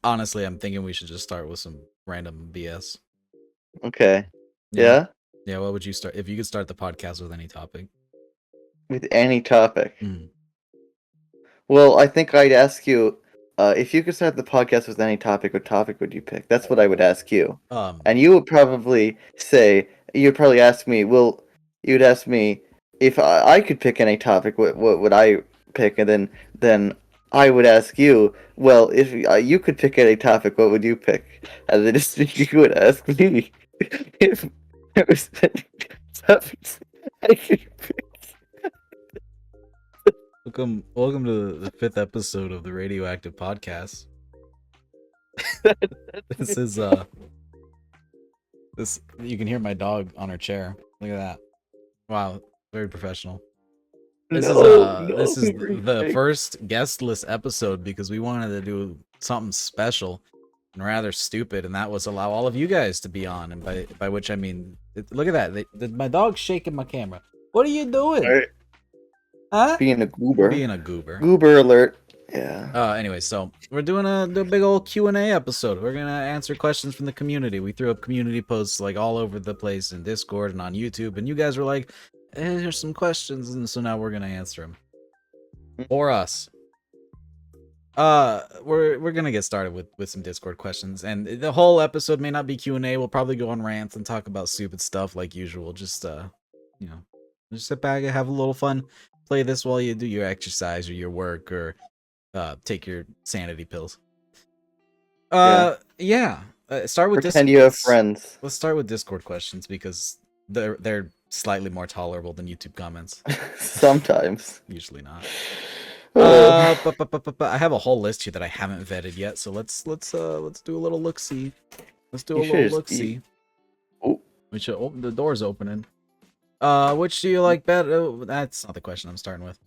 Honestly, I'm thinking we should just start with some random BS. Okay. Yeah? Yeah? Yeah, what would you start? If you could start the podcast with any topic. With any topic. Mm. Well, I think I'd ask you, if you could start the podcast with any topic, what topic would you pick? That's what I would ask you. Um, And you would probably say, you'd probably ask me, you'd ask me if I could pick any topic, what would I pick? And then I would ask you, well, if you could pick any topic, what would you pick? And then you would ask me if there was any topics I could welcome to the fifth episode of the Radioactive Podcast. This is this you can hear my dog on her chair. Look at that. Wow, very professional. This is this is the first guestless episode because we wanted to do something special and rather stupid, and that was allow all of you guys to be on. And by which I mean, look at that. My dog's shaking my camera. What are you doing? Huh? Being a goober. Being a goober. Goober alert. Yeah. Anyway, so we're doing a big old Q&A episode. We're gonna answer questions from the community. We threw up community posts like all over the place in Discord and on YouTube, and you guys were like, "Here's some questions," and so now we're gonna answer them for us. We're gonna get started with some Discord questions, and the whole episode may not be Q&A. We'll probably go on rants and talk about stupid stuff like usual. Just just sit back and have a little fun. Play this while you do your exercise or your work or take your sanity pills. Yeah. Start with Pretend you have friends. Let's start with Discord questions because they're slightly more tolerable than YouTube comments. Sometimes. Usually not. But I have a whole list here that I haven't vetted yet, so let's do a little look-see. Let's do a little look-see. Oh. Which the door's opening. Which do you like better? Oh, that's not the question I'm starting with.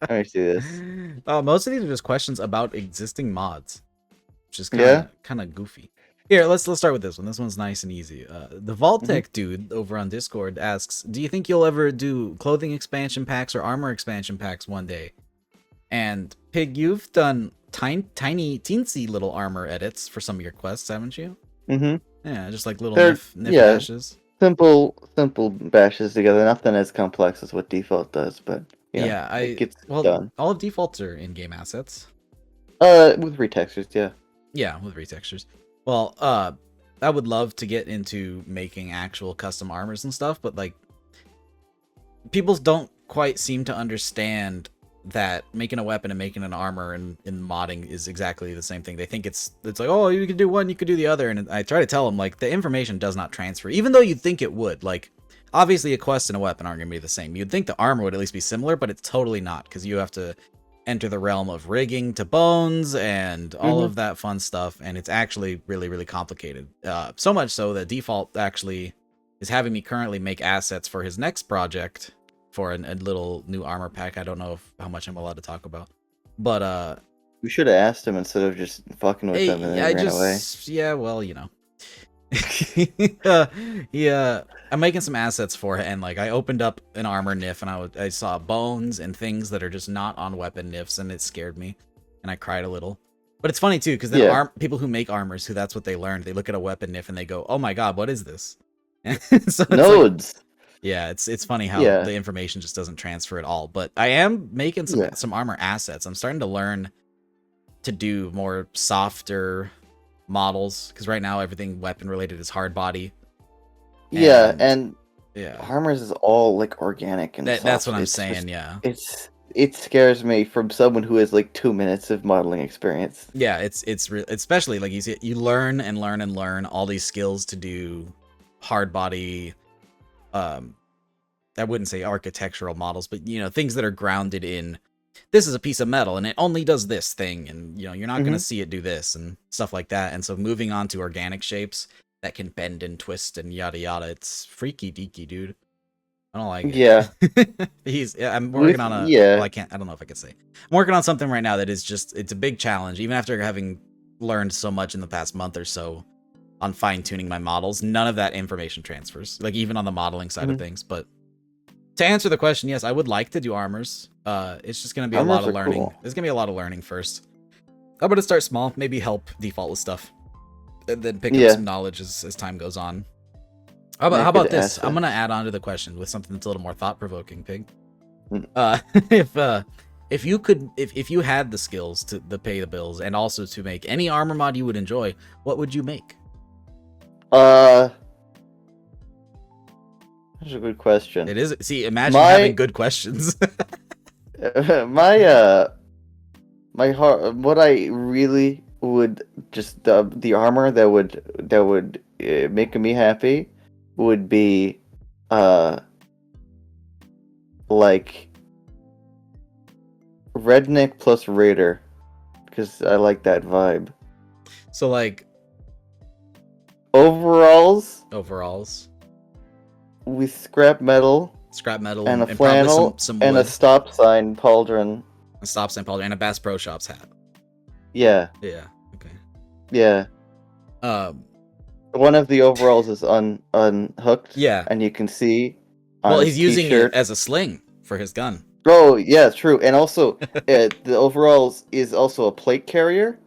Let me see this. Most of these are just questions about existing mods, which is kind of goofy. Here, let's start with this one. This one's nice and easy. The Vaultec dude over on Discord asks, "Do you think you'll ever do clothing expansion packs or armor expansion packs one day?" And Pig, you've done tiny, teensy little armor edits for some of your quests, haven't you? Mm-hmm. Yeah, just like little nif bashes. Simple bashes together. Nothing as complex as what default does, but it gets done. All of defaults are in-game assets. With retextures, yeah. Yeah, with retextures. Well, I would love to get into making actual custom armors and stuff, but like, people don't quite seem to understand that making a weapon and making an armor in modding is exactly the same thing. They think it's like, oh, you can do one, you could do the other, and I try to tell them like the information does not transfer, even though you'd think it would. Like, obviously a quest and a weapon aren't gonna be the same. You'd think the armor would at least be similar, but it's totally not, because you have to enter the realm of rigging to bones and all of that fun stuff, and it's actually really, really complicated. So much so that Default actually is having me currently make assets for his next project for a little new armor pack. I don't know how much I'm allowed to talk about, but we should have asked him instead of just fucking with him and then ran away. Yeah, well, you know. I'm making some assets for it, and like I opened up an armor nif and I saw bones and things that are just not on weapon nifs, and it scared me and I cried a little. But it's funny too, because then people who make armors, who that's what they learned, they look at a weapon nif and they go, oh my god, what is this? So Nodes. Like, yeah, it's funny how the information just doesn't transfer at all. But I am making some armor assets. I'm starting to learn to do more softer models, because right now everything weapon related is hard body. And armors is all like organic and that's what I'm saying. It scares me from someone who has like 2 minutes of modeling experience. Yeah, it's especially like you learn and learn and learn all these skills to do hard body. I wouldn't say architectural models, but things that are grounded in, this is a piece of metal and it only does this thing, and you're not going to see it do this and stuff like that. And so moving on to organic shapes that can bend and twist and yada yada, it's freaky deaky, dude. I don't like it. Yeah. I'm working on a well, I don't know if I can say. I'm working on something right now that is just, it's a big challenge, even after having learned so much in the past month or so on fine-tuning my models. None of that information transfers, like even on the modeling side of things. But to answer the question, yes, I would like to do armors. It's just going to be a lot of learning. There's going to be a lot of learning first. I'm gonna start small, maybe help default with stuff, and then pick up Yeah. some knowledge as time goes on. How Make about it this? I'm gonna assets. add on to the question with something that's a little more thought provoking, Pig. Mm. If you could, if you had the skills to pay the bills and also to make any armor mod you would enjoy, what would you make? That's a good question. It is. See, imagine having good questions. My heart, what I really would just the armor that would make me happy would be like Redneck plus Raider, because I like that vibe. So like Overalls overalls, with scrap metal scrap metal, and a and probably flannel some and a wood, stop sign pauldron. a stop sign powder, and a Bass Pro Shops hat. Yeah, Yeah. Okay. yeah. Um. One of the overalls is unhooked. Yeah. And you can see on Well, his he's using it t-shirt. as a sling for his gun. Oh, yeah, true. And also, the overalls is also a plate carrier,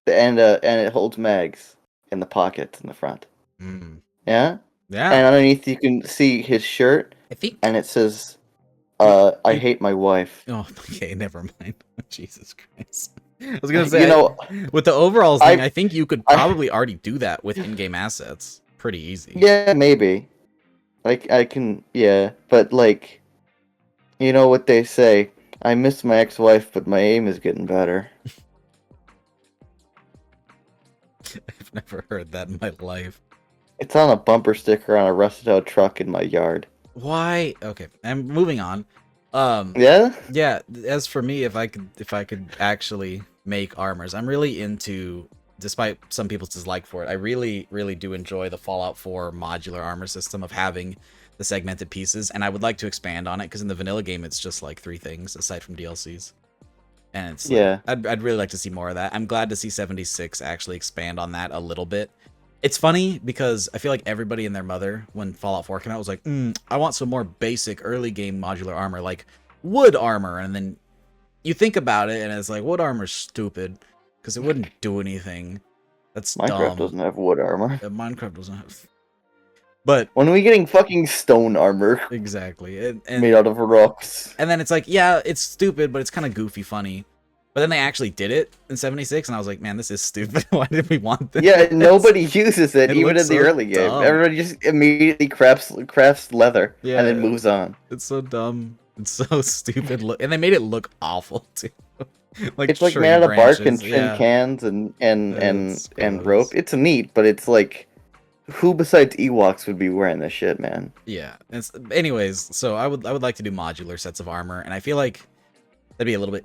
and it holds mags in the pockets in the front. Mm. Yeah, Yeah. and underneath you can see his shirt, I think. and it says, You- "I hate my wife." Oh, okay. Never mind. Jesus Christ. I was gonna say, You know, with the overalls thing, I I think you could probably already do that with in-game assets. Pretty easy. yeah, maybe. Like I can, yeah, but like, you know what they say. I miss my ex-wife, but my aim is getting better. I've never heard that in my life. It's on a bumper sticker on a rusted-out truck in my yard. Why? Okay, I'm moving on. Yeah? Yeah. As for me, if I could actually make armors, I'm really into. Despite some people's dislike for it, I really, really do enjoy the Fallout 4 modular armor system of having the segmented pieces, and I would like to expand on it because in the vanilla game it's just like 3 things aside from DLCs, and it's like, Yeah. I'd really like to see more of that. I'm glad to see 76 actually expand on that a little bit. It's funny because I feel like everybody and their mother, when Fallout 4 came out, was like, I want some more basic early game modular armor, like wood armor. And then you think about it, and it's like, wood armor's stupid because it wouldn't do anything. That's Minecraft dumb. doesn't have wood armor. Minecraft doesn't have. But When are we getting fucking stone armor exactly, and made out of rocks? and then it's like, yeah, it's stupid, but it's kind of goofy, funny. But then they actually did it in 76, and I was like, man, this is stupid. Why did we want this? Yeah, nobody uses it, It even in looks the so early game. dumb. Everybody just immediately crafts leather Yeah. and then moves on. It's so dumb. It's so stupid. And they made it look awful too. Like It's like tree made out of bark and branches, tin yeah. cans and It's rope. gross. It's neat, but it's like, who besides Ewoks would be wearing this shit, man? Yeah. Anyways, so I would like to do modular sets of armor, and I feel like that'd be a little bit.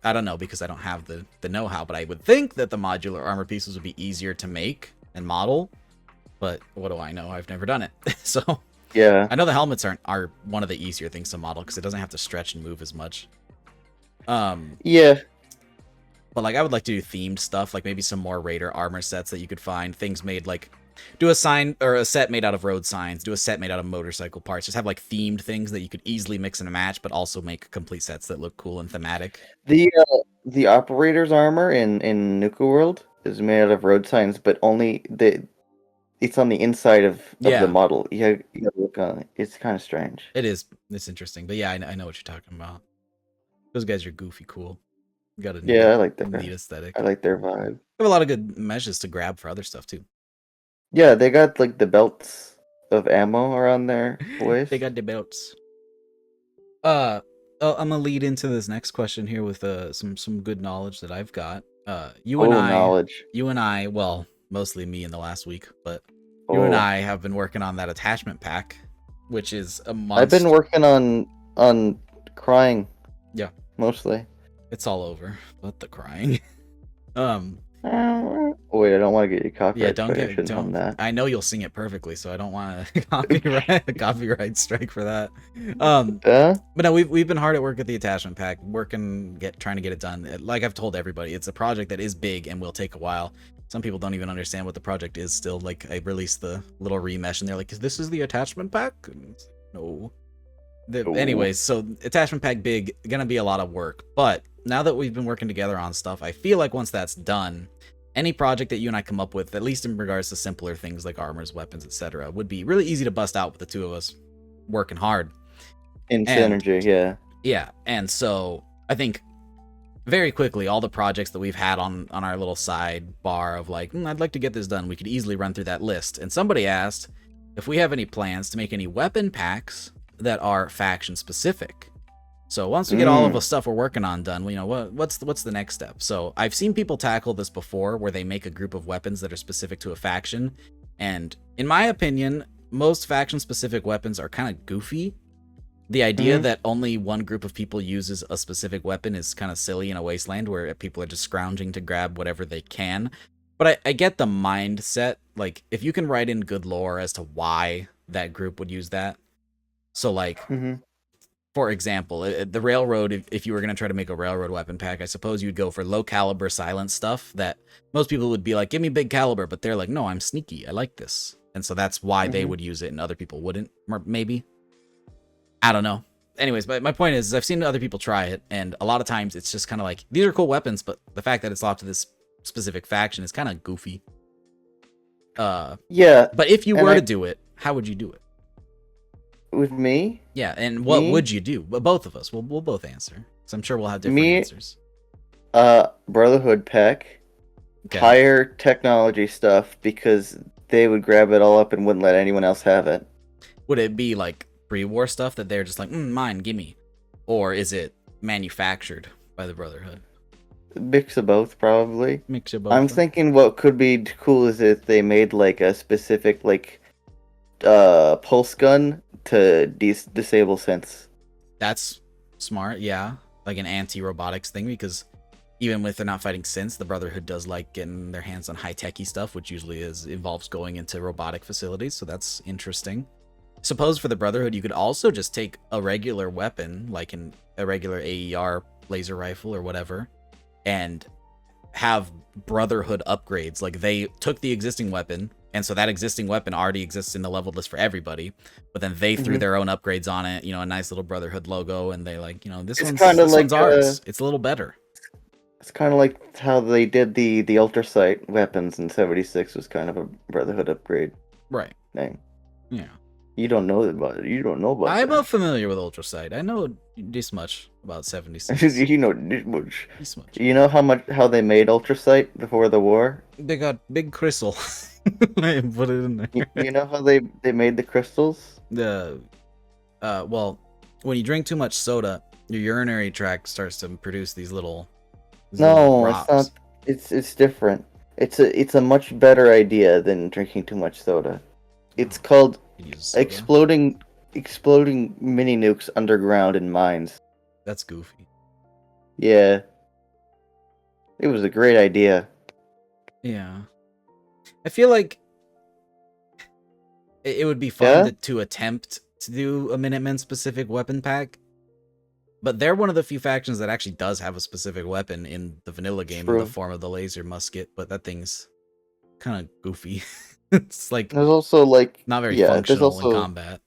I don't know because I don't have the know-how, but I would think that the modular armor pieces would be easier to make and model. But what do I know? I've never done it, so Yeah. I know the helmets are one of the easier things to model because it doesn't have to stretch and move as much. Yeah. But like I would like to do themed stuff, like maybe some more Raider armor sets that you could find, things made like do a sign or a set made out of road signs, do a set made out of motorcycle parts, just have like themed things that you could easily mix and match, but also make complete sets that look cool and thematic. The operator's armor in Nuka World is made out of road signs, but only it's on the inside of Yeah. the model. You gotta look on it. It's kind of strange. It is. It's interesting, but yeah, I know what you're talking about. Those guys are goofy cool. You got a Yeah, I like neat their aesthetic. I like their vibe. They have a lot of good meshes to grab for other stuff too. Yeah, they got like the belts of ammo around their waist. They got the belts. I'm gonna lead into this next question here with some good knowledge that I've got. You and I, well, mostly me in the last week, but you and I have been working on that attachment pack, which is a monster. I've been working on crying. Yeah, mostly. It's all over, but the crying. Wait, I don't want to get you copyright. Yeah, don't. That. I know you'll sing it perfectly, so I don't want to copyright strike for that. But no, we've been hard at work at the attachment pack, trying to get it done. Like I've told everybody, it's a project that is big and will take a while. Some people don't even understand what the project is still. Like I released the little remesh, and they're like, "This is the attachment pack?" And no. Anyways, so attachment pack big, gonna be a lot of work. But now that we've been working together on stuff, I feel like once that's done, any project that you and I come up with, at least in regards to simpler things like armors, weapons, etc., would be really easy to bust out with the two of us working hard. In And synergy, yeah. yeah, and so I think very quickly all the projects that we've had on our little sidebar of like, I'd like to get this done, we could easily run through that list. And somebody asked if we have any plans to make any weapon packs that are faction specific. So once we get all of the stuff we're working on done, what's the next step? So I've seen people tackle this before where they make a group of weapons that are specific to a faction. And in my opinion, most faction specific weapons are kind of goofy. The idea that only one group of people uses a specific weapon is kind of silly in a wasteland where people are just scrounging to grab whatever they can. But I get the mindset. Like, if you can write in good lore as to why that group would use that. So, like, for example, the railroad, if you were going to try to make a railroad weapon pack, I suppose you'd go for low caliber silent stuff that most people would be like, give me big caliber. But they're like, no, I'm sneaky. I like this. And so that's why they would use it and other people wouldn't, maybe. I don't know. Anyways, my point is I've seen other people try it, and a lot of times it's just kind of like, these are cool weapons, but the fact that it's locked to this specific faction is kind of goofy. Yeah. But if you were to do it, how would you do it? With me? Yeah, and what would you do? Both of us. We'll both answer. So I'm sure we'll have different answers. Brotherhood pack. Okay. Higher technology stuff, because they would grab it all up and wouldn't let anyone else have it. Would it be like pre-war stuff that they're just like, mine, gimme? Or is it manufactured by the Brotherhood? Mix of both, probably. Mix of both. I'm thinking what could be cool is if they made like a specific like pulse gun to disable synths. That's smart, yeah. Like an anti-robotics thing, because even if they're not fighting synths, the Brotherhood does like getting their hands on high-techy stuff, which usually involves going into robotic facilities, so that's interesting. Suppose for the Brotherhood, you could also just take a regular weapon, like a regular AER laser rifle or whatever, and have Brotherhood upgrades. Like, they took the existing weapon, and so that existing weapon already exists in the level list for everybody, but then they threw their own upgrades on it, a nice little Brotherhood logo, and they like, this one's ours. It's a little better. It's kind of like how they did the ultrasight weapons in 76 was kind of a Brotherhood upgrade. Right. Thing. Yeah. You don't know about it. You don't know about it. I'm not familiar with Ultrasight. I know this much about 76. You know this much. You know how they made Ultrasight before the war? They got big crystal. Put it in there. You know how they made the crystals? Well, when you drink too much soda, your urinary tract starts to produce these little rocks. It's not. It's different. It's a much better idea than drinking too much soda. It's called exploding mini nukes underground in mines. That's goofy. Yeah. It was a great idea. Yeah. I feel like it would be fun to attempt to do a Minutemen specific weapon pack. But they're one of the few factions that actually does have a specific weapon in the vanilla game in the form of the laser musket, but that thing's kind of goofy. It's like there's also like not very functional in combat.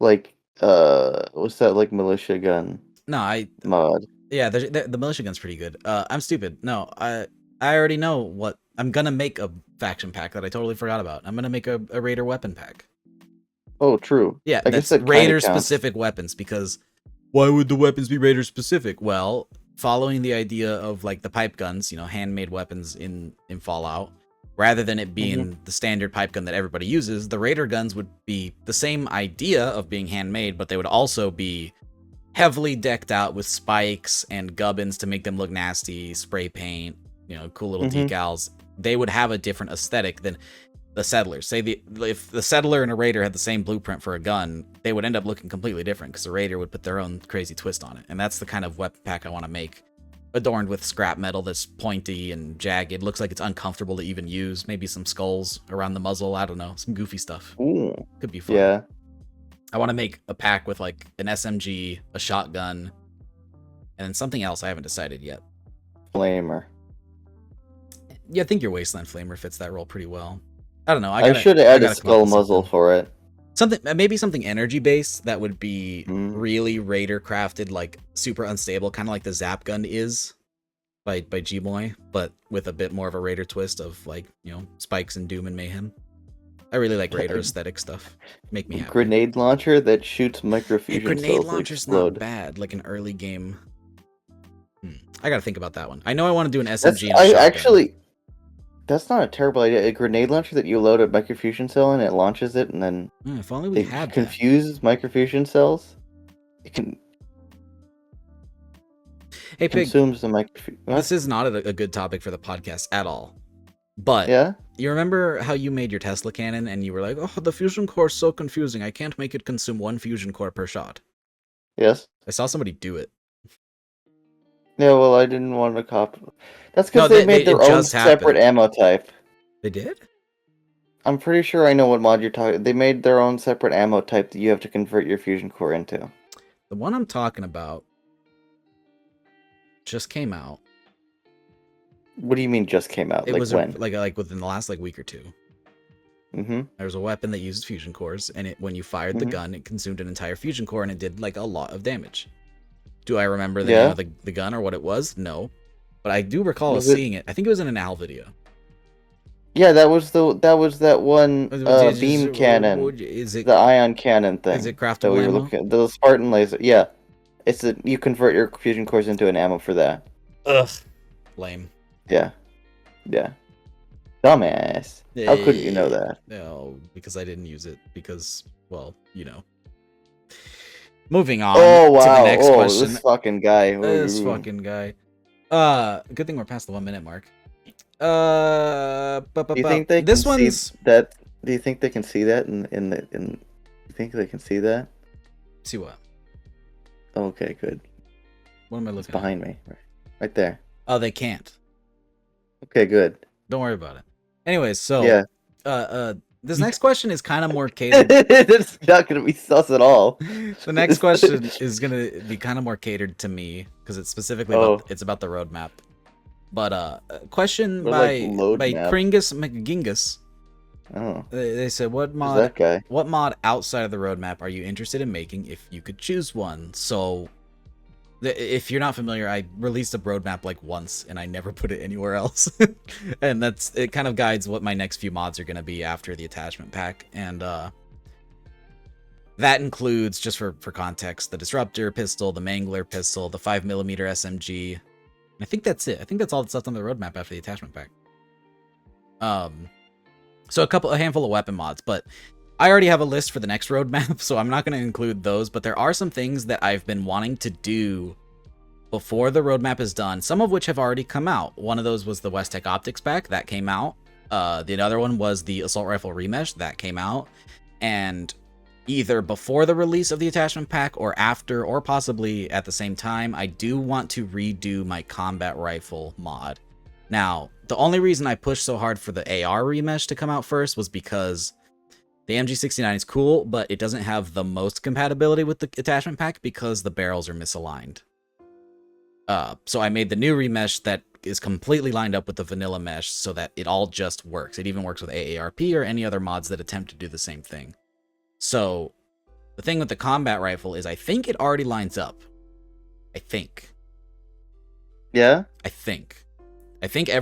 Like what's that like militia gun? No, mod. Yeah, the militia gun's pretty good. I'm stupid. No, I already know what I'm gonna make a faction pack that I totally forgot about. I'm gonna make a Raider weapon pack. Oh, true. Yeah, that's Raider specific weapons, because why would the weapons be Raider specific? Well, following the idea of like the pipe guns, handmade weapons in Fallout. Rather than it being the standard pipe gun that everybody uses, the Raider guns would be the same idea of being handmade, but they would also be heavily decked out with spikes and gubbins to make them look nasty, spray paint, cool little decals. They would have a different aesthetic than the Settlers. Say if the Settler and a Raider had the same blueprint for a gun, they would end up looking completely different because the Raider would put their own crazy twist on it. And that's the kind of weapon pack I want to make. Adorned with scrap metal that's pointy and jagged. It looks like it's uncomfortable to even use. Maybe some skulls around the muzzle. I don't know. Some goofy stuff. Ooh. Could be fun. Yeah. I want to make a pack with like an SMG, a shotgun, and then something else I haven't decided yet. Flamer. Yeah, I think your Wasteland Flamer fits that role pretty well. I don't know. I should have added a skull muzzle for it. maybe something energy based that would be Mm. really Raider crafted, like super unstable, kind of like the Zap Gun is by Gmoy, but with a bit more of a Raider twist of like, you know, spikes and doom and mayhem. I really like Raider aesthetic stuff. Make me happy. Grenade launcher that shoots microfusion Grenade cells launcher's explode. not bad, like an early game. I gotta think about that one. I know I want to do an SMG That's, and a shotgun. actually, that's not a terrible idea. A grenade launcher that you load a microfusion cell in, it launches it, and then If only we it had that. confuses microfusion cells. It can Hey, Pig, consumes the microfusion. this is not a good topic for the podcast at all. But Yeah. you remember how you made your Tesla cannon and you were like, oh, the fusion core is so confusing. I can't make it consume 1 fusion core per shot. Yes. I saw somebody do it. Yeah, well, I didn't want to copy. That's No, because they made their it own just separate happened. ammo type. They did? I'm pretty sure I know what mod you're talking. They made their own separate ammo type that you have to convert your fusion core into. The one I'm talking about just came out. What do you mean just came out? It Like was when? like within the last like week or two. Mm-hmm. There was a weapon that used fusion cores, and when you fired the gun, it consumed an entire fusion core, and it did like a lot of damage. Do I remember the name of the gun or what it was? No, but I do recall seeing it. I think it was in an Al video. Yeah, that was that one beam cannon. Is it the ion cannon thing? Is it craftable that we were ammo? looking at? The Spartan laser. Yeah, it's you convert your fusion cores into an ammo for that. Ugh, lame. Yeah, yeah. Dumbass. How could you know that? No, because I didn't use it. Because, well, you know. Moving on Oh, to the next question. This fucking guy. This fucking guy. Good thing we're past the 1 minute mark. Do you think they this can one's see that? Do you think they can see that in? You think they can see that? See what? Okay, good. What am I It's looking behind me, right there. Oh, they can't. Okay, good. Don't worry about it. Anyways, so Yeah. This next question is kind of more catered. It's not gonna be sus at all. The next question is gonna be kind of more catered to me because it's specifically it's about the roadmap. But question by Kringus McGingus. Oh. They said, what mod outside of the roadmap are you interested in making if you could choose one? So if you're not familiar, I released a roadmap like once and I never put it anywhere else. And it kind of guides what my next few mods are going to be after the attachment pack. And that includes, just for context, the Disruptor pistol, the Mangler pistol, the 5mm SMG. And I think that's it. I think that's all that's left on the roadmap after the attachment pack. So a handful of weapon mods, but I already have a list for the next roadmap, so I'm not going to include those, but there are some things that I've been wanting to do before the roadmap is done, some of which have already come out. One of those was the West Tech Optics pack, that came out. The other one was the Assault Rifle Remesh, that came out. And either before the release of the attachment pack or after, or possibly at the same time, I do want to redo my combat rifle mod. Now, the only reason I pushed so hard for the AR Remesh to come out first was because the MG69 is cool, but it doesn't have the most compatibility with the attachment pack because the barrels are misaligned. So I made the new remesh that is completely lined up with the vanilla mesh so that it all just works. It even works with AARP or any other mods that attempt to do the same thing. So the thing with the combat rifle is I think it already lines up. I think. Yeah? I think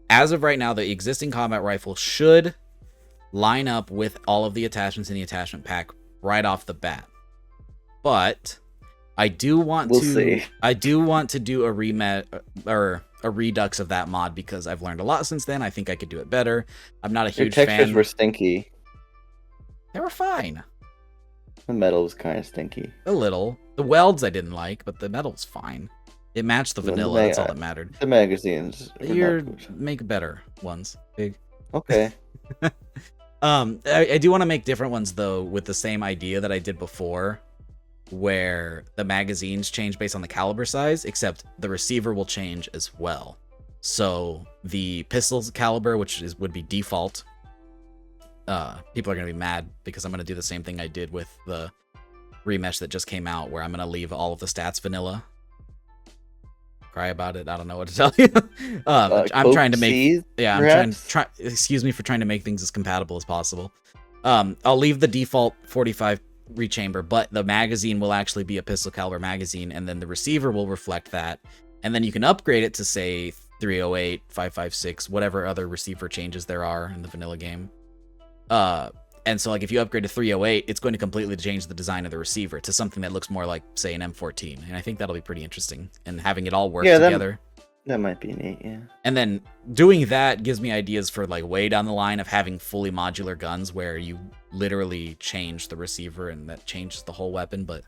as of right now, the existing combat rifle should line up with all of the attachments in the attachment pack right off the bat. But I do want I do want to do a a redux of that mod because I've learned a lot since then. I think I could do it better. I'm not a huge fan. Your textures were stinky. They were fine. The metal was kind of stinky. A little. The welds I didn't like, but the metal's fine. It matched the vanilla. That's all that mattered. The magazines. Make better ones. Big. Okay. I do want to make different ones though with the same idea that I did before, where the magazines change based on the caliber size, except the receiver will change as well. So the pistol's caliber, which would be default, people are gonna be mad because I'm gonna do the same thing I did with the remesh that just came out, where I'm gonna leave all of the stats vanilla. Cry about it. I don't know what to tell you. I'm trying to make excuse me for trying to make things as compatible as possible. I'll leave the default 45 rechamber, but the magazine will actually be a pistol caliber magazine, and then the receiver will reflect that, and then you can upgrade it to say 308, 556, whatever other receiver changes there are in the vanilla game. And so like if you upgrade to 308, it's going to completely change the design of the receiver to something that looks more like, say, an M14, and I think that'll be pretty interesting, and having it all work together. That might be neat, yeah. And then doing that gives me ideas for like way down the line of having fully modular guns where you literally change the receiver and that changes the whole weapon. But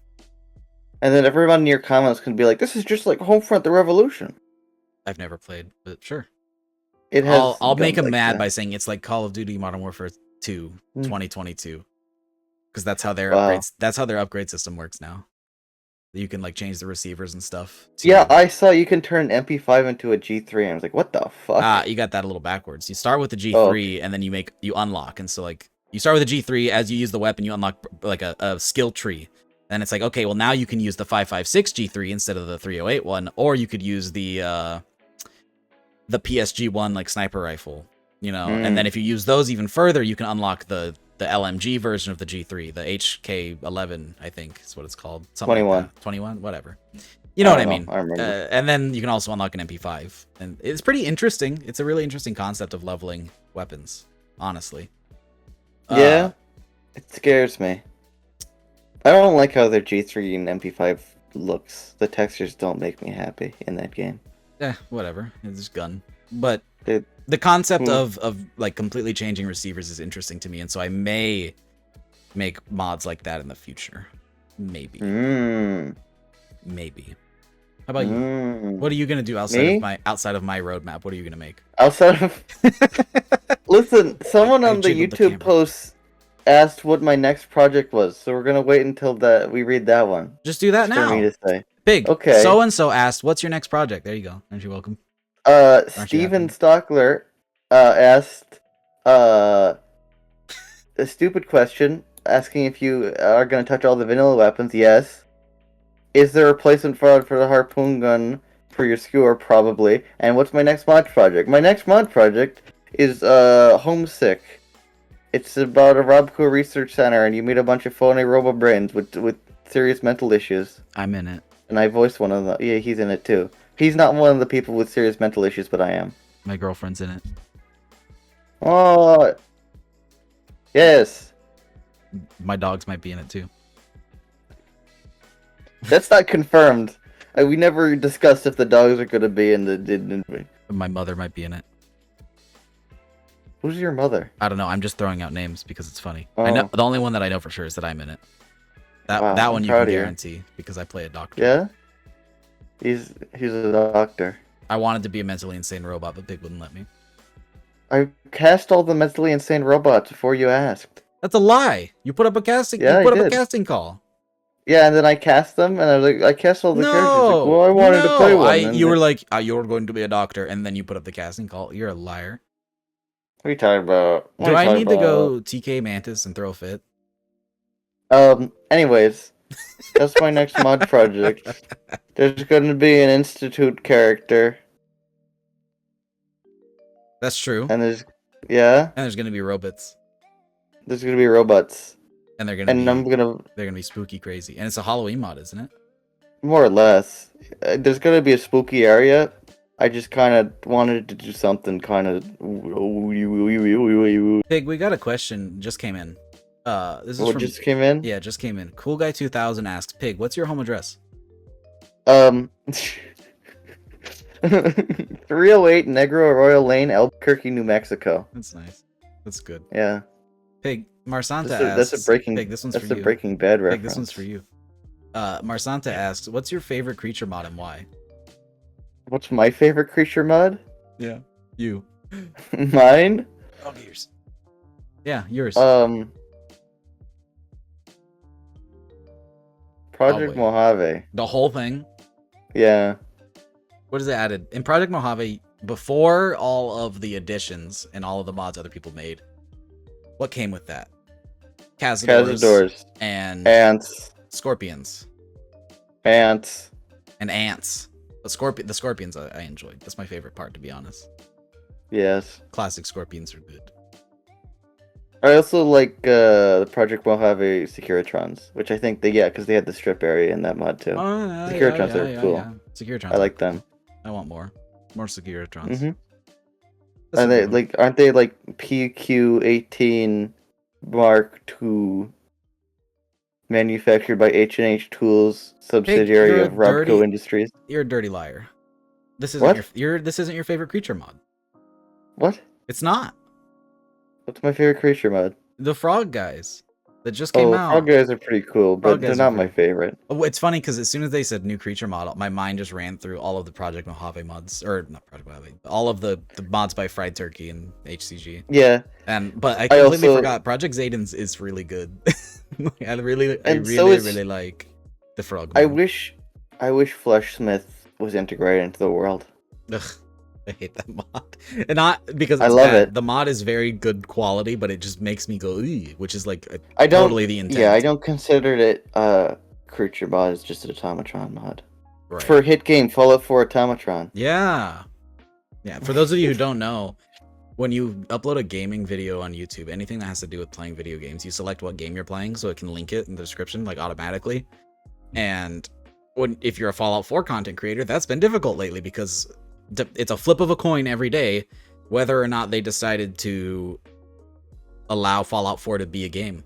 and then everyone in your comments can be like, "This is just like Homefront: The Revolution." I've never played, but sure. It has. I'll make them like mad that. by saying it's like Call of Duty Modern Warfare 2 2022, because that's how their Wow. upgrades. That's how their upgrade system works now. You can like change the receivers and stuff. Yeah, I saw you can turn an MP5 into a G3, and I was like, "What the fuck?" You got that a little backwards. You start with the G3, and then you unlock, and so like you start with the G3. As you use the weapon, you unlock like a skill tree. And it's like, okay, well now you can use the 556 G3 instead of the 308 one, or you could use the PSG one like sniper rifle, you know. And then if you use those even further, you can unlock the LMG version of the G3, the HK11, I think is what it's called. Something 21. Like that. 21, whatever. You know what I mean? I remember. And then you can also unlock an MP5, and it's pretty interesting. It's a really interesting concept of leveling weapons, honestly. Yeah, it scares me. I don't like how their G3 and MP5 looks. The textures don't make me happy in that game. Whatever. It's just gun. But It, the concept of like completely changing receivers is interesting to me, and so I may make mods like that in the future. Maybe. Maybe. How about you? What are you gonna do outside of my roadmap? What are you gonna make? Outside of listen, someone on the YouTube post asked what my next project was, so we're gonna wait until we read that one. Just do that now. For me to say. Big. Okay. So and so asked, "What's your next project?" There you go. Aren't you welcome? Steven Stockler asked a stupid question, asking if you are gonna touch all the vanilla weapons. Yes. Is there a replacement for the harpoon gun for your skewer? Probably. And what's my next mod project? My next mod project is Homesick. It's about a Robco research center, and you meet a bunch of phony robo-brains with serious mental issues. I'm in it. And I voiced one of them. Yeah, he's in it too. He's not one of the people with serious mental issues, but I am. My girlfriend's in it. Oh, yes. My dogs might be in it too. That's not confirmed. We never discussed if the dogs are going to be in the... My mother might be in it. Who's your mother? I don't know. I'm just throwing out names because it's funny. Oh. I know the only one that I know for sure is that I'm in it. That one you can guarantee because I play a doctor. Yeah? He's a doctor. I wanted to be a mentally insane robot, but Big wouldn't let me. I cast all the mentally insane robots before you asked. That's a lie. You put up a casting. Yeah, you put up a casting call. Yeah, and then I cast them, and I was like, I cast all the characters. Like, well, I wanted to play one. You were like, you're going to be a doctor, and then you put up the casting call. You're a liar. What are you talking about? Do I need to go TK Mantis and throw a fit? Anyways, that's my next mod project. There's going to be an Institute character. That's true. And there's going to be robots. There's going to be robots. And they're gonna be spooky crazy. And it's a Halloween mod, isn't it? More or less. There's gonna be a spooky area. I just kind of wanted to do something kind of. Pig, we got a question. Just came in. This is just came in. Yeah, just came in. Cool Guy 2000 asks, Pig, what's your home address? 308 Negro Arroyo Lane, Albuquerque, New Mexico. That's nice. That's good. Yeah. Pig, Marsanta asks... That's a Breaking Bad reference. Pig, this one's for you. Marsanta asks, what's your favorite creature mod and why? What's my favorite creature mod? Yeah, you. Mine? Oh, yours. Yeah, yours. Project Mojave. The whole thing? Yeah. What is it added? In Project Mojave, before all of the additions and all of the mods other people made, what came with that? Cazadors and ants, scorpions, and ants. The scorpions I enjoyed. That's my favorite part, to be honest. Yes. Classic scorpions are good. I also like the Project Mojave Securitrons, which I think because they had the strip area in that mod too. Securitrons are cool. Securitrons I like cool. them. I want more Securitrons. Mm-hmm. That's And a they good one. like aren't they like PQ-18 Mark II manufactured by H&H Tools, Pig, subsidiary of Robco Industries? You're a dirty liar. This isn't What? this isn't your favorite creature mod. What? It's not. What's my favorite creature mod? The frog guys that just came out. Frog guys are pretty cool, but they're not my favorite. Oh, it's funny because as soon as they said new creature model, my mind just ran through all of the Project Mojave mods, or not Project Mojave, all of the mods by Fried Turkey and HCG. Yeah. But I completely forgot Project Zayden's is really good. I really like the frog mod. I wish Fleshsmith was integrated into the world. Ugh, I hate that mod, and not because I love it. The mod is very good quality, but it just makes me go, which is like totally the intent. Yeah, I don't consider it creature mod. It's just an automatron mod. Right. For hit game Fallout 4 automatron. Yeah. For those of you who don't know, when you upload a gaming video on YouTube, anything that has to do with playing video games, you select what game you're playing so it can link it in the description like automatically. And if you're a Fallout 4 content creator, that's been difficult lately because it's a flip of a coin every day whether or not they decided to allow Fallout 4 to be a game.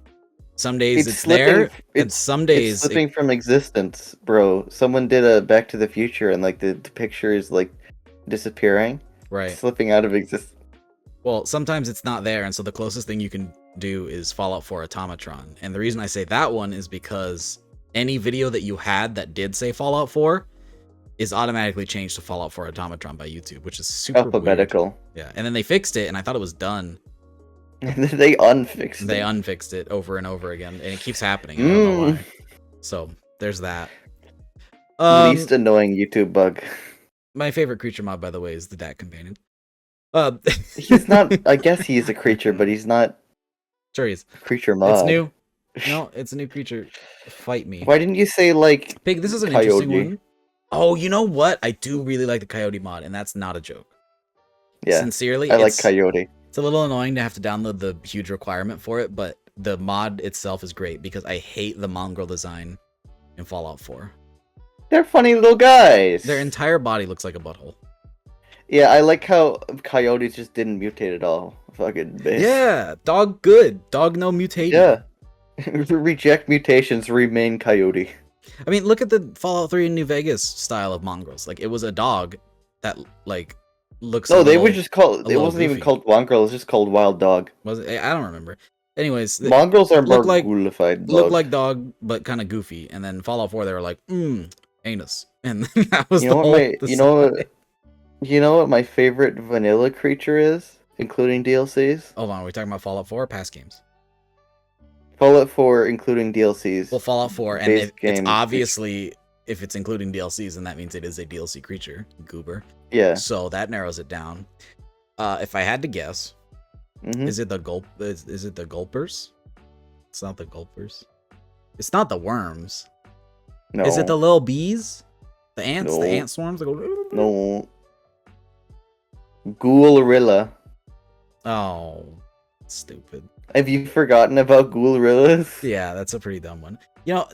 Some days it's there, and some days it's slipping from existence, bro. Someone did a Back to the Future, and like the picture is like disappearing, right? Slipping out of existence. Well, sometimes it's not there, and so the closest thing you can do is Fallout 4 Automatron. And the reason I say that one is because any video that you had that did say Fallout 4 is automatically changed to Fallout 4 Automatron by YouTube, which is super alphabetical. Weird. Yeah, and then they fixed it, and I thought it was done. They unfixed it. They unfixed it over and over again, and it keeps happening. I don't know why. So there's that. Least annoying YouTube bug. My favorite creature mod, by the way, is the Dat Companion. He's not. I guess he is a creature, but he's not. Sure, he is. Creature mod. It's new. No, it's a new creature. Fight me. Why didn't you say like Pig? This is an interesting one. Oh, you know what? I do really like the Coyote mod, and that's not a joke. Yeah, sincerely, I like Coyote. It's a little annoying to have to download the huge requirement for it, but the mod itself is great because I hate the mongrel design in Fallout 4. They're funny little guys. Their entire body looks like a butthole. Yeah, I like how Coyotes just didn't mutate at all. Fucking bitch. Yeah, dog good. Dog no mutating. Yeah. Reject mutations, remain Coyote. I mean, look at the Fallout 3 in New Vegas style of mongrels. Like, it was a dog that, like, looks. No, they were just called. It wasn't even called mongrel. It was just called wild dog. Was it? I don't remember. Anyways, mongrels are more ghoulified. Look like dog, but kind of goofy. And then Fallout 4, they were like, anus, and that was You know what my favorite vanilla creature is, including DLCs? Hold on, are we talking about Fallout 4 or past games? Fallout 4, including DLCs. Well, Fallout 4, and it's obviously, if it's including DLCs, then that means it is a DLC creature, goober. Yeah. So that narrows it down. If I had to guess, is it the Is it the gulpers? It's not the gulpers. It's not the worms. No. Is it the little bees? The ants? No. The ant swarms? No. Ghoulrilla. Oh, stupid. Have you forgotten about Ghoulrillas? Yeah, that's a pretty dumb one. You know,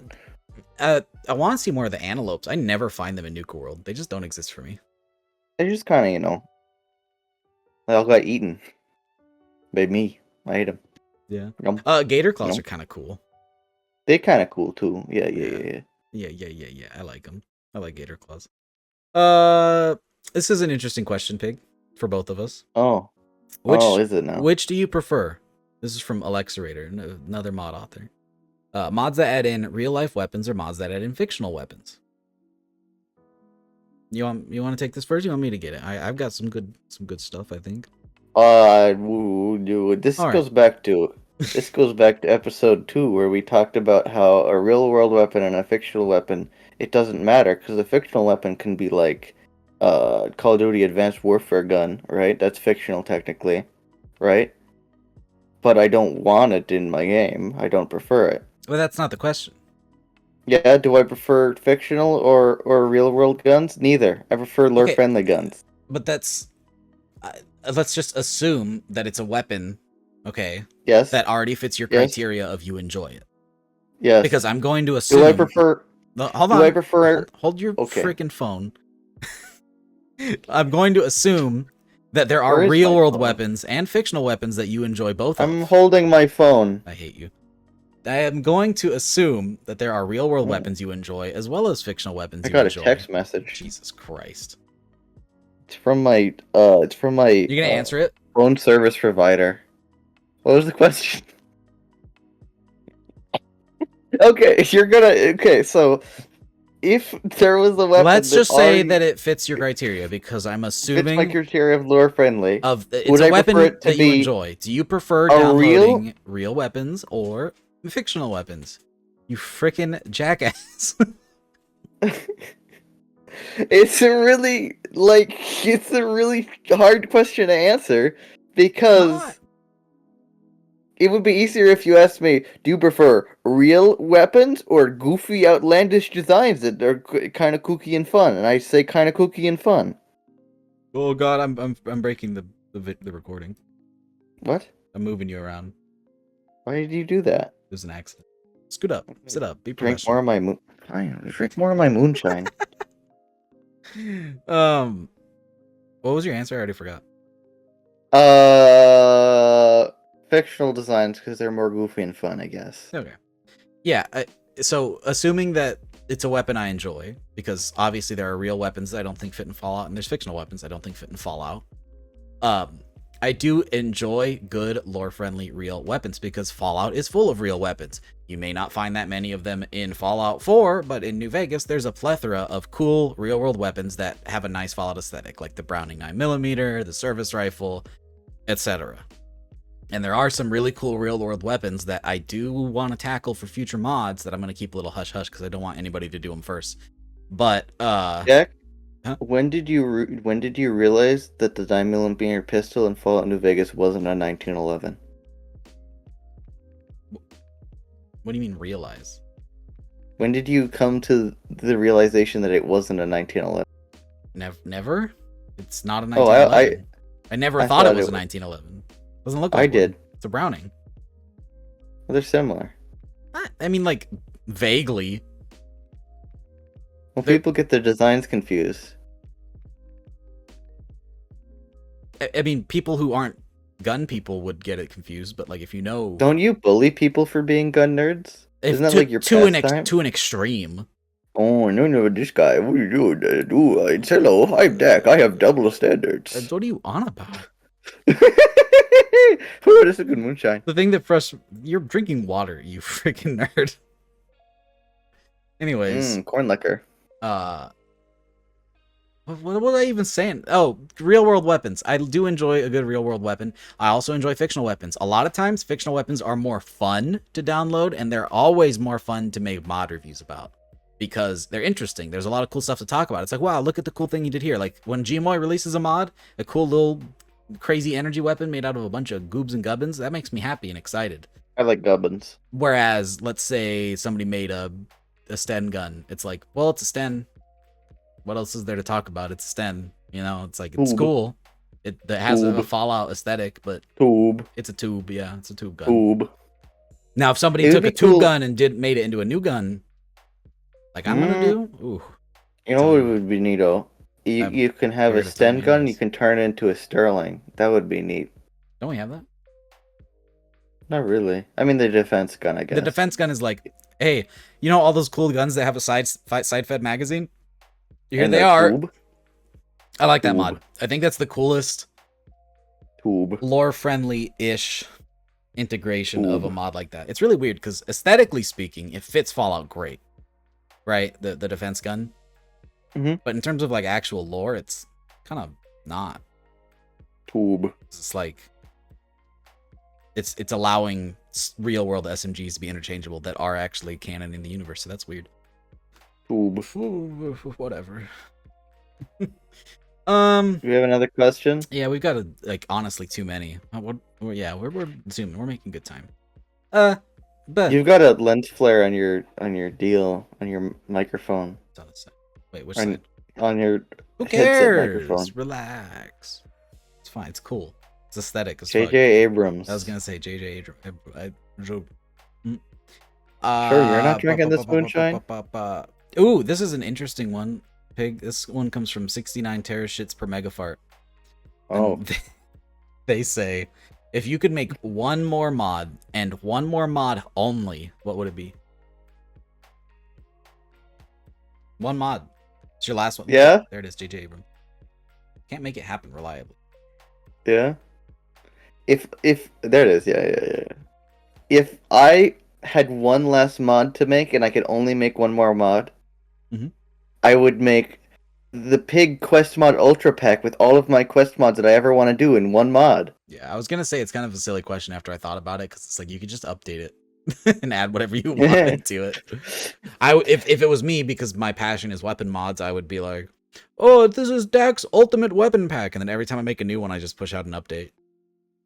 I want to see more of the antelopes. I never find them in Nuka World. They just don't exist for me. They just kind of, they all got eaten by me. I ate them. Yeah. Gator claws are kind of cool. They're kind of cool too. Yeah. Yeah. I like them. I like gator claws. This is an interesting question, Pig, for both of us. Oh. Is it now? Which do you prefer? This is from Alexa Raider, another mod author. Mods that add in real life weapons or mods that add in fictional weapons. You want to take this first? You want me to get it? I've got some good stuff, I think. This goes back to episode 2 where we talked about how a real world weapon and a fictional weapon, it doesn't matter because a fictional weapon can be like Call of Duty Advanced Warfare gun, right? That's fictional technically, right? But I don't want it in my game. I don't prefer it. Well, that's not the question. Yeah, do I prefer fictional or real world guns? Neither. I prefer lore friendly guns. But that's let's just assume that it's a weapon okay, Yes. that already fits your Yes. criteria of you enjoy it. Yes. Because I'm going to assume. Do I prefer? Hold do on. I prefer? Hold your Okay. freaking phone. I'm going to assume that there are Where is my real world phone? weapons and fictional weapons that you enjoy both I'm of. holding my phone. I hate you. I am going to assume that there are real world weapons you enjoy as well as fictional weapons I you got enjoy. a text message. Jesus Christ. It's from my. It's from my. You gonna answer it? Phone service provider. What was the question? Okay, you're gonna. Okay, so if there was a weapon Let's that just say already that it fits your criteria because I'm fits my assuming criteria of lore friendly, it's would a I prefer weapon it to that you be enjoy. Do you prefer a downloading real weapons or fictional weapons? You frickin' jackass. It's a really hard question to answer because Not. it would be easier if you asked me, do you prefer real weapons or goofy, outlandish designs that are kind of kooky and fun? And I say kind of kooky and fun. Oh god, I'm breaking the recording. What? I'm moving you around. Why did you do that? There's an accident. Scoot up. Sit up. Be Drink professional. more of my Fine, drink more of my moonshine. What was your answer? I already forgot. Fictional designs because they're more goofy and fun, I guess. Okay. Yeah. So assuming that it's a weapon I enjoy, because obviously there are real weapons that I don't think fit in Fallout, and there's fictional weapons I don't think fit in Fallout. I do enjoy good lore-friendly real weapons because Fallout is full of real weapons. You may not find that many of them in Fallout 4, but in New Vegas, there's a plethora of cool real-world weapons that have a nice Fallout aesthetic, like the Browning 9mm, the service rifle, etc. And there are some really cool real-world weapons that I do want to tackle for future mods that I'm going to keep a little hush-hush because I don't want anybody to do them first. But, Jack? Huh? When did you realize that the 9mm pistol in Fallout New Vegas wasn't a 1911? What do you mean realize? When did you come to the realization that it wasn't a 1911? Never? It's not a Oh, 1911. I never I thought it thought was it a was. 1911. Doesn't look like I one. did. It's a Browning. Well, they're similar. I mean, like, vaguely. Well, They're- people get their designs confused. I mean, people who aren't gun people would get it confused, but, like, if you know... Don't you bully people for being gun nerds? Isn't that like your pastime? To an extreme. Oh, no, this guy, what are you doing? It's hello, I'm Dak, I have double standards. What are you on about? Oh, this is a good moonshine. The thing that you're drinking water, you freaking nerd. Anyways, Corn liquor. what was I even saying? Oh, real world weapons. I do enjoy a good real world weapon. I also enjoy fictional weapons. A lot of times, fictional weapons are more fun to download, and they're always more fun to make mod reviews about because they're interesting. There's a lot of cool stuff to talk about. It's like, wow, look at the cool thing you did here. Like when Gmoy releases a mod, a cool little crazy energy weapon made out of a bunch of goobs and gubbins, that makes me happy and excited. I like gubbins. Whereas, let's say somebody made a Sten gun. It's like, well, it's a Sten. What else is there to talk about? It's a Sten. You know, it's like, it's Tube. cool. It has a Tube. Fallout aesthetic, but Tube. it's a tube. Yeah, it's a tube gun. Tube. Now, if somebody It would took be a tube cool- gun and made it into a new gun, like I'm gonna do, ooh, You know what would be neato? You can have a scared of Sten Tommy gun, Hills. you can turn it into a Sterling. That would be neat. Don't we have that? Not really. I mean, the defense gun, I guess. The defense gun is like, hey, you know all those cool guns that have a side-fed magazine? Here And they a are. Tube. I like that Tube. mod. I think that's the coolest Tube. lore-friendly-ish integration of a Ooh. mod like that. It's really weird because aesthetically speaking, it fits Fallout great, right? The defense gun. Mhm. But in terms of like actual lore, it's kind of not. Tube. It's like it's allowing real world SMGs to be interchangeable that are actually canon in the universe. So that's weird. Tube. Whatever. Do you have another question? Yeah, we've got like honestly too many. We're zooming. We're making good time. But You've got a lens flare on your deal on your microphone. wait, which On, side? on your Who headset cares? microphone. Relax. It's fine. It's cool. It's aesthetic as fuck. J.J. Abrams. I was gonna say J.J. Abrams. Sure, you're not drinking this moonshine? Ooh, this is an interesting one, Pig. This one comes from 69 terashits per megafart. Oh. And they say, if you could make one more mod, and one more mod only, what would it be? One mod. It's your last one. Yeah? There it is, J.J. Abrams. Can't make it happen reliably. Yeah? If there it is, yeah. If I had one less mod to make and I could only make one more mod, I would make the Pig Quest Mod Ultra Pack with all of my quest mods that I ever want to do in one mod. Yeah, I was gonna say it's kind of a silly question after I thought about it, because it's like you could just update it and add whatever you wanted to it. If it was me, because my passion is weapon mods, I would be like, oh, this is Dak's Ultimate Weapon Pack, and then every time I make a new one, I just push out an update.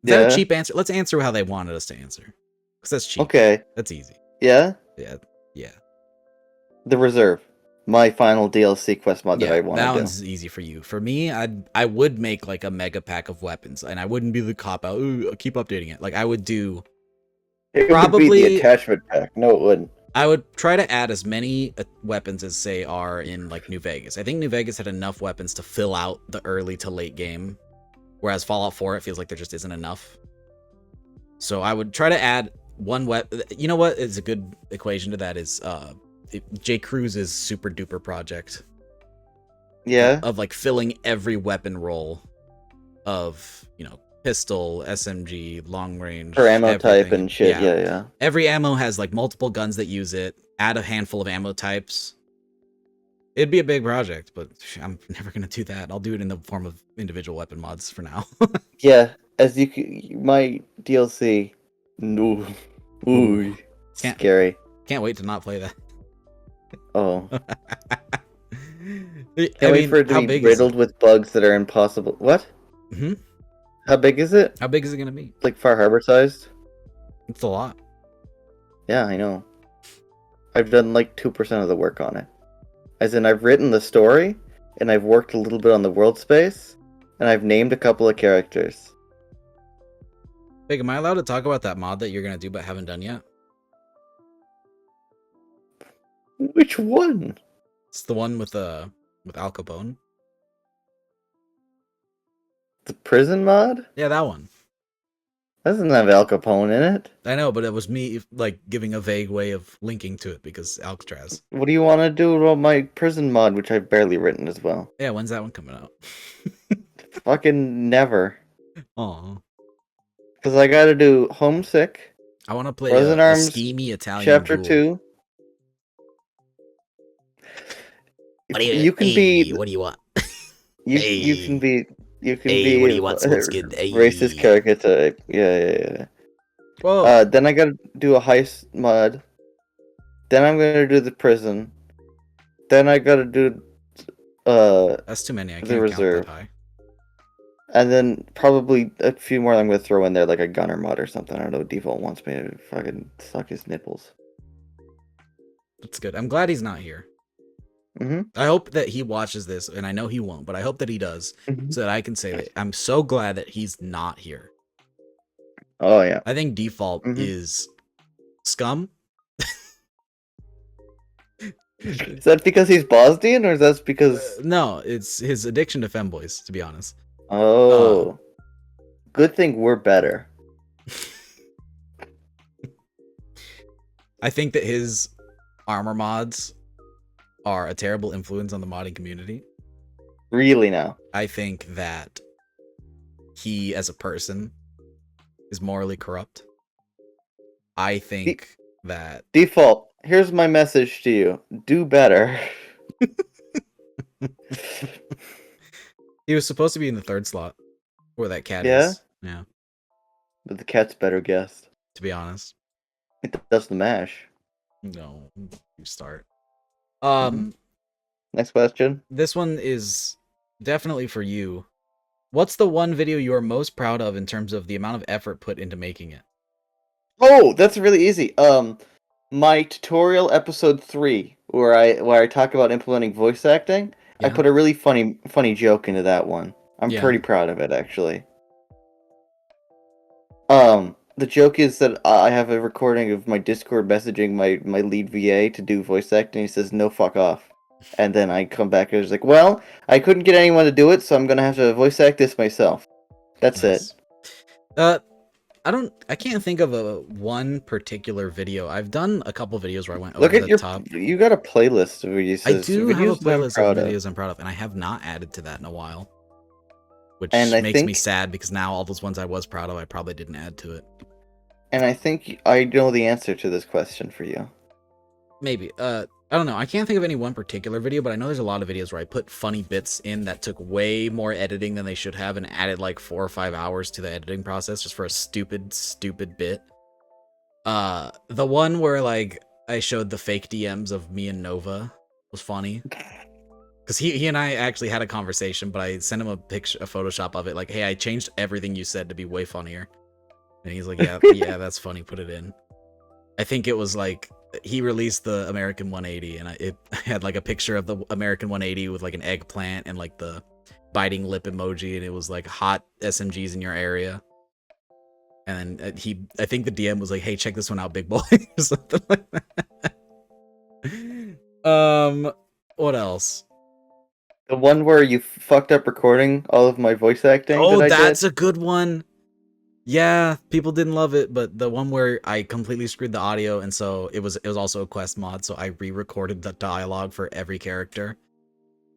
Is that a cheap answer? Let's answer how they wanted us to answer, because that's cheap. Okay. That's easy. Yeah? Yeah. The Reserve. My final DLC quest mod that I want to do. That one's easy for you. For me, I would make like a mega pack of weapons, and I wouldn't be the cop out. Ooh, keep updating it. Like I would do. It probably would be the attachment pack. No, it wouldn't. I would try to add as many weapons as say are in like New Vegas. I think New Vegas had enough weapons to fill out the early to late game, whereas Fallout 4 it feels like there just isn't enough. So I would try to add one weapon. You know what is a good equation to that is J. Cruz's super duper project. Yeah. Of like filling every weapon role of, pistol, SMG, long range. For ammo type and shit. Yeah. Every ammo has like multiple guns that use it. Add a handful of ammo types. It'd be a big project, but I'm never going to do that. I'll do it in the form of individual weapon mods for now. Yeah. As you can, my DLC. No. Ooh. Scary. Can't wait to not play that. Oh. Can't wait for it to be riddled with bugs that are impossible. What? Mm-hmm. How big is it? How big is it going to be? Like Far Harbor sized? It's a lot. Yeah, I know. I've done like 2% of the work on it. As in, I've written the story, and I've worked a little bit on the world space, and I've named a couple of characters. Big, am I allowed to talk about that mod that you're going to do but haven't done yet? Which one? It's the one with Al Capone. The prison mod? Yeah, that one. That doesn't have Al Capone in it. I know, but it was me like giving a vague way of linking to it because Alcatraz. What do you want to do about my prison mod, which I've barely written as well? Yeah, when's that one coming out? Fucking never. Aw. Because I gotta do Homesick. I want to play a schemy Italian Chapter Jewel. 2. You can be. What do you want? You can be. You can hey, be. What do you want, Skin? Hey. Racist character type. Yeah. Whoa. Then I gotta do a heist mod. Then I'm gonna do the prison. Then I gotta do. That's too many. I can't reserve. Count that high. And then probably a few more I'm gonna throw in there, like a gunner mod or something. I don't know. Default wants me to fucking suck his nipples. That's good. I'm glad he's not here. Mm-hmm. I hope that he watches this, and I know he won't, but I hope that he does, so that I can say that I'm so glad that he's not here. Oh yeah. I think default is scum. Is that because he's Bosnian, or is that because... no, it's his addiction to femboys, to be honest. Oh. Good thing we're better. I think that his armor mods are a terrible influence on the modding community. Really now? I think that he, as a person, is morally corrupt. I think that... Default, here's my message to you. Do better. He was supposed to be in the third slot, where that cat is. Yeah. But the cat's better guessed. To be honest. It does the mash. No, you start. Next question. This one is definitely for you. What's the one video you are most proud of in terms of the amount of effort put into making it? Oh, that's really easy. My tutorial episode 3, where I talk about implementing voice acting. Yeah. I put a really funny joke into that one. I'm pretty proud of it, actually. The joke is that I have a recording of my Discord messaging my lead VA to do voice acting. He says, "No, fuck off." And then I come back and it's like, "Well, I couldn't get anyone to do it, so I'm gonna have to voice act this myself." That's Nice. it. I can't think of a one particular video. I've done a couple videos where I went Look over at the top. you got a playlist where you I says do have a videos that I'm playlist proud of of. videos I'm proud of, and I have not added to that in a while. Which And I makes me think- sad because now all those ones I was proud of, I probably didn't add to it. And I think I know the answer to this question for you. Maybe. I don't know. I can't think of any one particular video, but I know there's a lot of videos where I put funny bits in that took way more editing than they should have and added like 4 or 5 hours to the editing process just for a stupid bit. The one where like I showed the fake DMs of me and Nova was funny. Because he and I actually had a conversation, but I sent him a Photoshop of it, like, hey, I changed everything you said to be way funnier. And he's like, yeah, that's funny, put it in. I think it was like, he released the American 180, and it had like a picture of the American 180 with like an eggplant and like the biting lip emoji, and it was like hot SMGs in your area. And then I think the DM was like, hey, check this one out, big boy, or something like that. What else? The one where you fucked up recording all of my voice acting. Oh, that that's I did? a good one. Yeah, people didn't love it, but the one where I completely screwed the audio, and so it was also a quest mod, so I re-recorded the dialogue for every character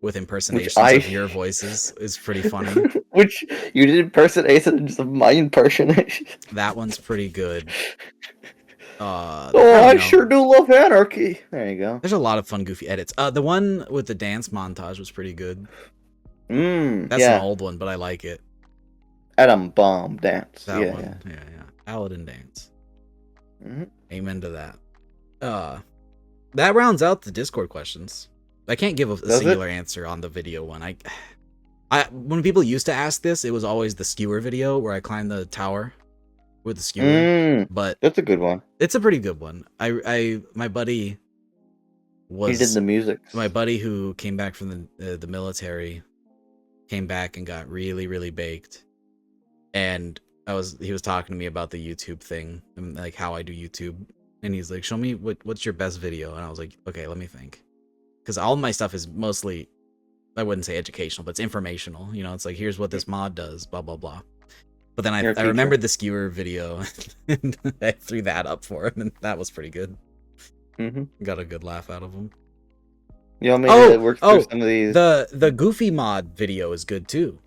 with impersonations of your voices is pretty funny. Which you did impersonations of my impersonation. That one's pretty good. I sure do love anarchy. There you go. There's a lot of fun, goofy edits. The one with the dance montage was pretty good. That's yeah. an old one, but I like it. Atom bomb dance. That one. Yeah. Paladin dance. Mm-hmm. Amen to that. That rounds out the Discord questions. I can't give a singular answer on the video one. I when people used to ask this, it was always the skewer video where I climbed the tower with the skewer. But that's a good one. It's a pretty good one. My buddy was. He did the music. My buddy who came back from the military came back and got really, really baked. And he was talking to me about the YouTube thing and like how I do YouTube, and he's like, show me what's your best video. And I was like, okay, let me think, because all my stuff is mostly, I wouldn't say educational, but it's informational, it's like, here's what this mod does, blah blah blah. But then I remembered the skewer video and I threw that up for him, and that was pretty good. Got a good laugh out of him. You want me to work through some of these? The goofy mod video is good too.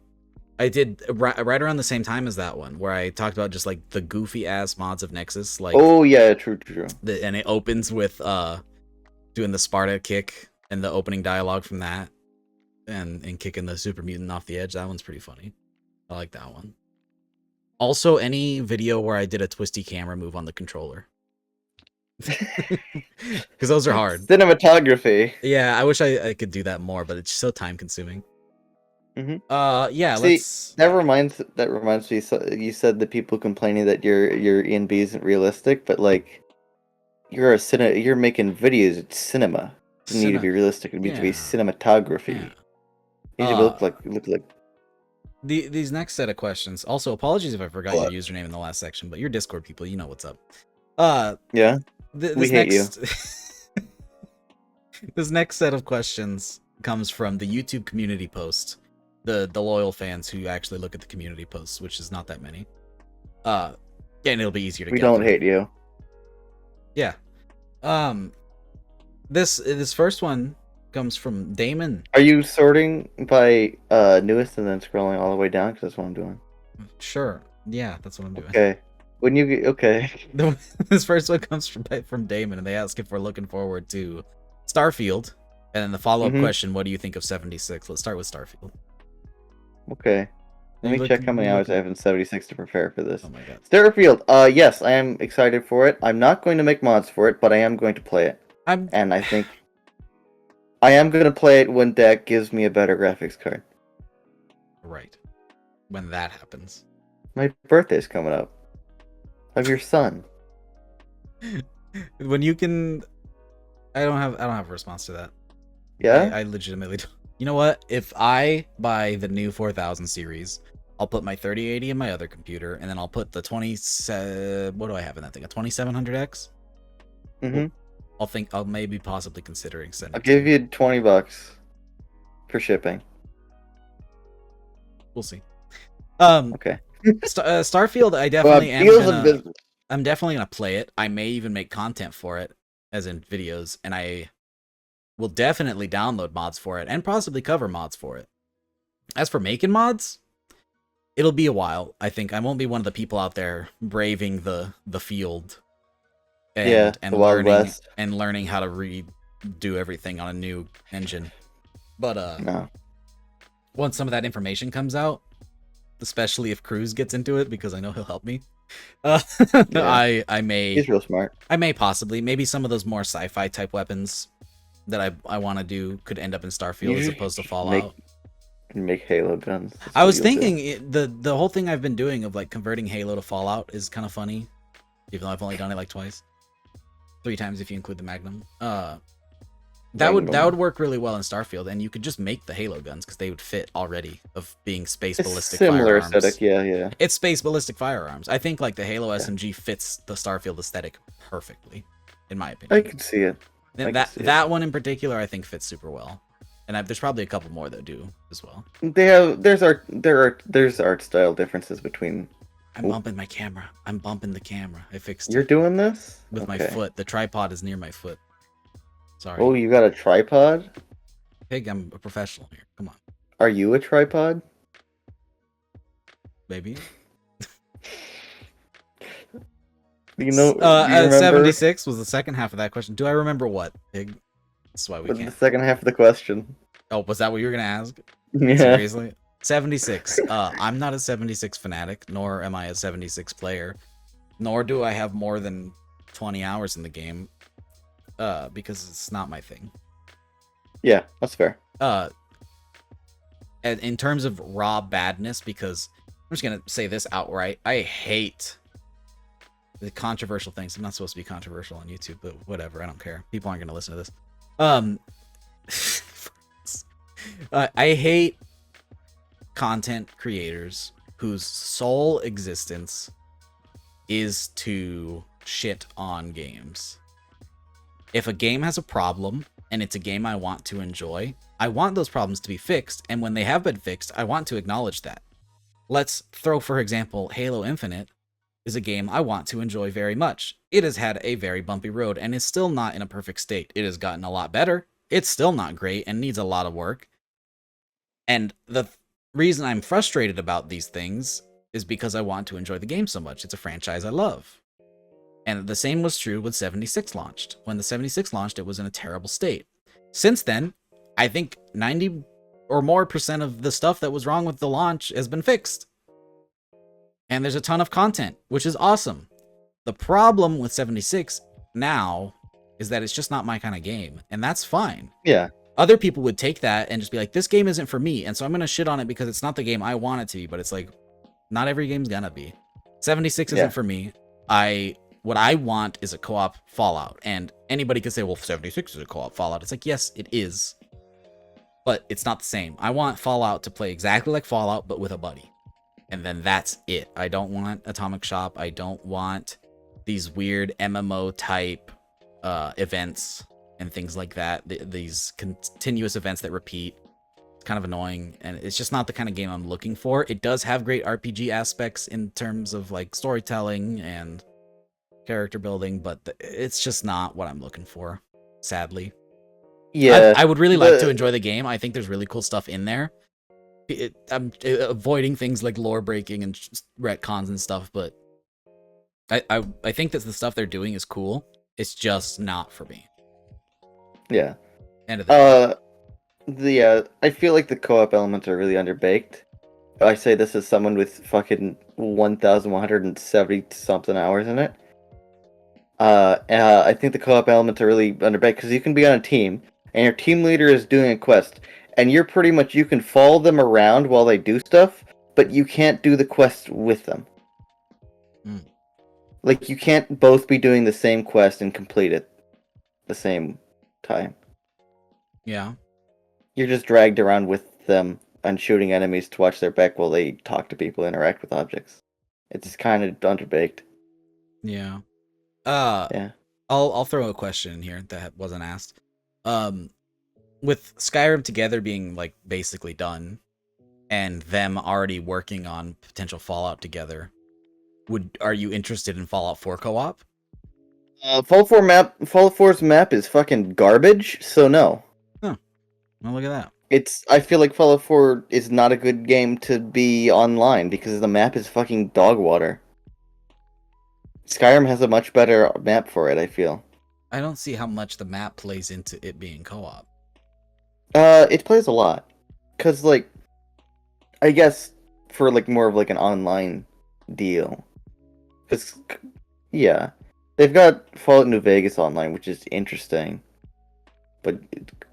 I did right around the same time as that one, where I talked about just like the goofy ass mods of Nexus. Like, oh yeah, true. And it opens with doing the Sparta kick and the opening dialogue from that, and kicking the super mutant off the edge. That one's pretty funny. I like that one. Also, any video where I did a twisty camera move on the controller, because those are hard. Cinematography. Yeah, I wish I could do that more, but it's so time consuming. Yeah. See, that reminds me. So you said the people complaining that your E&B isn't realistic, but like, you're making videos. It's cinema. It doesn't need to be realistic. It needs to be cinematography. Yeah. It needs to look like. These next set of questions. Also, apologies if I forgot your username in the last section, but you're Discord people, you know what's up. Yeah. We hate you. This next set of questions comes from the YouTube community post. The loyal fans who actually look at the community posts, which is not that many. And it'll be easier to We get don't through. hate you. Yeah. This first one comes from Damon. Are you sorting by newest and then scrolling all the way down? Because that's what I'm doing. Sure. Yeah, that's what I'm doing. Okay. When you get okay. This first one comes from Damon, and they ask if we're looking forward to Starfield, and then the follow-up question: what do you think of 76? Let's start with Starfield. Okay. Let me check how many hours I have in 76 to prepare for this. Oh my god. Starfield. Yes, I am excited for it. I'm not going to make mods for it, but I am going to play it. And I think I am going to play it when Dak gives me a better graphics card. Right. When that happens. My birthday's coming up. Of your son. When you can, I don't have a response to that. Yeah? I legitimately don't. You know what? If I buy the new 4000 series I'll put my 3080 in my other computer, and then I'll put the 20. What do I have in that thing? A 2700X. Mm-hmm. I'll maybe possibly considering sending. I'll give you $20 for shipping. We'll see. Okay. Starfield, I Well, definitely am deals in gonna. business. I'm definitely gonna play it. I may even make content for it, as in videos, and I will definitely download mods for it and possibly cover mods for it. As for making mods, it'll be a while. I think I won't be one of the people out there braving the field and The Wild West. learning how to redo everything on a new engine. But No. once some of that information comes out, especially if Cruz gets into it, because I know he'll help me. Yeah. I may He's real smart. I may possibly maybe some of those more sci-fi type weapons that I want to do could end up in Starfield as opposed to Fallout. Make Halo guns. That's I what was you'll thinking do. the whole thing I've been doing of like converting Halo to Fallout is kind of funny, even though I've only done it like twice, 3 times if you include the Magnum. That would work really well in Starfield, and you could just make the Halo guns because they would fit already of being space ballistic similar firearms. aesthetic, yeah. It's space ballistic firearms. I think like the Halo SMG fits the Starfield aesthetic perfectly, in my opinion. I can see it. That one in particular, I think fits super well, and there's probably a couple more that do as well. There's art style differences between. I'm bumping my camera. I'm bumping the camera. I fixed You're it doing this with my foot. The tripod is near my foot. Sorry. Oh, you got a tripod? Pig, I'm a professional here. Come on. Are you a tripod? Maybe. Do you remember? 76 was the second half of that question. Do I remember what, Pig? That's why we What's can't. the second half of the question? Oh, was that what you were gonna ask? Yeah. Seriously? 76. I'm not a 76 fanatic, nor am I a 76 player, nor do I have more than 20 hours in the game. Because it's not my thing. Yeah, that's fair. And in terms of raw badness, because I'm just gonna say this outright, I hate the controversial things. I'm not supposed to be controversial on YouTube, but whatever, I don't care. People aren't gonna listen to this. I hate content creators whose sole existence is to shit on games. If a game has a problem and it's a game I want to enjoy, I want those problems to be fixed, and when they have been fixed, I want to acknowledge that. Let's throw, for example, Halo Infinite is a game I want to enjoy very much. It has had a very bumpy road and is still not in a perfect state. It has gotten a lot better. It's still not great and needs a lot of work. And the reason I'm frustrated about these things is because I want to enjoy the game so much. It's a franchise I love. And the same was true when 76 launched. When the 76 launched, it was in a terrible state. Since then, I think 90 or more % of the stuff that was wrong with the launch has been fixed. And there's a ton of content, which is awesome. The problem with 76 now is that it's just not my kind of game, and that's fine. Yeah. Other people would take that and just be like, this game isn't for me, and so I'm going to shit on it because it's not the game I want it to be, but it's like, not every game's gonna be. 76 isn't for me. What I want is a co-op Fallout, and anybody could say, well, 76 is a co-op Fallout. It's like, yes, it is, but it's not the same. I want Fallout to play exactly like Fallout, but with a buddy, and then that's it. I don't want Atomic Shop. I don't want these weird MMO type events and things like that. These continuous events that repeat. It's kind of annoying, and it's just not the kind of game I'm looking for. It does have great RPG aspects in terms of like storytelling and character building, but it's just not what I'm looking for, sadly. Yeah. I would really like to enjoy the game. I think there's really cool stuff in there. I'm avoiding things like lore breaking and retcons and stuff, but I think that the stuff they're doing is cool. It's just not for me. Yeah. End of the day. I feel like the co-op elements are really underbaked. I say this as someone with fucking 1,170 something hours in it. I think the co-op elements are really underbaked because you can be on a team and your team leader is doing a quest, and you can follow them around while they do stuff, but you can't do the quest with them. Like, you can't both be doing the same quest and complete it the same time. Yeah. You're just dragged around with them and shooting enemies to watch their back while they talk to people, interact with objects. It's kind of underbaked. Yeah. Uh, Yeah. I'll throw a question in here that wasn't asked. Um, with Skyrim Together being like basically done, and them already working on potential Fallout together, are you interested in Fallout 4 co-op? Fallout 4's map is fucking garbage, so no. Huh. Well, look at that. I feel like Fallout 4 is not a good game to be online because the map is fucking dog water. Skyrim has a much better map for it, I feel. I don't see how much the map plays into it being co-op. It plays a lot. Cause like I guess for like more of like an online deal. Cause yeah. They've got Fallout New Vegas online, which is interesting. But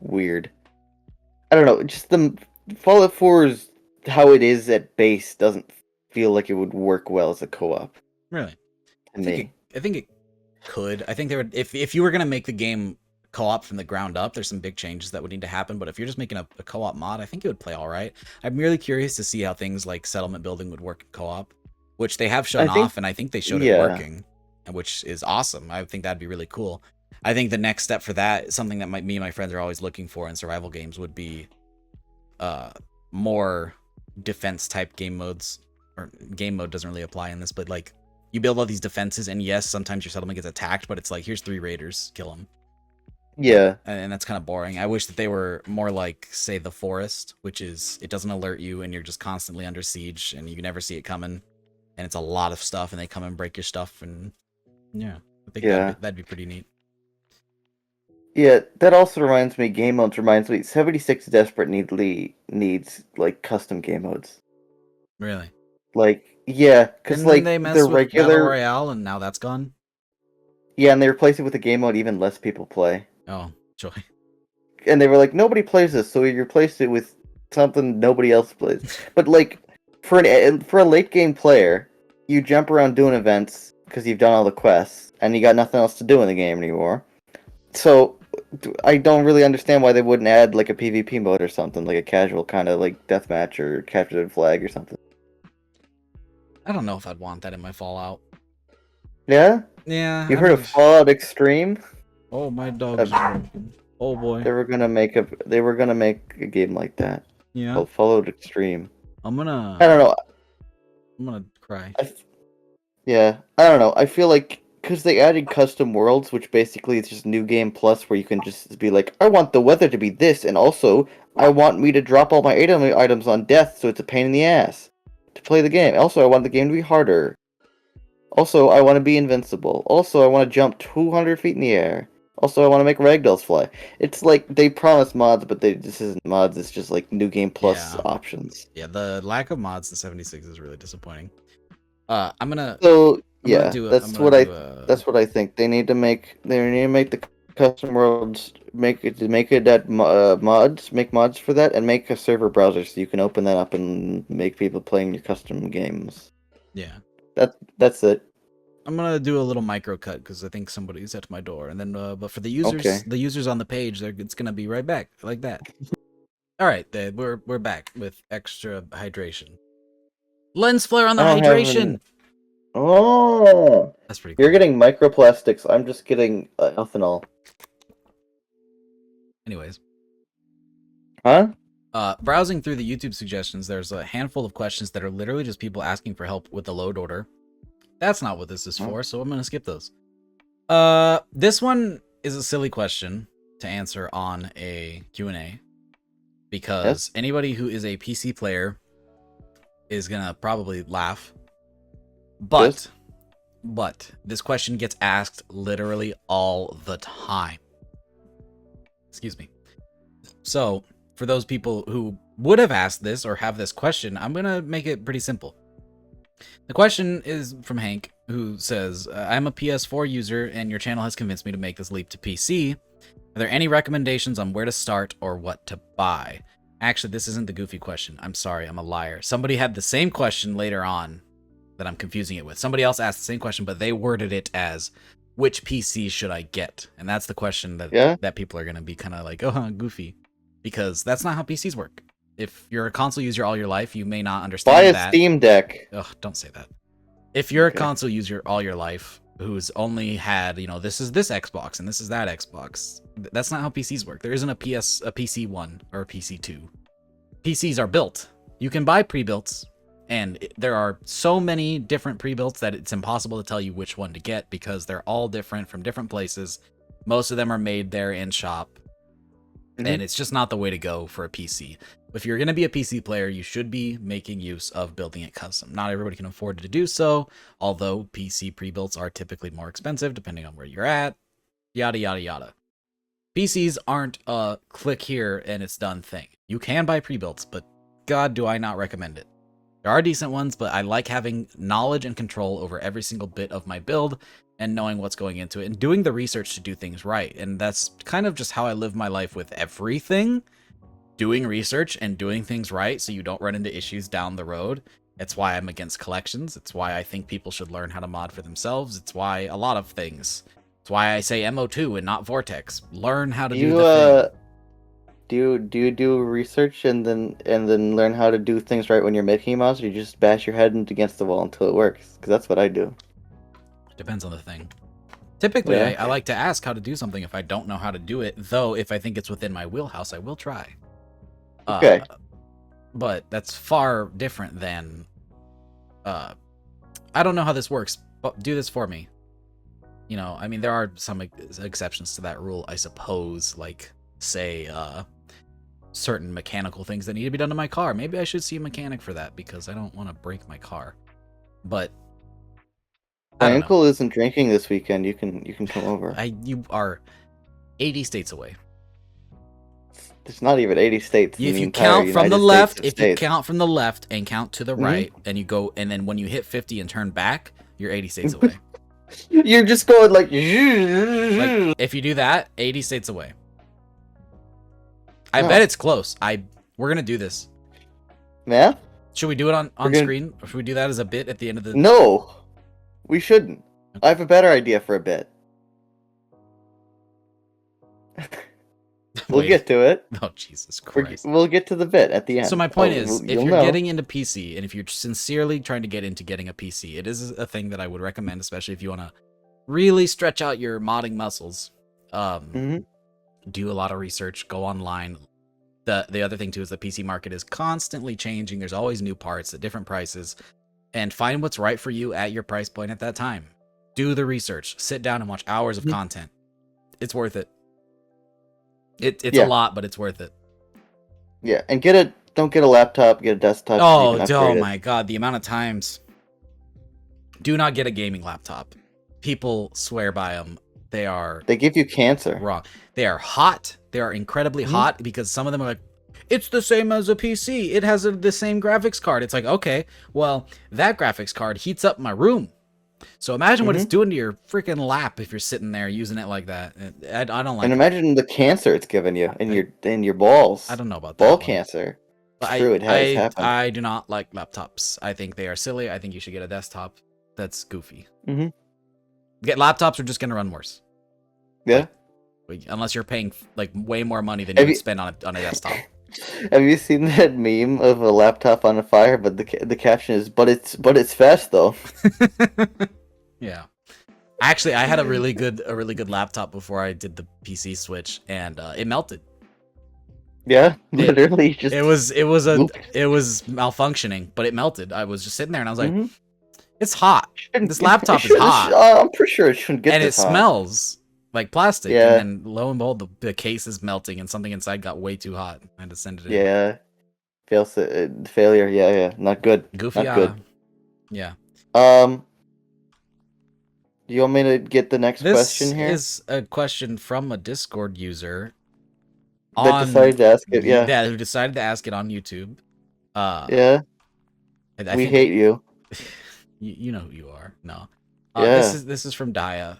weird. I don't know, just the Fallout 4's how it is at base doesn't feel like it would work well as a co-op. Really? To me. I think it could. I think there would if you were gonna make the game co-op from the ground up, there's some big changes that would need to happen. But if you're just making a co-op mod, I think it would play all right. I'm really curious to see how things like settlement building would work in co-op, which they have shown off, and I think they showed it working, which is awesome. I think that'd be really cool. I think the next step for that, something that me and my friends are always looking for in survival games, would be more defense type game modes. Or game mode doesn't really apply in this, but like you build all these defenses, and yes, sometimes your settlement gets attacked, but it's like, here's 3 raiders, kill them. Yeah. And that's kind of boring. I wish that they were more like, say, the Forest, which is, it doesn't alert you, and you're just constantly under siege, and you never see it coming, and it's a lot of stuff, and they come and break your stuff, and yeah, I think that'd be pretty neat. Yeah, that also reminds me, game modes reminds me, 76 Desperate needs, like, custom game modes. Really? Like, yeah, because, like, they messed with Battle Royale, and now that's gone? Yeah, and they replaced it with a game mode even less people play. Oh, joy. And they were like, nobody plays this, so we replaced it with something nobody else plays. But, like, for a late-game player, you jump around doing events, because you've done all the quests, and you got nothing else to do in the game anymore. So, I don't really understand why they wouldn't add, like, a PvP mode or something, like a casual kind of, like, deathmatch or capture the flag or something. I don't know if I'd want that in my Fallout. Yeah? Yeah. You heard of Fallout Extreme? Oh, my dog's broken. Oh boy. They were gonna make a game like that. Yeah. Called Fallout Extreme. I don't know. I'm gonna cry. Yeah, I don't know. I feel like because they added custom worlds, which basically it's just New Game Plus, where you can just be like, I want the weather to be this, and also I want me to drop all my items on death, so it's a pain in the ass to play the game. Also, I want the game to be harder. Also, I want to be invincible. Also, I want to jump 200 feet in the air. Also, I want to make ragdolls fly. It's like they promise mods, but this isn't mods. It's just like New Game Plus options. Yeah, the lack of mods in 76 is really disappointing. I'm gonna. That's what I think. They need to make the custom worlds. Make it that make mods for that, and make a server browser so you can open that up and make people playing your custom games. Yeah. That's it. I'm gonna do a little micro cut because I think somebody's at my door, and then but for the users, the users on the page, it's gonna be right back like that. All right, we're back with extra hydration. Lens flare on the hydration. Oh, that's pretty cool. You're getting microplastics. I'm just getting ethanol. Anyways. Huh? Browsing through the YouTube suggestions, there's a handful of questions that are literally just people asking for help with the load order. That's not what this is for, so I'm gonna skip those. This one is a silly question to answer on a Q&A because anybody who is a PC player is gonna probably laugh. But this question gets asked literally all the time. Excuse me. So, for those people who would have asked this or have this question, I'm gonna make it pretty simple. The question is from Hank, who says, I'm a PS4 user and your channel has convinced me to make this leap to PC. Are there any recommendations on where to start or what to buy? Actually, this isn't the goofy question. I'm sorry, I'm a liar. Somebody had the same question later on that I'm confusing it with. Somebody else asked the same question, but they worded it as, which PC should I get? And that's the question that people are going to be kind of like, oh, goofy. Because that's not how PCs work. if you're a console user all your life, you may not Buy understand a that. Steam Deck. Ugh, don't say that. If you're Okay. a console user all your life who's only had, this is this Xbox and this is that Xbox, that's not how PCs work. There isn't a PC 1 or a PC 2. PCs are built. You can buy pre-builts, and there are so many different pre-builts that it's impossible to tell you which one to get because they're all different from different places. Most of them are made there in shop, and it's just not the way to go for a PC. If you're going to be a PC player, you should be making use of building it custom. Not everybody can afford to do so, although PC pre-builts are typically more expensive depending on where you're at, yada, yada, yada. PCs aren't a click here and it's done thing. You can buy pre-builts, but God, do I not recommend it. There are decent ones, but I like having knowledge and control over every single bit of my build and knowing what's going into it and doing the research to do things right. And that's kind of just how I live my life with everything. Doing research and doing things right so you don't run into issues down the road. It's why I'm against collections. It's why I think people should learn how to mod for themselves. It's why a lot of things. It's why I say MO2 and not Vortex. Learn how to do the thing. Do you do research and then learn how to do things right when you're making mods, or you just bash your head against the wall until it works? Because that's what I do. Depends on the thing. Typically, Yeah. I like to ask how to do something if I don't know how to do it, though if I think it's within my wheelhouse, I will try. Okay. But that's far different than, I don't know how this works, but do this for me. I mean, there are some exceptions to that rule, I suppose, like, say, certain mechanical things that need to be done to my car. Maybe I should see a mechanic for that because I don't want to break my car. But My uncle isn't drinking this weekend. You can come over. You are 80 states away. There's not even 80 states. If you count from the left, and count to the right, and you go, and then when you hit 50 and turn back, you're 80 states away. You're just going like if you do that, 80 states away. I bet it's close. We're gonna do this. Math? Should we do it on screen? Or should we do that as a bit at the end of the? No, we shouldn't. I have a better idea for a bit. We'll get to it. Oh, Jesus Christ. We'll get to the bit at the end. So my point is, if you're getting into PC, and if you're sincerely trying to get into getting a PC, it is a thing that I would recommend, especially if you want to really stretch out your modding muscles. Do a lot of research, go online. The other thing too is the PC market is constantly changing. There's always new parts at different prices, and find what's right for you at your price point at that time. Do the research. Sit down and watch hours of content. It's worth it. It's a lot, but it's worth it. Yeah, and don't get a laptop, get a desktop. Oh my God, the amount of times. Do not get a gaming laptop. People swear by them. They give you cancer. Wrong. They are hot. They are incredibly hot because some of them are like, it's the same as a PC. It has the same graphics card. It's like, okay, well, that graphics card heats up my room. So imagine what it's doing to your freaking lap if you're sitting there using it like that. I don't like. And imagine the cancer it's given you in your balls. I don't know about that. Ball cancer. But true, it has happened. I do not like laptops. I think they are silly. I think you should get a desktop. That's goofy. Get laptops are just gonna run worse. Yeah. Unless you're paying like way more money than you would spend on a desktop. Have you seen that meme of a laptop on a fire? But the caption is, but it's fast though. Yeah. Actually, I had a really good laptop before I did the PC switch, and it melted. Yeah, literally. It was malfunctioning, but it melted. I was just sitting there, and I was like, "It's hot. This laptop is hot." I'm pretty sure it shouldn't get. And this it hot. smells like plastic. Yeah. And then lo and behold, the case is melting, and something inside got way too hot. I had to send it in. Yeah. Failure. Yeah. Not good. Goofy. Not good. Yeah. Do you want me to get the next question here? This is a question from a Discord user. That decided to ask it, yeah. Yeah, who decided to ask it on YouTube. Yeah. We hate you. You know who you are. No. Yeah. This is from Daya.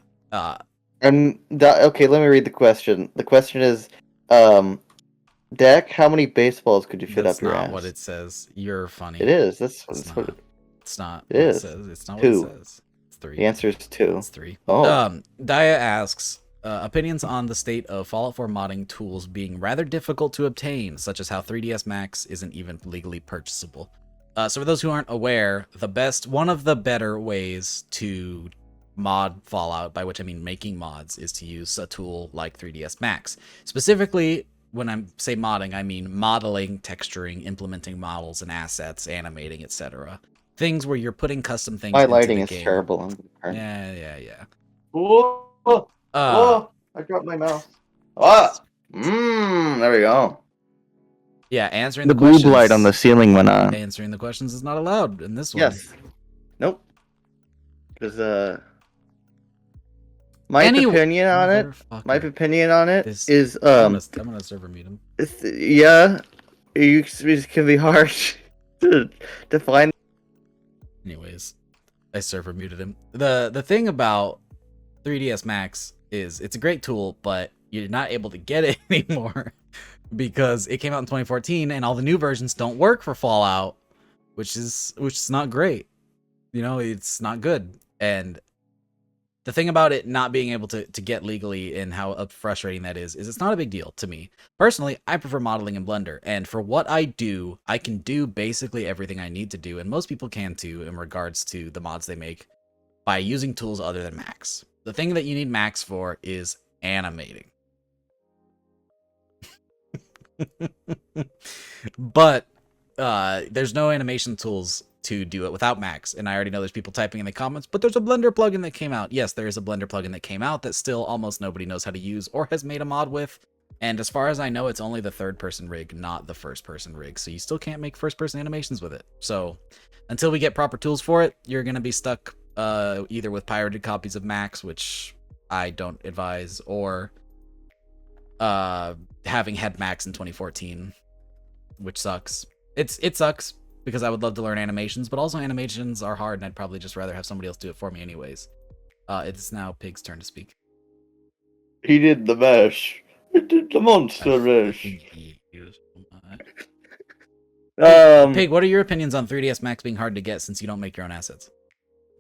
Okay, let me read the question. The question is, Dak, how many baseballs could you fit up your ass? That's not what it says. You're funny. It is. It's not. It's not. It says. It's not 2. what it says. It's 3. The answer is 2. It's 3. Oh. Daya asks, opinions on the state of Fallout 4 modding tools being rather difficult to obtain, such as how 3ds Max isn't even legally purchasable. So for those who aren't aware, one of the better ways to mod Fallout, by which I mean making mods, is to use a tool like 3ds Max. Specifically, when I say modding, I mean modeling, texturing, implementing models and assets, animating, etc. Things where you're putting custom things My into lighting the is game. terrible. Yeah. Whoa! I dropped my mouse. There we go. Yeah, answering The the blue questions. light on the ceiling went on. Answering the questions is not allowed in this one. Yes. Nope. Because my opinion on it is I'm gonna server mute him. it can be hard to define. Anyways, I server muted him. The thing about 3ds Max is it's a great tool, but you're not able to get it anymore because it came out in 2014 and all the new versions don't work for Fallout, which is not great. You know, it's not good. And the thing about it not being able to get legally and how frustrating that is it's not a big deal to me. Personally, I prefer modeling in Blender, and for what I do, I can do basically everything I need to do, and most people can too in regards to the mods they make by using tools other than Max. The thing that you need Max for is animating. But there's no animation tools to do it without Max, and I already know there's people typing in the comments, but there's a Blender plugin that came out. Yes, there is a Blender plugin that came out that still almost nobody knows how to use or has made a mod with, and as far as I know, it's only the third-person rig, not the first-person rig, so you still can't make first-person animations with it. So until we get proper tools for it, you're going to be stuck either with pirated copies of Max, which I don't advise, or having had Max in 2014, which sucks. It sucks because I would love to learn animations, but also animations are hard, and I'd probably just rather have somebody else do it for me anyways. It's now Pig's turn to speak. He did the mash. He did the monster mash. Pig, what are your opinions on 3ds Max being hard to get since you don't make your own assets?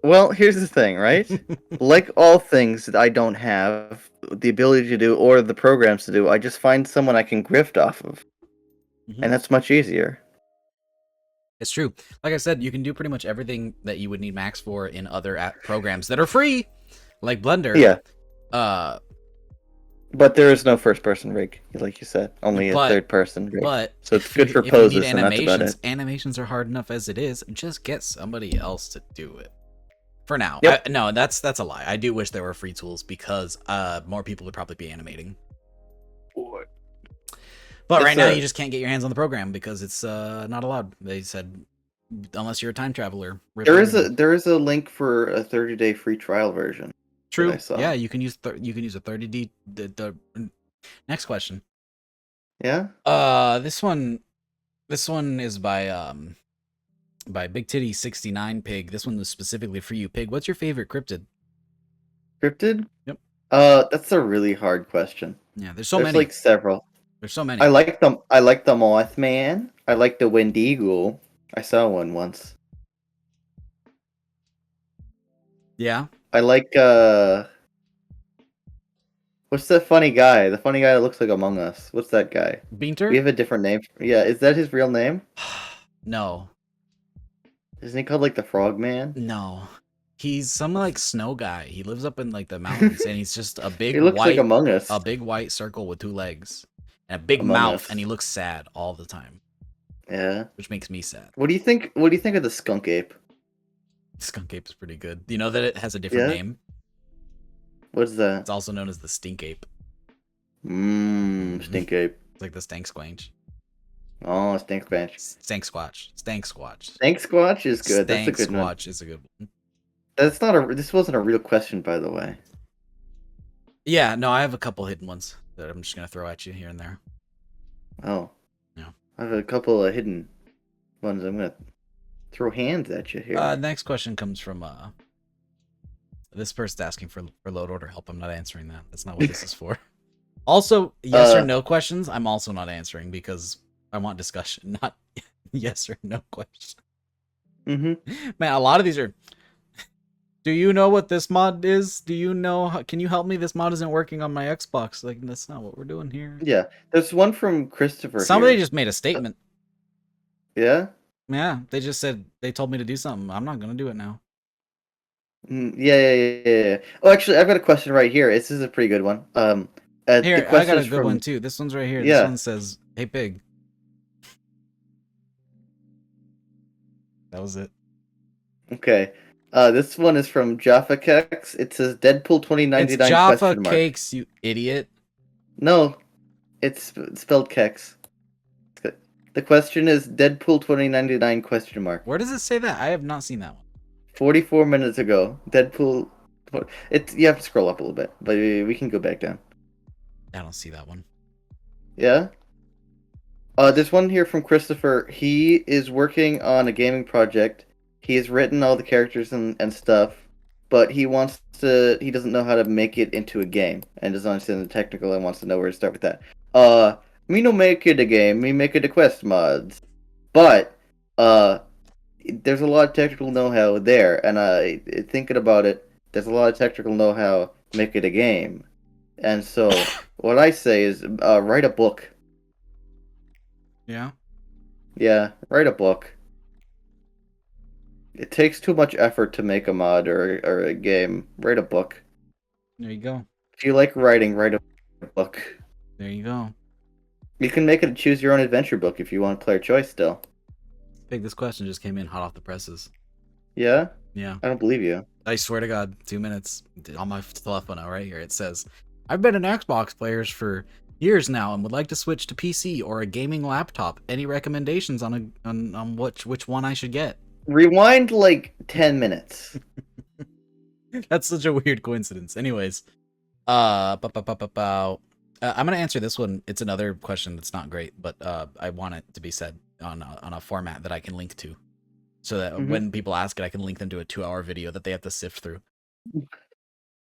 Well, here's the thing, right? Like all things that I don't have the ability to do or the programs to do, I just find someone I can grift off of. Mm-hmm. And that's much easier. It's true. Like I said, you can do pretty much everything that you would need Max for in other programs that are free, like Blender. Yeah. But there is no first-person rig, like you said. Only a third-person rig. But so it's good for poses, and that's about it. Animations are hard enough as it is. Just get somebody else to do it. For now. Yep. No, that's a lie. I do wish there were free tools because more people would probably be animating. But right now, you just can't get your hands on the program because it's not allowed. They said unless you're a time traveler. There is a link for a 30-day free trial version. True. Yeah, you can use a 30D. The next question. Yeah. This one is by Big Titty 69 Pig. This one was specifically for you, Pig. What's your favorite cryptid? Cryptid? Yep. That's a really hard question. Yeah, there's many. Like several. There's so many. I like them. I like the Mothman. I like the Wendigo. I saw one once. Yeah. I like what's that funny guy? The funny guy that looks like Among Us. What's that guy? Beanter? We have a different name. Yeah, is that his real name? No. Isn't he called like the Frogman? No. He's some like snow guy. He lives up in like the mountains and he's just a big he looks white like Among Us. A big white circle with 2 legs and a big Among mouth Us. and he looks sad all the time. Yeah. Which makes me sad. What do you think of the skunk ape? Skunk ape is pretty good. Do you know that it has a different name? What's that? It's also known as the stink ape. Stink ape. It's like the stank squanch. Oh, stank squanch. Stank squatch. Stank squatch. Stank squatch is good. That's a good one. Squatch is a good one. This wasn't a real question, by the way. Yeah, no, I have a couple hidden ones that I'm just gonna throw at you here and there. Oh. Yeah. I have a couple of hidden ones I'm gonna throw hands at you here. Next question comes from this person's asking for load order help. I'm not answering that. That's not what this is for. Also, yes or no questions, I'm also not answering because I want discussion, not yes or no question. Mm-hmm. Man, a lot of these are Do you know what this mod is? Do you know? Can you help me? This mod isn't working on my Xbox. Like, that's not what we're doing here. Yeah, there's one from Christopher Somebody here. just made a statement. Yeah. Yeah, they just said they told me to do something. I'm not gonna do it now. Yeah. Oh, actually, I've got a question right here. This is a pretty good one. The Here, I got question a is good one from too. This one's right here. This yeah. one says, "Hey pig." That was it. Okay. This one is from Jaffa Kex. It says Deadpool It's 2099 Jaffa question mark. Cakes, you idiot. No, it's spelled Kex. The question is Deadpool 2099 question mark. Where does it say that? I have not seen that one. 44 minutes ago. Deadpool. It's you have to scroll up a little bit, but we can go back down. I don't see that one. Yeah. There's one here from Christopher. He is working on a gaming project. He has written all the characters and stuff, but he doesn't know how to make it into a game and doesn't understand the technical and wants to know where to start with that. Me no make it a game, me make it a quest mods. But, there's a lot of technical know-how there, and thinking about it, there's a lot of technical know-how to make it a game. And so, what I say is, write a book. Yeah. Yeah, write a book. It takes too much effort to make a mod or a game. Write a book. There you go. If you like writing, write a book. There you go. You can make it a choose your own adventure book if you want player choice still. Pig, this question just came in hot off the presses. Yeah? Yeah. I don't believe you. I swear to God, 2 minutes on my telephone now, right here. It says, I've been an Xbox player for years now and would like to switch to PC or a gaming laptop. Any recommendations on which one I should get? Rewind like 10 minutes. That's such a weird coincidence. Anyways, I'm gonna answer this one. It's another question that's not great, but I want it to be said on a format that I can link to, so that when people ask it, I can link them to a 2-hour video that they have to sift through.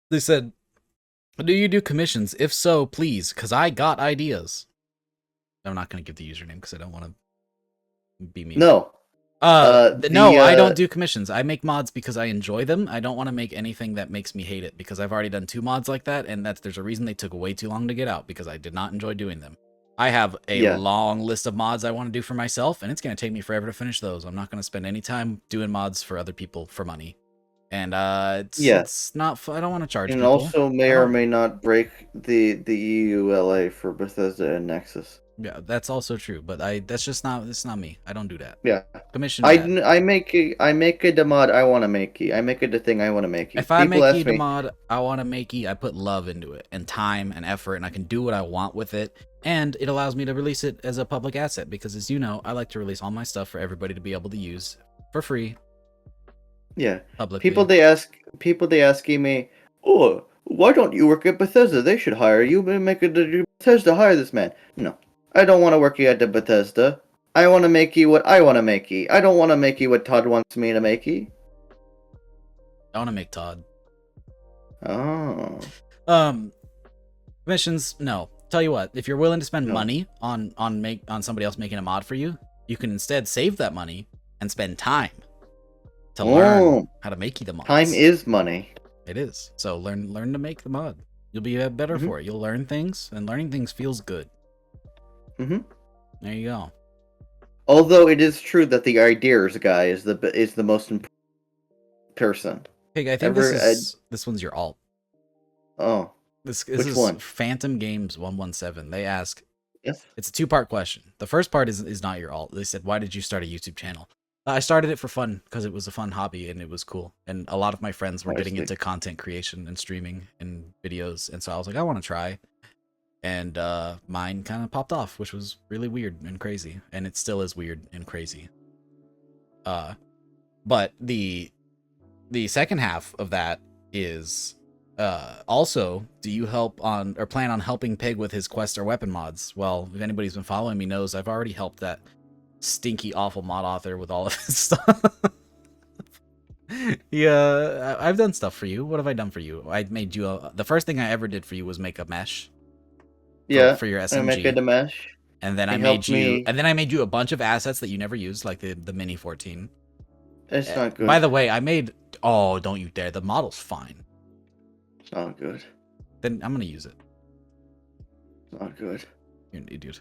They said, "Do you do commissions? If so, please, cause I got ideas." I'm not gonna give the username because I don't want to be mean. No. No, I don't do commissions. I make mods because I enjoy them. I don't want to make anything that makes me hate it because I've already done 2 mods like that, and there's a reason they took way too long to get out because I did not enjoy doing them. I have a long list of mods I want to do for myself, and it's going to take me forever to finish those. I'm not going to spend any time doing mods for other people for money. And it's not. I don't want to charge and people. Also may or may not break the EULA for Bethesda and Nexus. Yeah, that's also true, but that's just not. It's not me. I don't do that. Yeah. Commission. I make it the mod I want to make it. I make it the thing I want to make it. If I make it the mod I want to make it, I put love into it and time and effort, and I can do what I want with it. And it allows me to release it as a public asset because, as you know, I like to release all my stuff for everybody to be able to use for free. Yeah. Publicly. People they asking me, "Oh, why don't you work at Bethesda? They should hire you. Make it Bethesda hire this man." No. I don't want to work at the Bethesda. I want to make you what I want to make you. I don't want to make you what Todd wants me to make you. I want to make Todd. Oh. Commissions, no. Tell you what, if you're willing to spend money on somebody else making a mod for you, you can instead save that money and spend time to learn how to make the mods. Time is money. It is. So learn to make the mod. You'll be better for it. You'll learn things, and learning things feels good. There you go. Although it is true that the ideas guy is the most important person. Hey, I think this one's your alt. Oh. This Which is one? Phantom Games 117. They ask. Yes. It's a 2-part question. The first part is not your alt. They said, "Why did you start a YouTube channel?" I started it for fun because it was a fun hobby and it was cool. And a lot of my friends were getting into content creation and streaming and videos, and so I was like, I want to try. And mine kind of popped off, which was really weird and crazy, and it still is weird and crazy. But the second half of that is also, do you help on or plan on helping Pig with his quest or weapon mods? Well, if anybody's been following me knows I've already helped that stinky awful mod author with all of his stuff. Yeah, I've done stuff for you. What have I done for you? I made you the first thing I ever did for you was make a mesh. For your SMG. I make it a mesh. And then I made you a bunch of assets that you never used, like the Mini 14. It's not good. By the way, I made Oh, don't you dare. The model's fine. It's not good. Then I'm gonna use it. It's not good. You're an idiot.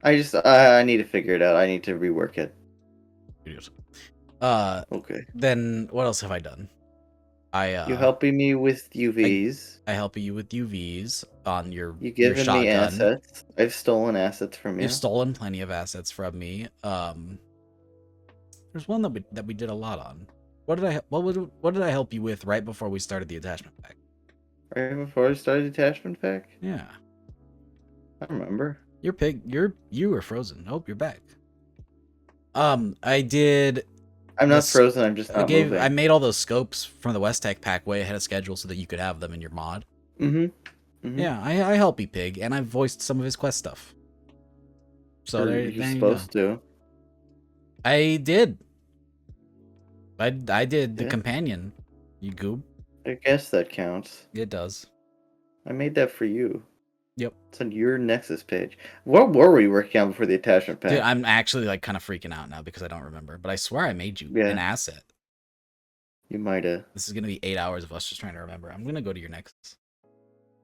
I need to figure it out. I need to rework it. Idiot. Okay. Then what else have I done? You helping me with UVs. I help you with UVs on your Giving shotgun. me assets. I've stolen assets from you. You've stolen plenty of assets from me. There's one that we did a lot on. What did I help you with right before we started the attachment pack? Right before I started attachment pack? Yeah. I remember. You were frozen. Nope, you're back. I did. I'm not frozen. I'm just not moving. I made all those scopes from the West Tech pack way ahead of schedule so that you could have them in your mod. Yeah, I help you, Pig, and I voiced some of his quest stuff. So you're supposed to. I did. I did the companion. You goob. I guess that counts. It does. I made that for you. Yep. It's on your Nexus page. What were we working on before the attachment pack? Dude, I'm actually like kind of freaking out now because I don't remember. But I swear I made you an asset. You might have. This is gonna be 8 hours of us just trying to remember. I'm gonna go to your Nexus.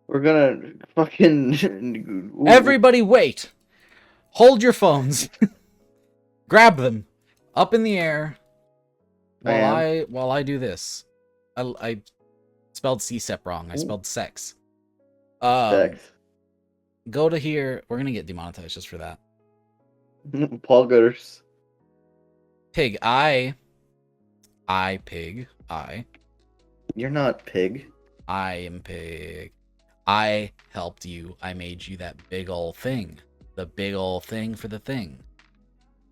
We're gonna fucking. Everybody, wait! Hold your phones. Grab them up in the air while I do this. I spelled CSEP wrong. I spelled sex. Sex. Go to here. We're gonna get demonetized just for that. Paul Gutters. Pig. Pig. You're not Pig. I am Pig. I helped you. I made you that big ol' thing. The big ol' thing for the thing.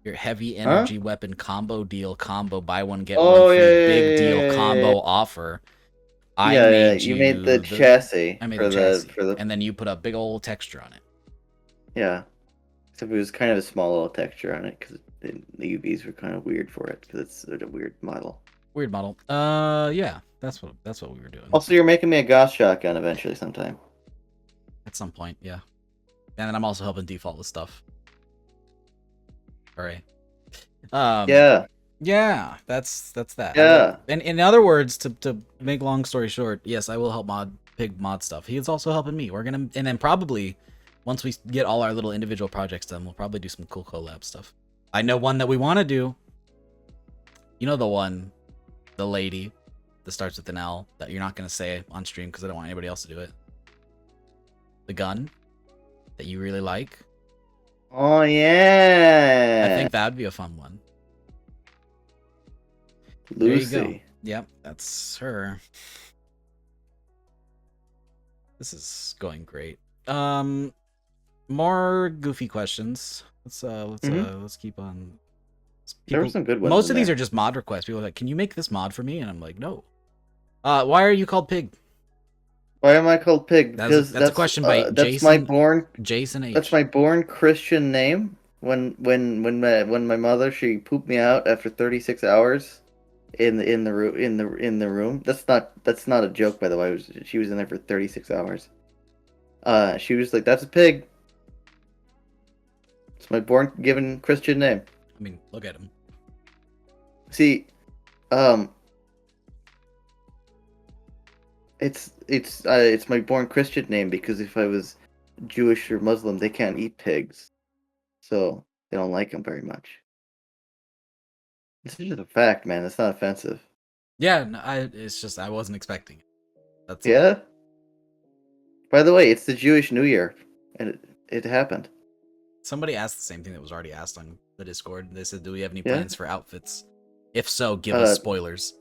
Your heavy energy weapon combo deal combo buy one get one free big deal combo offer. You made the chassis. I made the chassis. And then you put a big old texture on it. Yeah. Except it was kind of a small little texture on it because the UVs were kind of weird for it because it's a weird model. Weird model. Yeah. That's what we were doing. Also, you're making me a Gauss shotgun eventually sometime. At some point, yeah. And then I'm also helping Default with stuff. All right. Yeah, that's that. Yeah. And in other words, to make long story short, yes, I will help Pig mod stuff. He is also helping me. We're gonna, and then probably once we get all our little individual projects done, we'll probably do some cool collab stuff. I know one that we want to do. You know the one, the lady that starts with an L that you're not gonna say on stream because I don't want anybody else to do it. The gun that you really like. Oh yeah. I think that would be a fun one. Lucy. There you go. Yep, that's her. This is going great. More goofy questions. Let's keep on. There were some good ones. Most of these are just mod requests. People are like, "Can you make this mod for me?" And I'm like, "No." Why are you called Pig? Why am I called Pig? That's a question by Jason H. That's my born Christian name. When my mother, she pooped me out after 36 hours in the room. That's not a joke, by the way. She was in there for 36 hours. She was like, "That's a pig." It's my born given Christian name. I mean, look at him. See, it's my born Christian name because if I was Jewish or Muslim, they can't eat pigs, so they don't like them very much. This is just a fact, man. It's not offensive. Yeah, no, it's just I wasn't expecting it. That's yeah. By the way, it's the Jewish New Year, and it happened. Somebody asked the same thing that was already asked on the Discord. They said, "Do we have any plans for outfits? If so, give us spoilers."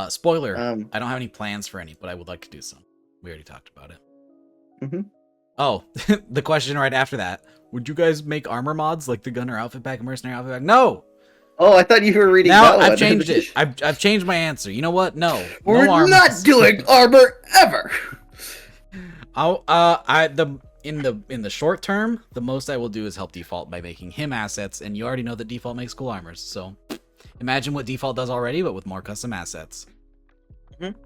Spoiler: I don't have any plans for any, but I would like to do some. We already talked about it. Mm-hmm. Oh, the question right after that: would you guys make armor mods like the gunner outfit pack and mercenary outfit pack? No. Oh, I thought you were reading. Now I've changed it. I've changed my answer. You know what? No. We're no not doing armor ever. In the short term, the most I will do is help Default by making him assets, and you already know that Default makes cool armors. So imagine what Default does already, but with more custom assets. Mm-hmm.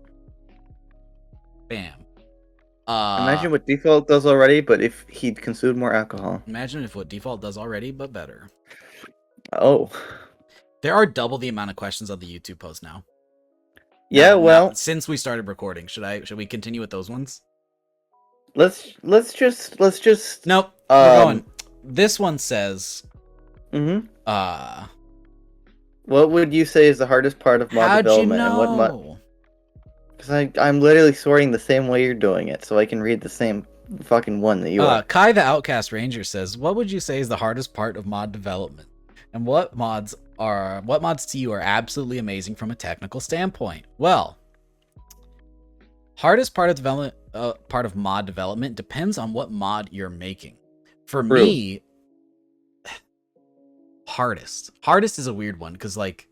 Bam. Imagine what Default does already, but if he'd consumed more alcohol. Imagine if what Default does already, but better. Oh. There are double the amount of questions on the YouTube post now. Yeah, well, since we started recording, should we continue with those ones? let's just Nope, we're going. This one says, Mm-hmm. uh, What would you say is the hardest part of mod how'd you development, and what mod? know? Because I'm literally sorting the same way you're doing it, so I can read the same fucking one that you are. Kai the Outcast Ranger says, what would you say is the hardest part of mod development? And what mods to you are absolutely amazing from a technical standpoint? Well, hardest part of mod development depends on what mod you're making. For True. me, hardest is a weird one because, like,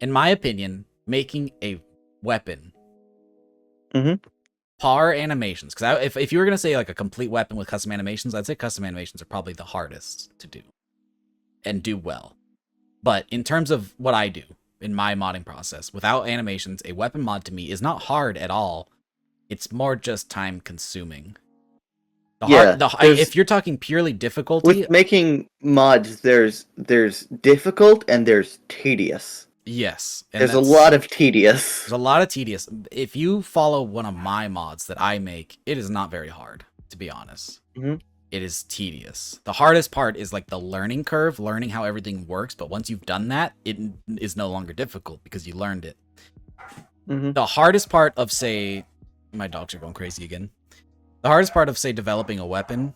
in my opinion, making a weapon, par animations. Because if you were gonna say like a complete weapon with custom animations, I'd say custom animations are probably the hardest to do and do well. But in terms of what I do in my modding process, without animations, a weapon mod to me is not hard at all. It's more just time consuming. If you're talking purely difficulty, with making mods, there's difficult and there's tedious. Yes, and there's a lot of tedious. There's a lot of tedious. If you follow one of my mods that I make, it is not very hard, to be honest. It is tedious. The hardest part is like the learning curve, learning how everything works. But once you've done that, it is no longer difficult because you learned it. The hardest part of, say, my dogs are going crazy again. The hardest part of, say, developing a weapon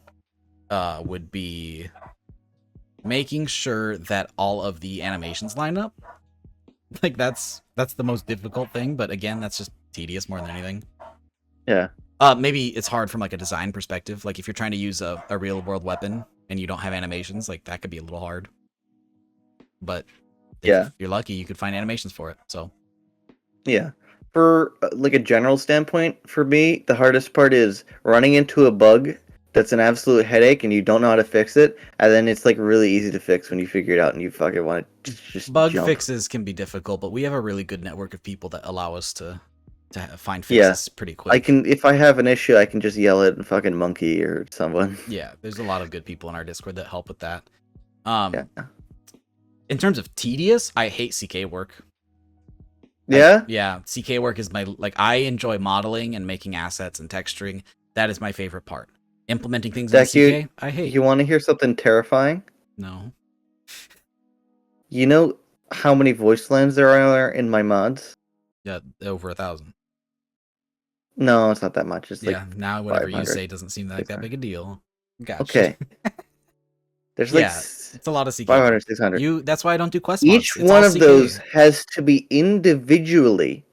would be making sure that all of the animations line up. Like, that's the most difficult thing, but again, that's just tedious more than anything. Yeah. Maybe it's hard from like a design perspective. Like if you're trying to use a real world weapon and you don't have animations, like that could be a little hard. But if you're lucky, you could find animations for it. So yeah. For like a general standpoint, for me, the hardest part is running into a bug that's an absolute headache and you don't know how to fix it, and then it's like really easy to fix when you figure it out and you fucking want to just bug jump. Fixes can be difficult, but we have a really good network of people that allow us to find fixes pretty quick. I can, if I have an issue, I can just yell at fucking Monkey or someone. Yeah, there's a lot of good people in our Discord that help with that. In terms of tedious, I hate CK work. Yeah? CK work is my, like, I enjoy modeling and making assets and texturing. That is my favorite part. Implementing things in CK, I hate. You want to hear something terrifying? No. You know how many voice lines there are in my mods? Yeah, over 1,000. No, it's not that much. It's now whatever you say doesn't seem like that big a deal. Gotcha. Okay. There's it's a lot of CK. 500, 600. That's why I don't do quest mods. Each one of those has to be individually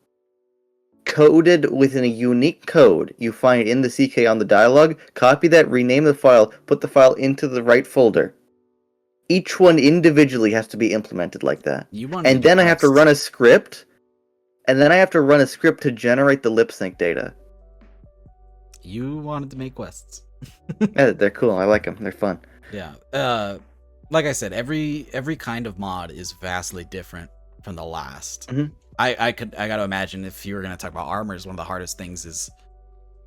coded within a unique code you find in the CK on the dialogue. Copy that, rename the file, put the file into the right folder. Each one individually has to be implemented like that. And then I have to run a script. And then I have to run a script to generate the lip sync data. You wanted to make quests. Yeah, they're cool. I like them. They're fun. Yeah. Like I said, every kind of mod is vastly different from the last. I gotta imagine if you were gonna talk about armors, one of the hardest things is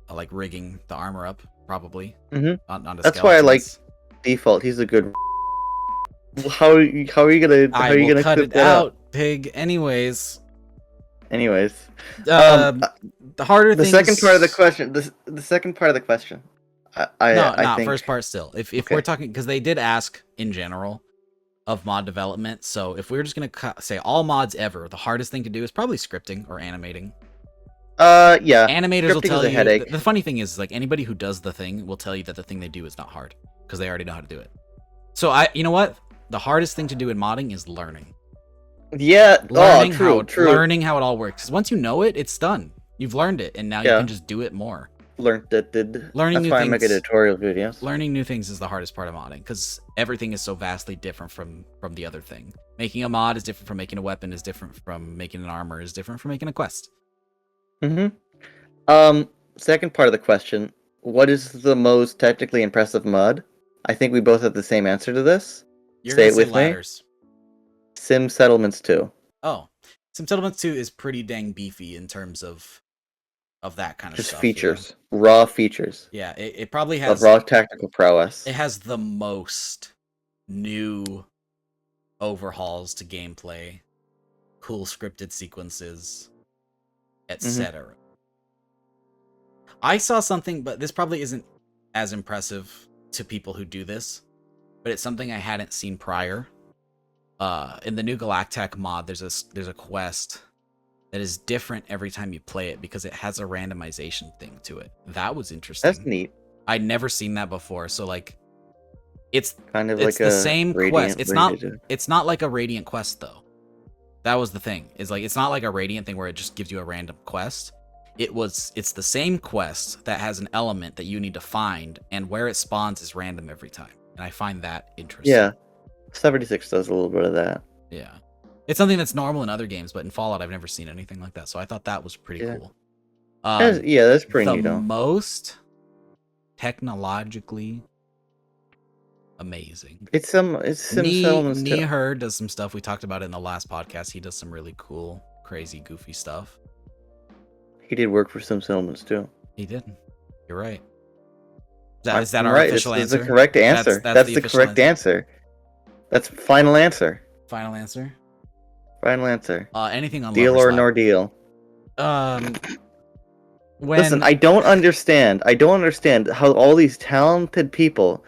like rigging the armor up, probably. That's why I like Default. He's a good. How are you gonna? I will cut it out, pig. Anyways. The harder things. The second part of the question. The second part of the question. I think... first part still. If we're talking, because they did ask in general of mod development, so if we were just gonna say all mods ever, the hardest thing to do is probably scripting or animating. Yeah. Animators will tell you. The funny thing is, like, anybody who does the thing will tell you that the thing they do is not hard because they already know how to do it. So you know what? The hardest thing to do in modding is learning. Yeah. True. Learning how it all works. Because once you know it, it's done. You've learned it, and now you can just do it more. Learning That's why I make a tutorial videos. Learning new things is the hardest part of modding because everything is so vastly different from the other thing. Making a mod is different from making a weapon, is different from making an armor, is different from making a quest. Second part of the question: what is the most technically impressive mod? I think we both have the same answer to this. Say it with ladders. Me. Sim Settlements 2. Oh, Sim Settlements 2 is pretty dang beefy in terms of that kind of just stuff. Features, raw features. Yeah, it probably has raw tactical prowess. It has the most new overhauls to gameplay, cool scripted sequences. Mm-hmm. etc. I saw something, but this probably isn't as impressive to people who do this, but it's something I hadn't seen prior. In the new Galactic mod, there's a quest that is different every time you play it because it has a randomization thing to it. That was That's interesting. neat. I'd never seen that before. So like, it's Kind of it's like the a same quest. Radiant Raider. It's not like a Radiant quest though. That was the thing. Is like it's not like a Radiant thing where it just gives you a random quest. It's the same quest that has an element that you need to find, and where it spawns is random every time. And I find that interesting. Yeah, 76 does a little bit of that. Yeah. It's something that's normal in other games, but in Fallout I've never seen anything like that. So I thought that was pretty cool. That's pretty The neat. most technologically amazing. It's some elements too. Her does some stuff. We talked about it in the last podcast. He does some really cool, crazy, goofy stuff. He did work for some elements too. He did. You're right. Is that our right. official answer? That's the correct answer. That's the correct answer. That's final answer. Final answer. Final answer. Anything on deal or nor deal. Listen, I don't understand how all these talented people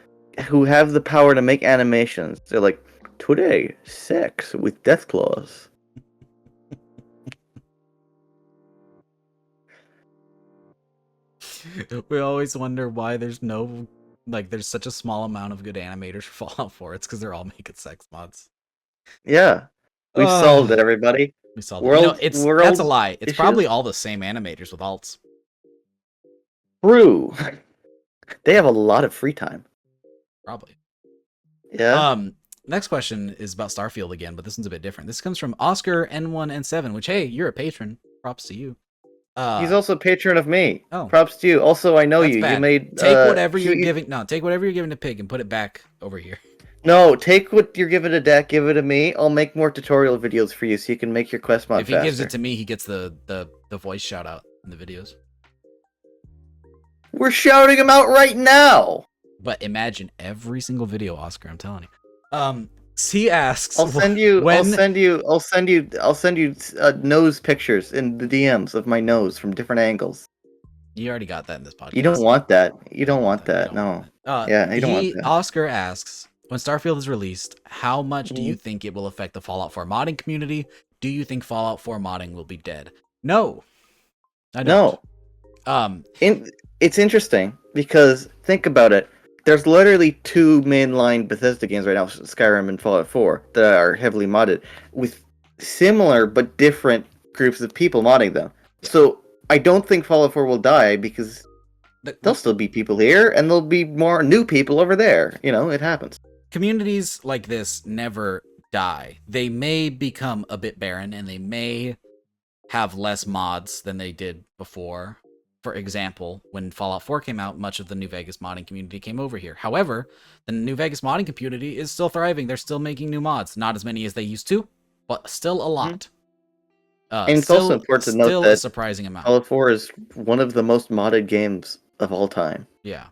who have the power to make animations, they're like, today, sex with death claws. We always wonder why there's such a small amount of good animators for Fallout 4. It's because they're all making sex mods. Yeah. We solved it, everybody. We solved it. That's a lie. It's probably all the same animators with alts. True. They have a lot of free time. Probably. Yeah. Next question is about Starfield again, but this one's a bit different. This comes from Oscar N1N7, which, hey, you're a patron. Props to you. He's also a patron of me. Oh. Props to you. Also, I know you. Bad. You made take whatever you're giving. No, take whatever you're giving to Pig and put it back over here. No, take what you're giving to Deck, give it to me. I'll make more tutorial videos for you so you can make your quest mod faster. If he gives it to me, he gets the voice shout out in the videos. We're shouting him out right now. But imagine every single video, Oscar. I'm telling you. He asks. I'll send you nose pictures in the DMs of my nose from different angles. You already got that in this podcast. You don't want that. You don't want that. No. Yeah, you don't want that. Oscar asks, when Starfield is released, how much do you think it will affect the Fallout 4 modding community? Do you think Fallout 4 modding will be dead? No. I don't. No. It's interesting because think about it. There's literally two mainline Bethesda games right now, Skyrim and Fallout 4, that are heavily modded with similar but different groups of people modding them. So I don't think Fallout 4 will die because there'll still be people here and there'll be more new people over there. You know, it happens. Communities like this never die. They may become a bit barren and they may have less mods than they did before. For example, when Fallout 4 came out, much of the New Vegas modding community came over here. However, the New Vegas modding community is still thriving. They're still making new mods. Not as many as they used to, but still a lot. And it's also important to note that a surprising amount. Fallout 4 is one of the most modded games of all time. Yeah.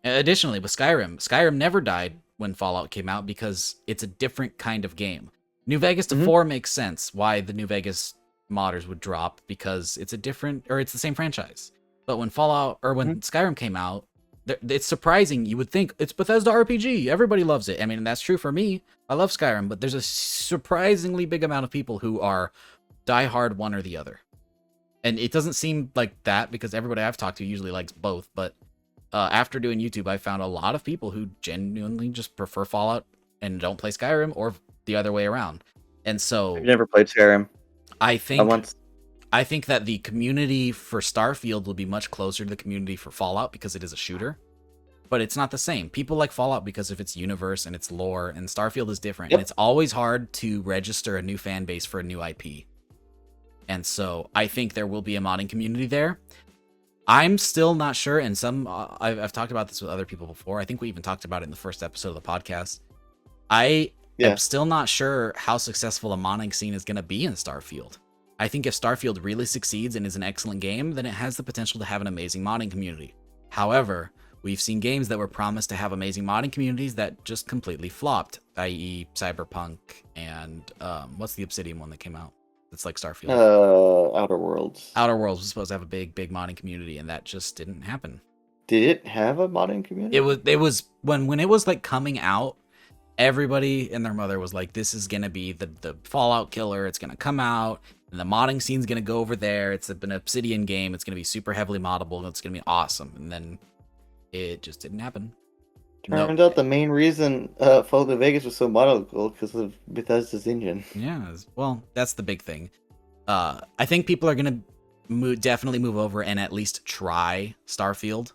Additionally, with Skyrim never died when Fallout came out because it's a different kind of game. New Vegas to 4 makes sense why the New Vegas modders would drop because it's it's the same franchise. But when Skyrim came out, it's surprising. You would think it's Bethesda RPG. Everybody loves it. I mean, that's true for me. I love Skyrim, but there's a surprisingly big amount of people who are diehard one or the other. And it doesn't seem like that because everybody I've talked to usually likes both. But after doing YouTube, I found a lot of people who genuinely just prefer Fallout and don't play Skyrim, or the other way around. And so I've never played Skyrim. I think that the community for Starfield will be much closer to the community for Fallout because it is a shooter, but it's not the same. People like Fallout because of its universe and its lore, and Starfield is different. And it's always hard to register a new fan base for a new IP. And so I think there will be a modding community there. I'm still not sure, and I've talked about this with other people before. I think we even talked about it in the first episode of the podcast. I'm still not sure how successful the modding scene is going to be in Starfield. I think if Starfield really succeeds and is an excellent game, then it has the potential to have an amazing modding community. However, we've seen games that were promised to have amazing modding communities that just completely flopped, i.e. Cyberpunk and what's the Obsidian one that came out? It's like Starfield. Outer Worlds. Outer Worlds was supposed to have a big modding community, and that just didn't happen. Did it have a modding community? It was when it was like coming out, everybody and their mother was like, this is gonna be the Fallout killer. It's gonna come out, and the modding scene's gonna go over there. It's an Obsidian game. It's gonna be super heavily moddable, and it's gonna be awesome. And then it just didn't happen. Turned out the main reason Fallout New Vegas was so moddable because of Bethesda's engine. Yeah, well, that's the big thing. I think people are gonna definitely move over and at least try Starfield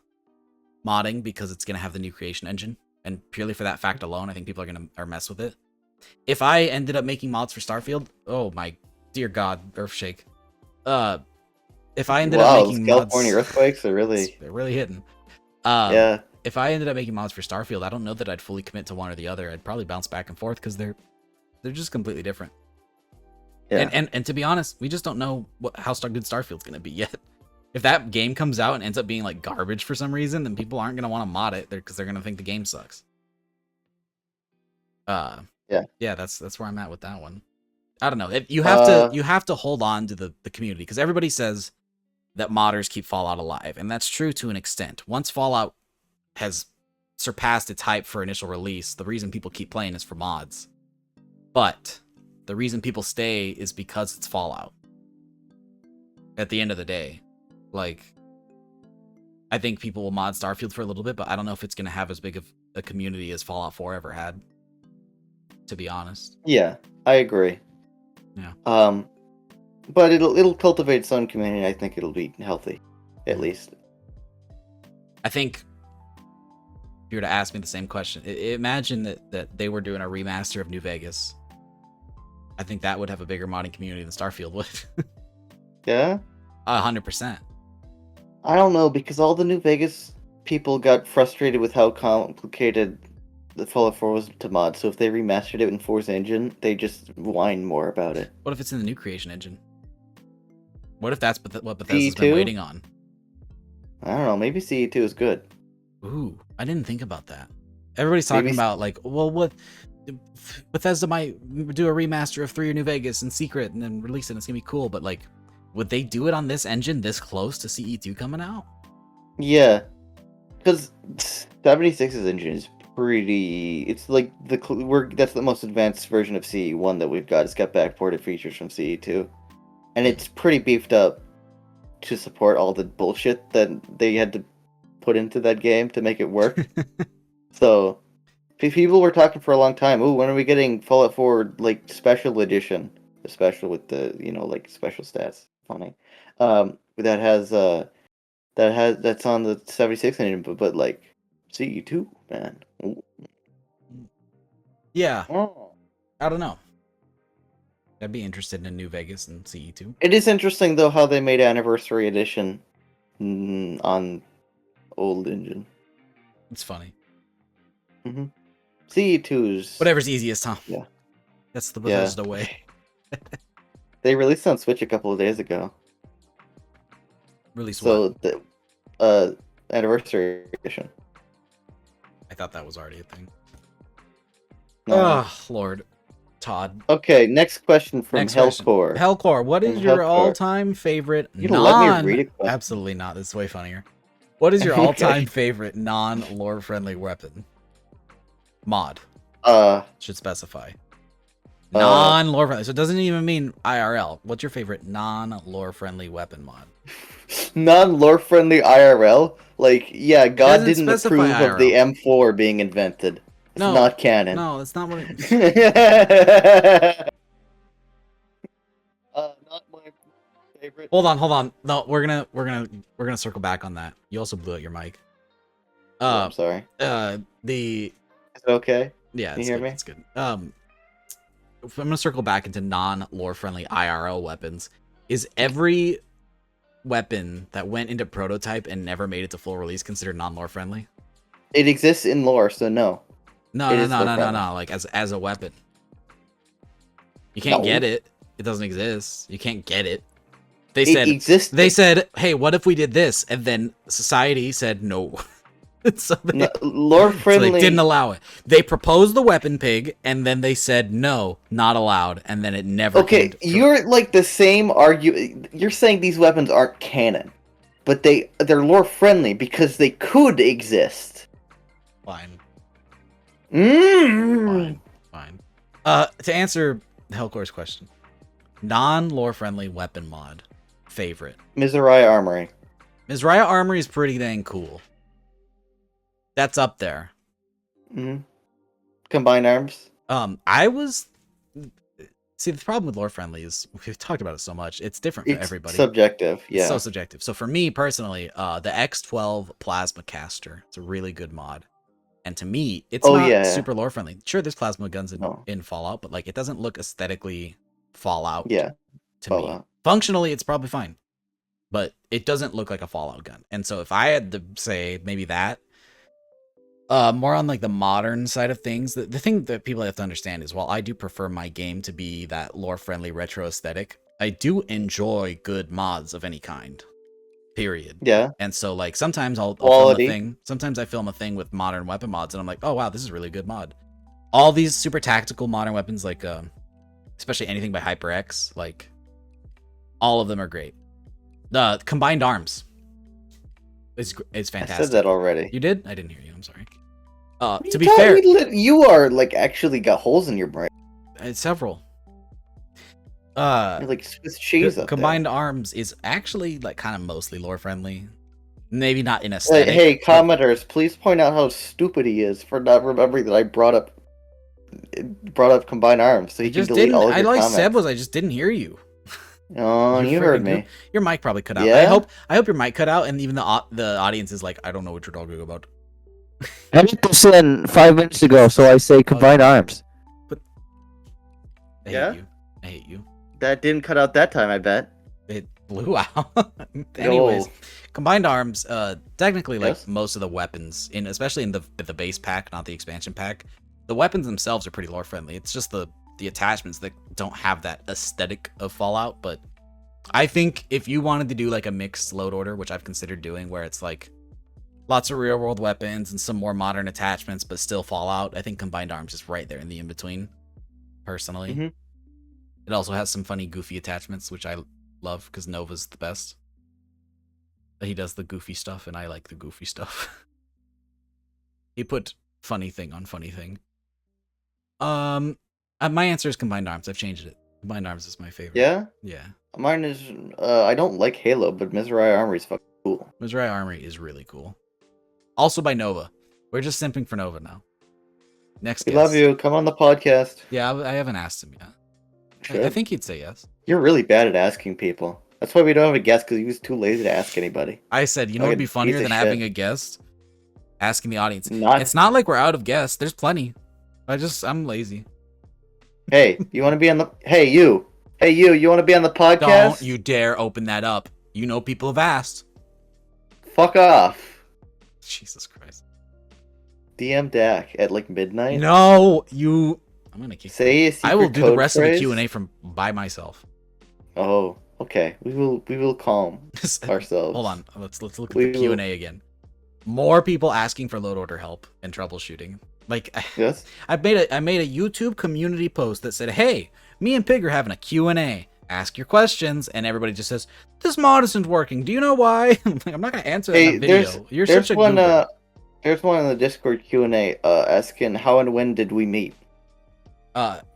modding because it's gonna have the new creation engine, and purely for that fact alone, I think people are gonna mess with it. If I ended up making mods for Starfield, oh my dear God, Earthshake. If I ended up making California mods, earthquakes are really they're really hitting. Yeah. If I ended up making mods for Starfield, I don't know that I'd fully commit to one or the other. I'd probably bounce back and forth because they're just completely different. Yeah. And to be honest, we just don't know how good Starfield's gonna be yet. If that game comes out and ends up being like garbage for some reason, then people aren't gonna want to mod it because they're gonna think the game sucks. Yeah, that's where I'm at with that one. I don't know. You have to hold on to the community because everybody says that modders keep Fallout alive, and that's true to an extent. Once Fallout has surpassed its hype for initial release, the reason people keep playing is for mods. But the reason people stay is because it's Fallout. At the end of the day, like, I think people will mod Starfield for a little bit, but I don't know if it's going to have as big of a community as Fallout 4 ever had, to be honest. Yeah, I agree. Yeah. But it'll cultivate its own community. I think it'll be healthy, at least. I think if you were to ask me the same question, imagine that they were doing a remaster of New Vegas. I think that would have a bigger modding community than Starfield would. Yeah? 100%. I don't know, because all the New Vegas people got frustrated with how complicated the Fallout 4 was to mod, so if they remastered it in 4's engine, they just whine more about it. What if it's in the new creation engine? What if that's what Bethesda's been waiting on? I don't know, maybe CE2 is good. Ooh, I didn't think about that. Everybody's talking about, like, well, what... Bethesda might do a remaster of 3 or New Vegas in secret and then release it, and it's gonna be cool, but, like, would they do it on this engine this close to CE2 coming out? Yeah. Because 76's engine is pretty... It's like that's the most advanced version of CE1 that we've got. It's got backported features from CE2. And it's pretty beefed up to support all the bullshit that they had to put into that game to make it work. So, people were talking for a long time, ooh, when are we getting Fallout 4, like, special edition? Special with the, like, special stats. Funny. That's on the 76 engine, but like, CE2, man. Ooh. Yeah. Oh. I don't know. I'd be interested in New Vegas and CE2. It is interesting, though, how they made Anniversary Edition on old engine. It's funny. Mm-hmm. CE2's... Whatever's easiest, huh? Yeah. That's the Bethesda way. They released on Switch a couple of days ago. Release so what? The Anniversary Edition. I thought that was already a thing. No. Oh, Lord. Todd. Okay, next question from Hellcore. Hellcore, what is your all-time favorite let me read a question? Absolutely not. This is way funnier. What is your all-time favorite non-lore friendly weapon? Mod. Should specify. Non-lore friendly. So it doesn't even mean IRL. What's your favorite non-lore friendly weapon mod? Non-lore friendly IRL? Like, yeah, God didn't approve IRL. of the M4 being invented. It's not canon. No, that's not what it Not my favorite. Hold on. No, we're gonna circle back on that. You also blew out your mic. I'm sorry. Is it okay? Yeah, Can you hear me? It's good. I'm gonna circle back into non-lore friendly IRL weapons. Is every weapon that went into prototype and never made it to full release considered non-lore friendly? It exists in lore, so no. No. Like as a weapon, you can't get it. It doesn't exist. You can't get it. They said, hey, what if we did this? And then society said no. so they, lore so friendly. they didn't allow it. They proposed the weapon pig, and then they said no, not allowed, and then it never came Okay, to you're like the same You're saying these weapons aren't canon, but they're lore friendly because they could exist. Fine. Mm. Fine. To answer Hellcore's question, non-lore friendly weapon mod favorite. Mizrahi Armory. Mizrahi Armory is pretty dang cool. That's up there. Mm-hmm. Combined arms. I was. See, the problem with lore friendly is we've talked about it so much. It's different for everybody. Subjective, yeah. It's so subjective. So for me personally, the X12 Plasma Caster, it's a really good mod. And to me, it's not super lore friendly. Sure, there's plasma guns in Fallout, but like it doesn't look aesthetically Fallout. Yeah. To me, functionally, it's probably fine, but it doesn't look like a Fallout gun. And so if I had to say maybe that. More on like the modern side of things, the thing that people have to understand is while I do prefer my game to be that lore-friendly retro aesthetic, I do enjoy good mods of any kind. Period. Yeah. And so like sometimes I'll film a thing. Sometimes I film a thing with modern weapon mods and I'm like, oh wow, this is a really good mod. All these super tactical modern weapons, like especially anything by HyperX, like all of them are great. The combined arms is fantastic. I said that already. You did? I didn't hear you. I'm sorry. To be fair, you are like actually got holes in your brain. It's several. You're like Swiss cheese up combined there. arms is actually like kind of mostly lore friendly. Maybe not in aesthetic. Hey, commenters, please point out how stupid he is for not remembering that I brought up combined arms, so he can delete all of your comments. Said was I just didn't hear you. Oh, you heard me. Your mic probably cut out. Yeah? I hope your mic cut out, and even the audience is like, I don't know what you're talking about. I put this in 5 minutes ago, so I say combined arms. But I hate you. That didn't cut out that time, I bet. It blew out. Anyways, combined arms, technically, like most of the weapons, especially in the base pack, not the expansion pack, the weapons themselves are pretty lore friendly. It's just the attachments that don't have that aesthetic of Fallout. But I think if you wanted to do like a mixed load order, which I've considered doing, where it's like lots of real world weapons and some more modern attachments, but still Fallout, I think combined arms is right there in the in between. Personally, It also has some funny, goofy attachments, which I love because Nova's the best. He does the goofy stuff, and I like the goofy stuff. He put funny thing on funny thing. My answer is combined arms. I've changed it. Combined arms is my favorite. Yeah? Yeah. Mine is, I don't like Halo, but Mizrahi Armory is fucking cool. Mizrahi Armory is really cool. Also by Nova. We're just simping for Nova now. Next guest. We love you. Come on the podcast. Yeah, I haven't asked him yet. I think he'd say yes. You're really bad at asking people. That's why we don't have a guest, because he was too lazy to ask anybody. I said, you know what would be funnier than having a guest? Asking the audience. It's not like we're out of guests. There's plenty. I'm lazy. Hey, you want to be on the... Hey, you. Hey, you want to be on the podcast? Don't you dare open that up. You know people have asked. Fuck off. Jesus Christ. DM Dak at like midnight? No, you... I'm gonna kick you. I will do the rest of the Q&A by myself. Oh, okay. We will calm ourselves. Hold on. Let's look at the Q&A again. More people asking for load order help and troubleshooting. Like, yes? I made a YouTube community post that said, "Hey, me and Pig are having a Q&A. Ask your questions," and everybody just says, "This mod isn't working. Do you know why?" I'm not gonna answer that in the video. You're such a goober. There's one in the Discord Q&A asking how and when did we meet.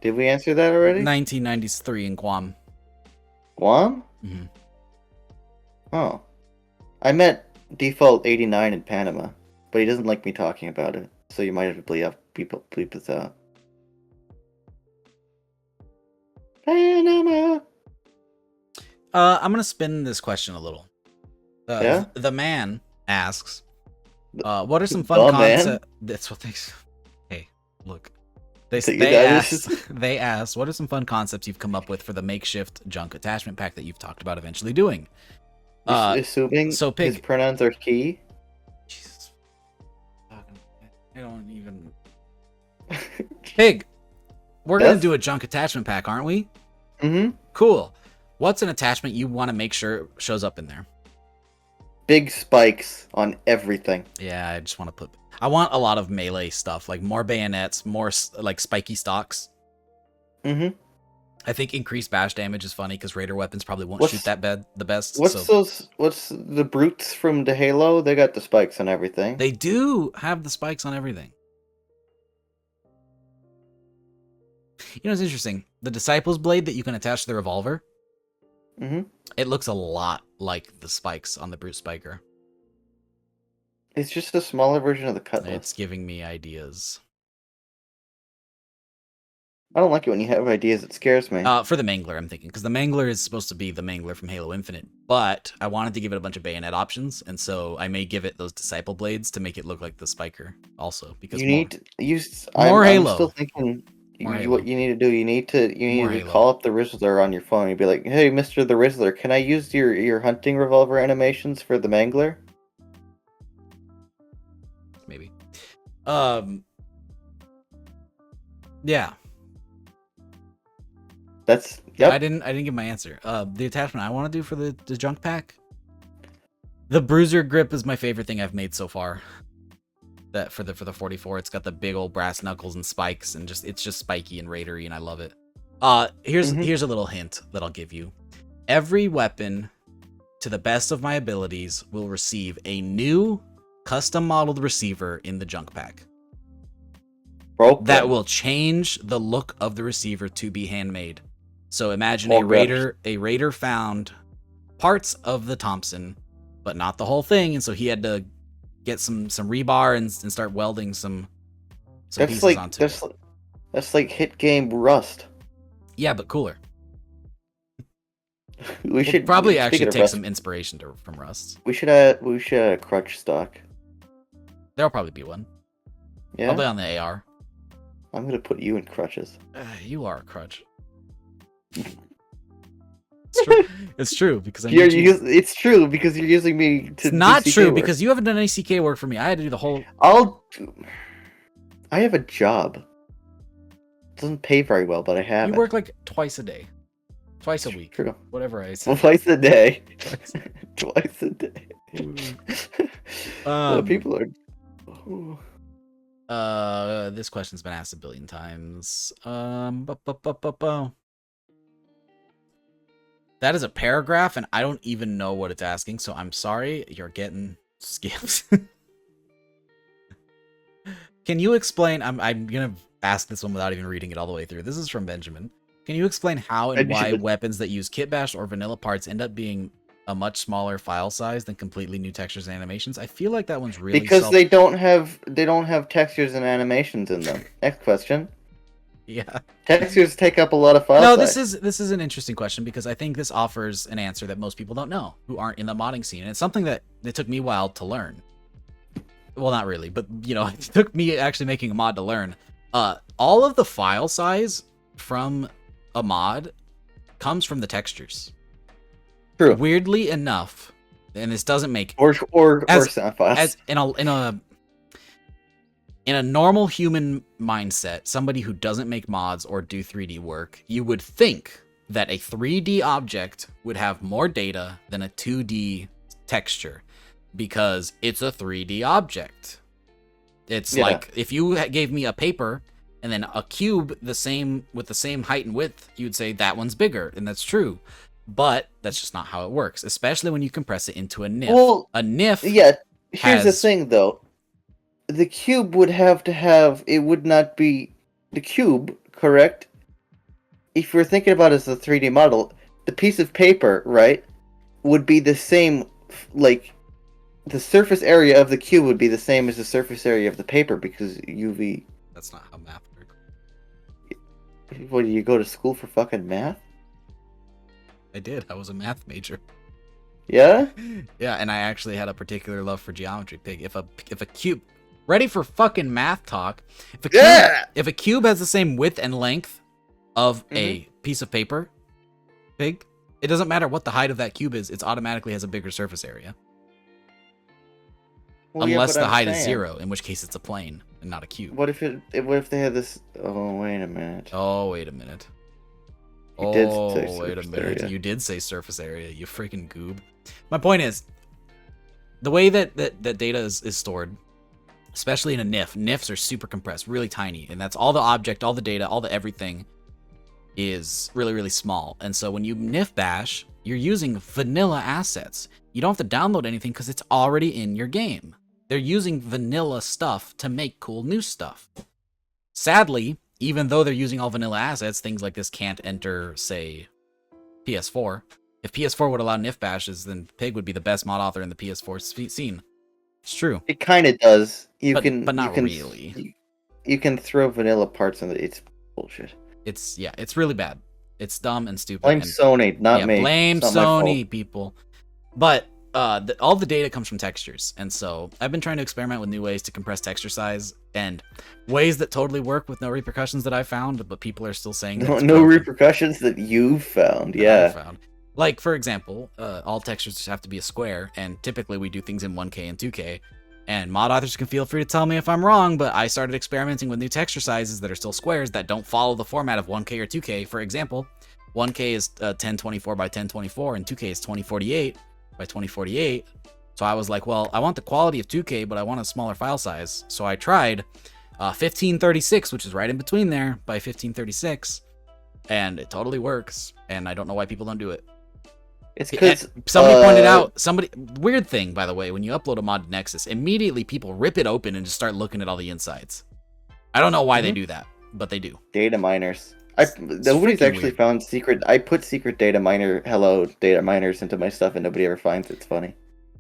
Did we answer that already? 1993 in Guam. Guam? Mm-hmm. Oh, I met Default 89 in Panama, but he doesn't like me talking about it, so you might have to bleep this out. Panama. I'm gonna spin this question a little. Yeah? The man asks, "What are some fun concepts?" That's what they. Hey, look. They asked, "What are some fun concepts you've come up with for the makeshift junk attachment pack that you've talked about eventually doing?" Assuming Pig, his pronouns are he. Jesus. I don't even. Pig, we're gonna do a junk attachment pack, aren't we? Mm-hmm. Cool. What's an attachment you want to make sure shows up in there? big spikes on everything. Yeah, I just want to put. I want a lot of melee stuff, like more bayonets, more like spiky stocks. Mm-hmm. I think increased bash damage is funny because raider weapons probably won't shoot What's that the best. what's So those? What's the brutes from the Halo? They got the spikes on everything. they do have the spikes on everything. You know, it's interesting. The Disciple's blade that you can attach to the revolver, Mm-hmm. it looks a lot like the spikes on the brute spiker. It's just a smaller version of the cutlass. It's giving me ideas. I don't like it when you have ideas. It scares me. For the Mangler, I'm thinking, because the Mangler is supposed to be the Mangler from Halo Infinite, but I wanted to give it a bunch of bayonet options, and so I may give it those Disciple blades to make it look like the spiker, also. Because you need to use more Halo. I'm still thinking Halo. what you need to do. You need to Halo. call up the Rizzler on your phone and be like, "Hey, Mister the Rizzler, can I use your hunting revolver animations for the Mangler?" Maybe. Yeah. That's yep. I didn't give my answer. The attachment I want to do for the junk pack. The Bruiser grip is my favorite thing I've made so far. That for the 44, it's got the big old brass knuckles and spikes, and it's just spiky and raidery, and I love it. Here's a little hint that I'll give you. Every weapon, to the best of my abilities, will receive a new custom modeled receiver in the junk pack. Broken. That will change the look of the receiver to be handmade. So imagine a raider found parts of the Thompson, but not the whole thing, and so he had to get some rebar and start welding some pieces onto it. That's like hit game Rust. Yeah, but cooler. We should probably actually take some inspiration from Rust. We should add a crutch stock. There'll probably be one. Yeah. Probably on the AR. I'm gonna put you in crutches. You are a crutch. It's true because it's true because you're using me to. It's not true because you haven't done any CK work for me. I had to do the whole. I have a job. It doesn't pay very well, but I have. You work like twice a day, twice a week. True. Whatever I say. Twice a day. Twice a day. People are. This question's been asked a billion times. That is a paragraph, and I don't even know what it's asking, so I'm sorry. You're getting skipped. Can you explain? I'm gonna ask this one without even reading it all the way through. This is from Benjamin. Can you explain how and why weapons that use kit bash or vanilla parts end up being a much smaller file size than completely new textures and animations? I feel like that one's really because they don't have textures and animations in them. Next question. Yeah. Textures take up a lot of file size. This is an interesting question because I think this offers an answer that most people don't know who aren't in the modding scene. And it's something that it took me a while to learn. Well, not really, but it took me actually making a mod to learn. All of the file size from a mod comes from the textures. True. Weirdly enough, and this doesn't make or sound files. As in a normal human mindset, somebody who doesn't make mods or do 3D work, you would think that a 3D object would have more data than a 2D texture because it's a 3D object. It's like if you gave me a paper and then a cube with the same height and width, you'd say that one's bigger, and that's true. But that's just not how it works, especially when you compress it into a NIF. Well, a NIF. Yeah, here's the thing though. The cube would have to have, it would not be the cube, correct? If we're thinking about it as a 3D model, the piece of paper, right, would be the same, like, the surface area of the cube would be the same as the surface area of the paper because UV... That's not how math works. What, do you go to school for fucking math? I did. I was a math major. Yeah? Yeah, and I actually had a particular love for geometry, Pig. If a cube... Ready for fucking math talk. If a cube has the same width and length of a piece of paper, Pig, it doesn't matter what the height of that cube is, it automatically has a bigger surface area. Well, unless the height is 0, in which case it's a plane and not a cube. What if they had this... Oh, wait a minute. You did say surface area, you freaking goob. My point is, the way that data is stored, especially in a NIF, NIFs are super compressed, really tiny, and that's all the object, all the data, all the everything is really, really small. And so when you NIF bash, you're using vanilla assets. You don't have to download anything because it's already in your game. They're using vanilla stuff to make cool new stuff. Sadly, even though they're using all vanilla assets, things like this can't enter, say, PS4. If PS4 would allow NIF bashes, then Pig would be the best mod author in the PS4 scene. It's true. It kind of does. But not really. You can throw vanilla parts in it. It's bullshit. It's really bad. It's dumb and stupid. Blame Sony, not me. Blame Sony, people. But all the data comes from textures, and so I've been trying to experiment with new ways to compress texture size and ways that totally work with no repercussions that I found, but people are still saying no repercussions that you found. Yeah. Like, for example, all textures have to be a square, and typically we do things in 1K and 2K. And mod authors can feel free to tell me if I'm wrong, but I started experimenting with new texture sizes that are still squares that don't follow the format of 1K or 2K. For example, 1K is 1024 by 1024, and 2K is 2048 by 2048. So I was like, well, I want the quality of 2K, but I want a smaller file size. So I tried 1536, which is right in between there, by 1536, and it totally works. And I don't know why people don't do it. It's because somebody pointed out, weird thing, by the way, when you upload a mod to Nexus, immediately people rip it open and just start looking at all the insides. I don't know why they do that, but they do. Data miners. Nobody's actually found secret. I put secret data miners into my stuff, and nobody ever finds it. It's funny.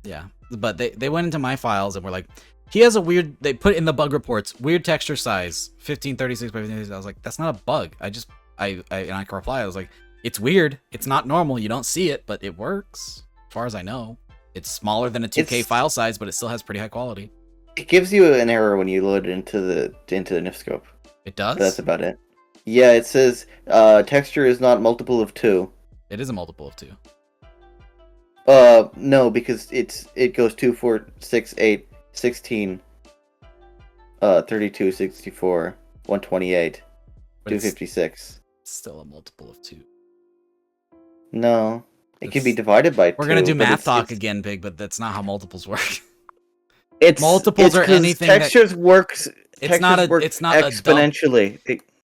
Yeah, but they went into my files and were like, he has a weird. They put in the bug reports, weird texture size, 1536 by 1536. I was like, that's not a bug. I can reply. I was like, it's weird. It's not normal. You don't see it, but it works. As far as I know, it's smaller than a 2K file size, but it still has pretty high quality. It gives you an error when you load it into the NIF scope. It does? That's about it. Yeah, it says texture is not multiple of 2. It is a multiple of 2. No, because it goes 2, 4, 6, 8, 16, 32, 64, 128, 256. It's still a multiple of 2. No, it can be divided by 2. We're gonna do math talk again, Big, but that's not how multiples work. Multiples are anything. Textures works. It's not exponentially.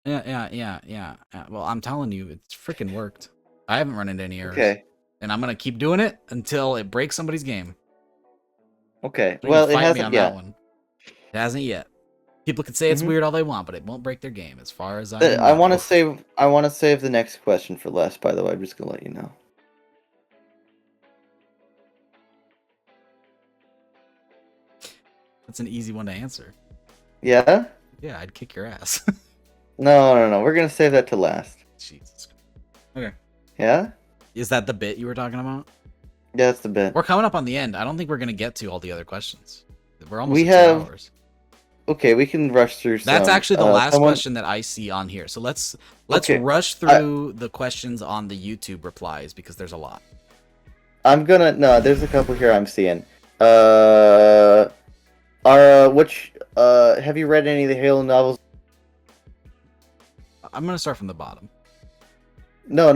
Yeah. Well, I'm telling you, it's freaking worked. I haven't run into any errors. Okay. And I'm gonna keep doing it until it breaks somebody's game. Okay. Well, it hasn't yet. It hasn't yet. People can say it's weird all they want, but it won't break their game, as far as I want to save. I want to save the next question for last. By the way, I'm just gonna let you know. That's an easy one to answer. Yeah. Yeah, I'd kick your ass. No. We're gonna save that to last. Jesus. Okay. Yeah. Is that the bit you were talking about? Yeah, that's the bit. We're coming up on the end. I don't think we're gonna get to all the other questions. We're almost at 2 hours. Okay, we can rush through some. That's actually the last question that I see on here. So let's rush through the questions on the YouTube replies, because there's a lot. There's a couple here I'm seeing. Have you read any of the Halo novels? I'm gonna start from the bottom. No,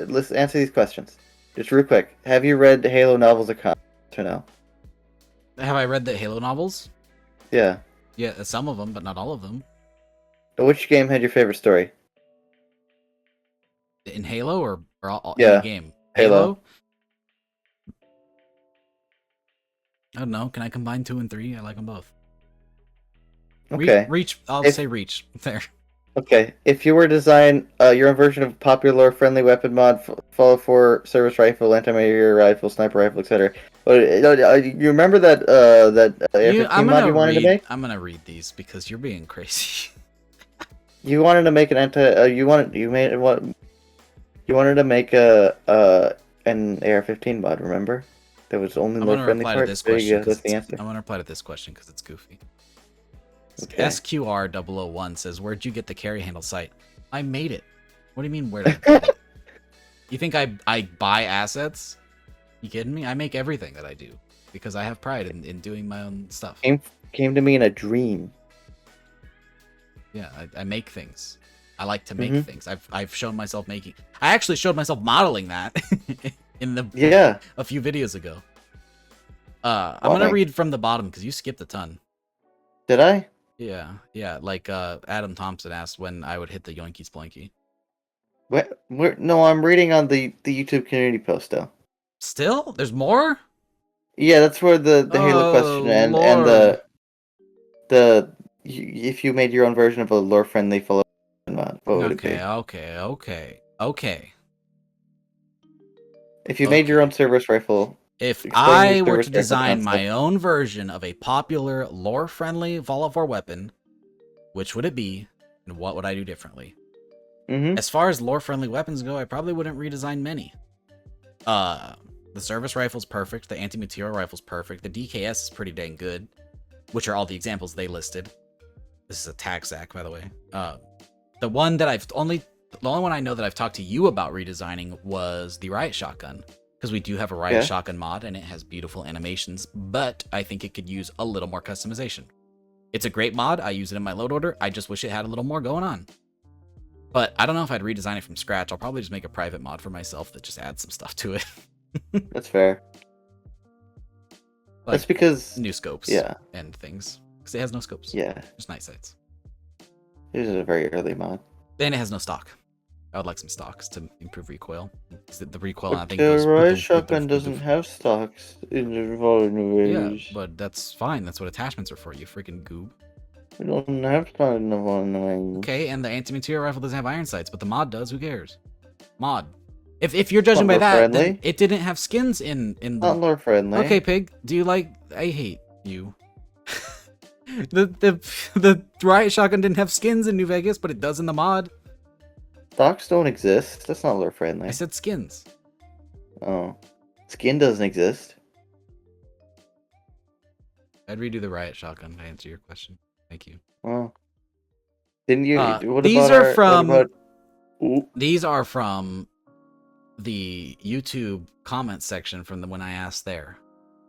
let's answer these questions. Just real quick. Have you read the Halo novels or comics or no? Have I read the Halo novels? Yeah. Yeah, some of them, but not all of them. Which game had your favorite story? In Halo or in the game? Halo? I don't know. Can I combine 2 and 3? I like them both. Okay. I'll say Reach. There. Okay. If you were to design your own version of a popular friendly weapon mod, follow for service rifle, anti-meteor rifle, sniper rifle, etc. You remember that AR-15 mod you wanted to make? I'm gonna read these because you're being crazy. You wanted to make an You wanted to make an AR-15 mod. Remember? That was only more friendly parts. There you go. That's the answer. I'm gonna reply to this question because it's goofy. Okay. SQR001 says, "Where'd you get the carry handle site?" I made it. What do you mean, where did I get it? You think I buy assets? You kidding me? I make everything that I do because I have pride in doing my own stuff. Came to me in a dream. Yeah, I make things. I like to make things. I've shown myself making. I actually showed myself modeling that in a few videos ago. I'm gonna Why? read from the bottom because you skipped a ton. Did I? Yeah. Like Adam Thompson asked when I would hit the Yoinky Splanky. No, I'm reading on the YouTube community post though. Still, there's more. Yeah, that's where the Halo Oh question and Lord. the if you made your own version of a lore friendly follow mod, what would it be? Okay. If you made your own service rifle, If explain your I were to service rifle design my concept. own version of a popular lore-friendly Fallout 4 weapon, which would it be, and what would I do differently? Mm-hmm. As far as lore-friendly weapons go, I probably wouldn't redesign many. The service rifle's perfect, the anti-material rifle's perfect, the DKS is pretty dang good, which are all the examples they listed. This is a tac sack, by the way. The only one I know that I've talked to you about redesigning was the riot shotgun, because we do have a riot shotgun mod and it has beautiful animations, but I think it could use a little more customization. It's a great mod. I use it in my load order. I just wish it had a little more going on. But I don't know if I'd redesign it from scratch. I'll probably just make a private mod for myself that just adds some stuff to it. That's fair. Like that's because new scopes and things. Because it has no scopes. Yeah. Just night sights. This is a very early mod. And it has no stock. I would like some stocks to improve recoil. The recoil, I think, The goes riot shotgun doesn't have stocks in the volume. Yeah, but that's fine. That's what attachments are for, you freaking goob. We don't have stocks in the volume. Okay, and the anti-material rifle doesn't have iron sights, but the mod does. Who cares? Mod. If you're judging by that, then it didn't have skins in the... Not lore friendly. Okay, Pig. Do you like... I hate you. The riot shotgun didn't have skins in New Vegas, but it does in the mod. Stocks don't exist. That's not lore friendly. I said skins. Oh. Skin doesn't exist. I'd redo the riot shotgun to answer your question. Thank you. Well, didn't you? These are from the YouTube comment section from when I asked there.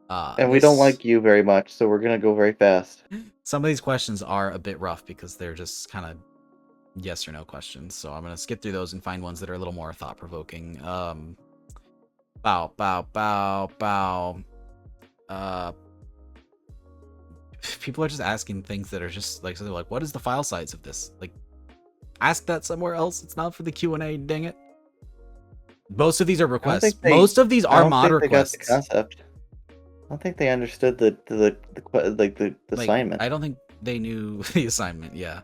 And we don't like you very much, so we're gonna go very fast. Some of these questions are a bit rough because they're just kind of yes or no questions. So I'm gonna skip through those and find ones that are a little more thought-provoking. People are just asking things that are just like, so they're like, what is the file size of this? Like, ask that somewhere else. It's not for the Q&A, dang it. Most of these are requests. Most of these are mod requests. I don't think they understood the assignment. I don't think they knew the assignment. Yeah.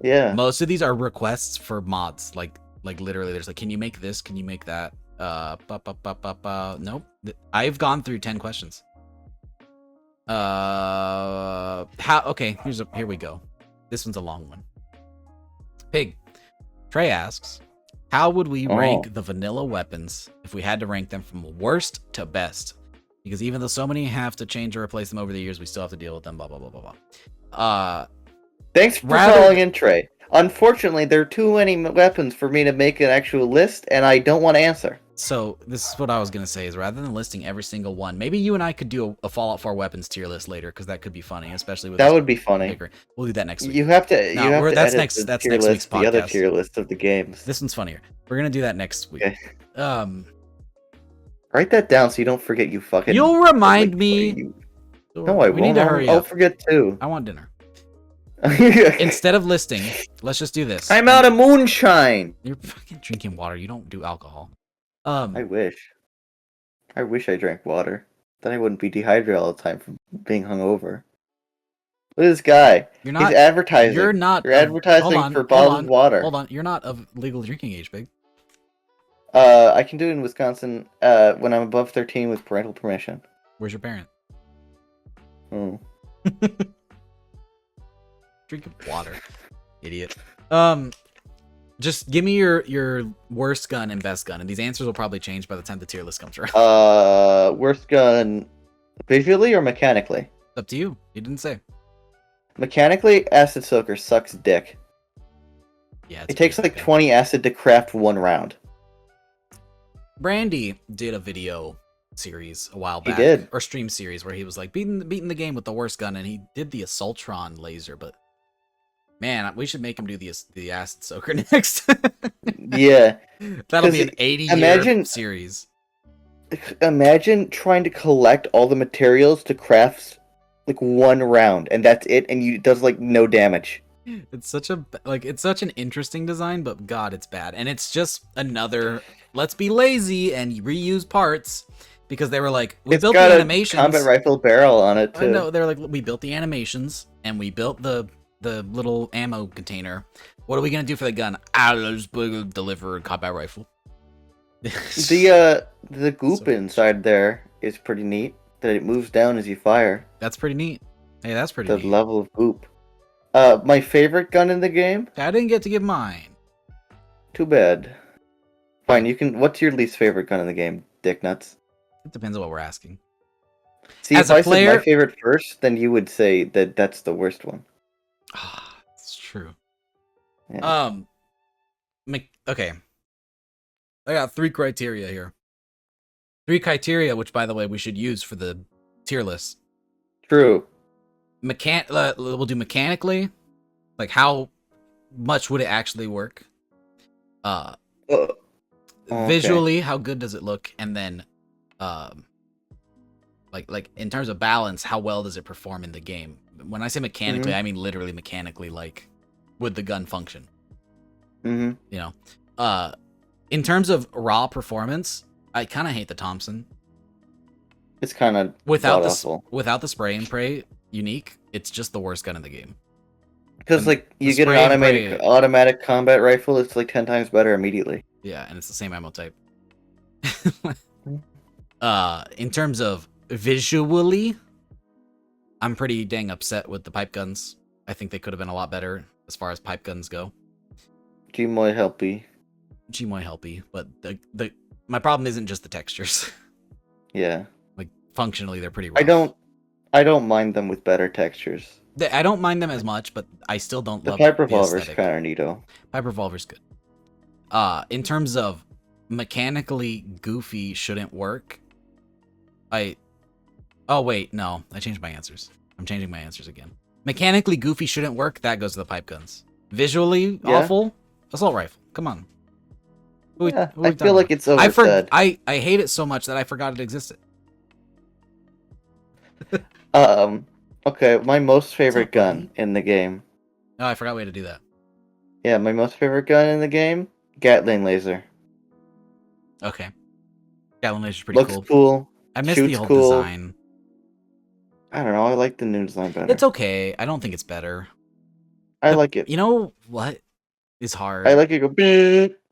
Yeah. Most of these are requests for mods. Like literally, there's like, can you make this? Can you make that? Nope. I've gone through 10 questions. Okay, here we go. This one's a long one. Pig. Trey asks, how would we rank the vanilla weapons if we had to rank them from worst to best? Because even though so many have to change or replace them over the years, we still have to deal with them, blah, blah, blah, blah, blah. Thanks for calling in, Trey. Unfortunately, there are too many weapons for me to make an actual list, and I don't want to answer. So, this is what I was going to say, is rather than listing every single one, maybe you and I could do a Fallout 4 weapons tier list later, because that could be funny, especially with... That would be funny. Bigger. We'll do that next week. You have to that's next week's podcast. The other tier list of the games. This one's funnier. We're going to do that next week. Okay. Write that down so you don't forget, you fucking... You'll remind me... No, I won't. We need to hurry up. I'll forget too. I want dinner. Instead of listing, let's just do this. I'm out of moonshine! You're fucking drinking water. You don't do alcohol. I wish. I wish I drank water. Then I wouldn't be dehydrated all the time from being hungover. Look at this guy. He's advertising. You're advertising for bottled water. Hold on. You're not of legal drinking age, Big. I can do it in Wisconsin when I'm above 13 with parental permission. Where's your parent? Oh. Drinking water, idiot. Just give me your worst gun and best gun, and these answers will probably change by the time the tier list comes around. Worst gun, visually or mechanically? It's up to you. You didn't say. Mechanically, Acid Soaker sucks dick. Yeah, it takes like 20 acid to craft one round. Brandy did a video series a while back. He did. Or stream series where he was like beating the game with the worst gun, and he did the Assaultron laser, but man, we should make him do the Acid Soaker next. Yeah. That'll be an 80-year series. imagine trying to collect all the materials to craft like one round, and that's it, and it does like no damage. It's such a it's such an interesting design, but God, it's bad. And it's just another let's be lazy and reuse parts because they were like, we built the animations. Combat rifle barrel on it too. No, they're like, we built the animations and we built the little ammo container. What are we gonna do for the gun? Let's deliver a combat rifle. The goop inside there is pretty neat. That it moves down as you fire. That's pretty neat. Hey, that's pretty neat. The level of goop. My favorite gun in the game? I didn't get to give mine. Too bad. Fine, you can. What's your least favorite gun in the game, Dick Nuts? It depends on what we're asking. See, if I said my favorite first, then you would say that that's the worst one. Ah, it's true. Yeah. Okay. I got 3 criteria here. 3 criteria, which, by the way, we should use for the tier list. True. We'll do mechanically. Like, how much would it actually work? Visually, how good does it look? And then, like in terms of balance, how well does it perform in the game? When I say mechanically, I mean literally mechanically. Like, would the gun function? You know, in terms of raw performance, I kind of hate the Thompson. It's kind of without the spray and pray unique. It's just the worst gun in the game. Because like you get an automatic combat rifle, it's like 10 times better immediately. Yeah, and it's the same ammo type. In terms of visually, I'm pretty dang upset with the pipe guns. I think they could have been a lot better as far as pipe guns go. Gmoy helpy, but my problem isn't just the textures. Yeah. Like functionally, they're pretty rough. I don't mind them with better textures. I don't mind them as much, but I still don't love the pipe revolver's kind of neato. Pipe revolver's good. In terms of mechanically goofy shouldn't work. Oh wait, no, I changed my answers. I'm changing my answers again. Mechanically goofy shouldn't work. That goes to the pipe guns. Visually awful. Assault rifle. Come on. I feel like it's oversaid. I hate it so much that I forgot it existed. Okay, my most favorite gun in the game. Oh, I forgot we had to do that. Yeah, my most favorite gun in the game, Gatling laser. Okay. Gatling laser's pretty cool. Looks cool. I missed the old design. I don't know, I like the new design better. It's okay. I don't think it's better. I like it. You know what is hard? I like it go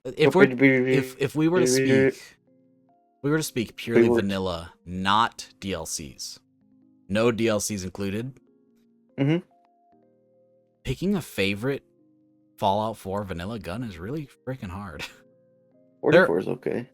if we were to speak purely vanilla, not DLCs. No DLCs included. Picking a favorite Fallout 4 vanilla gun is really freaking hard. 44 is okay.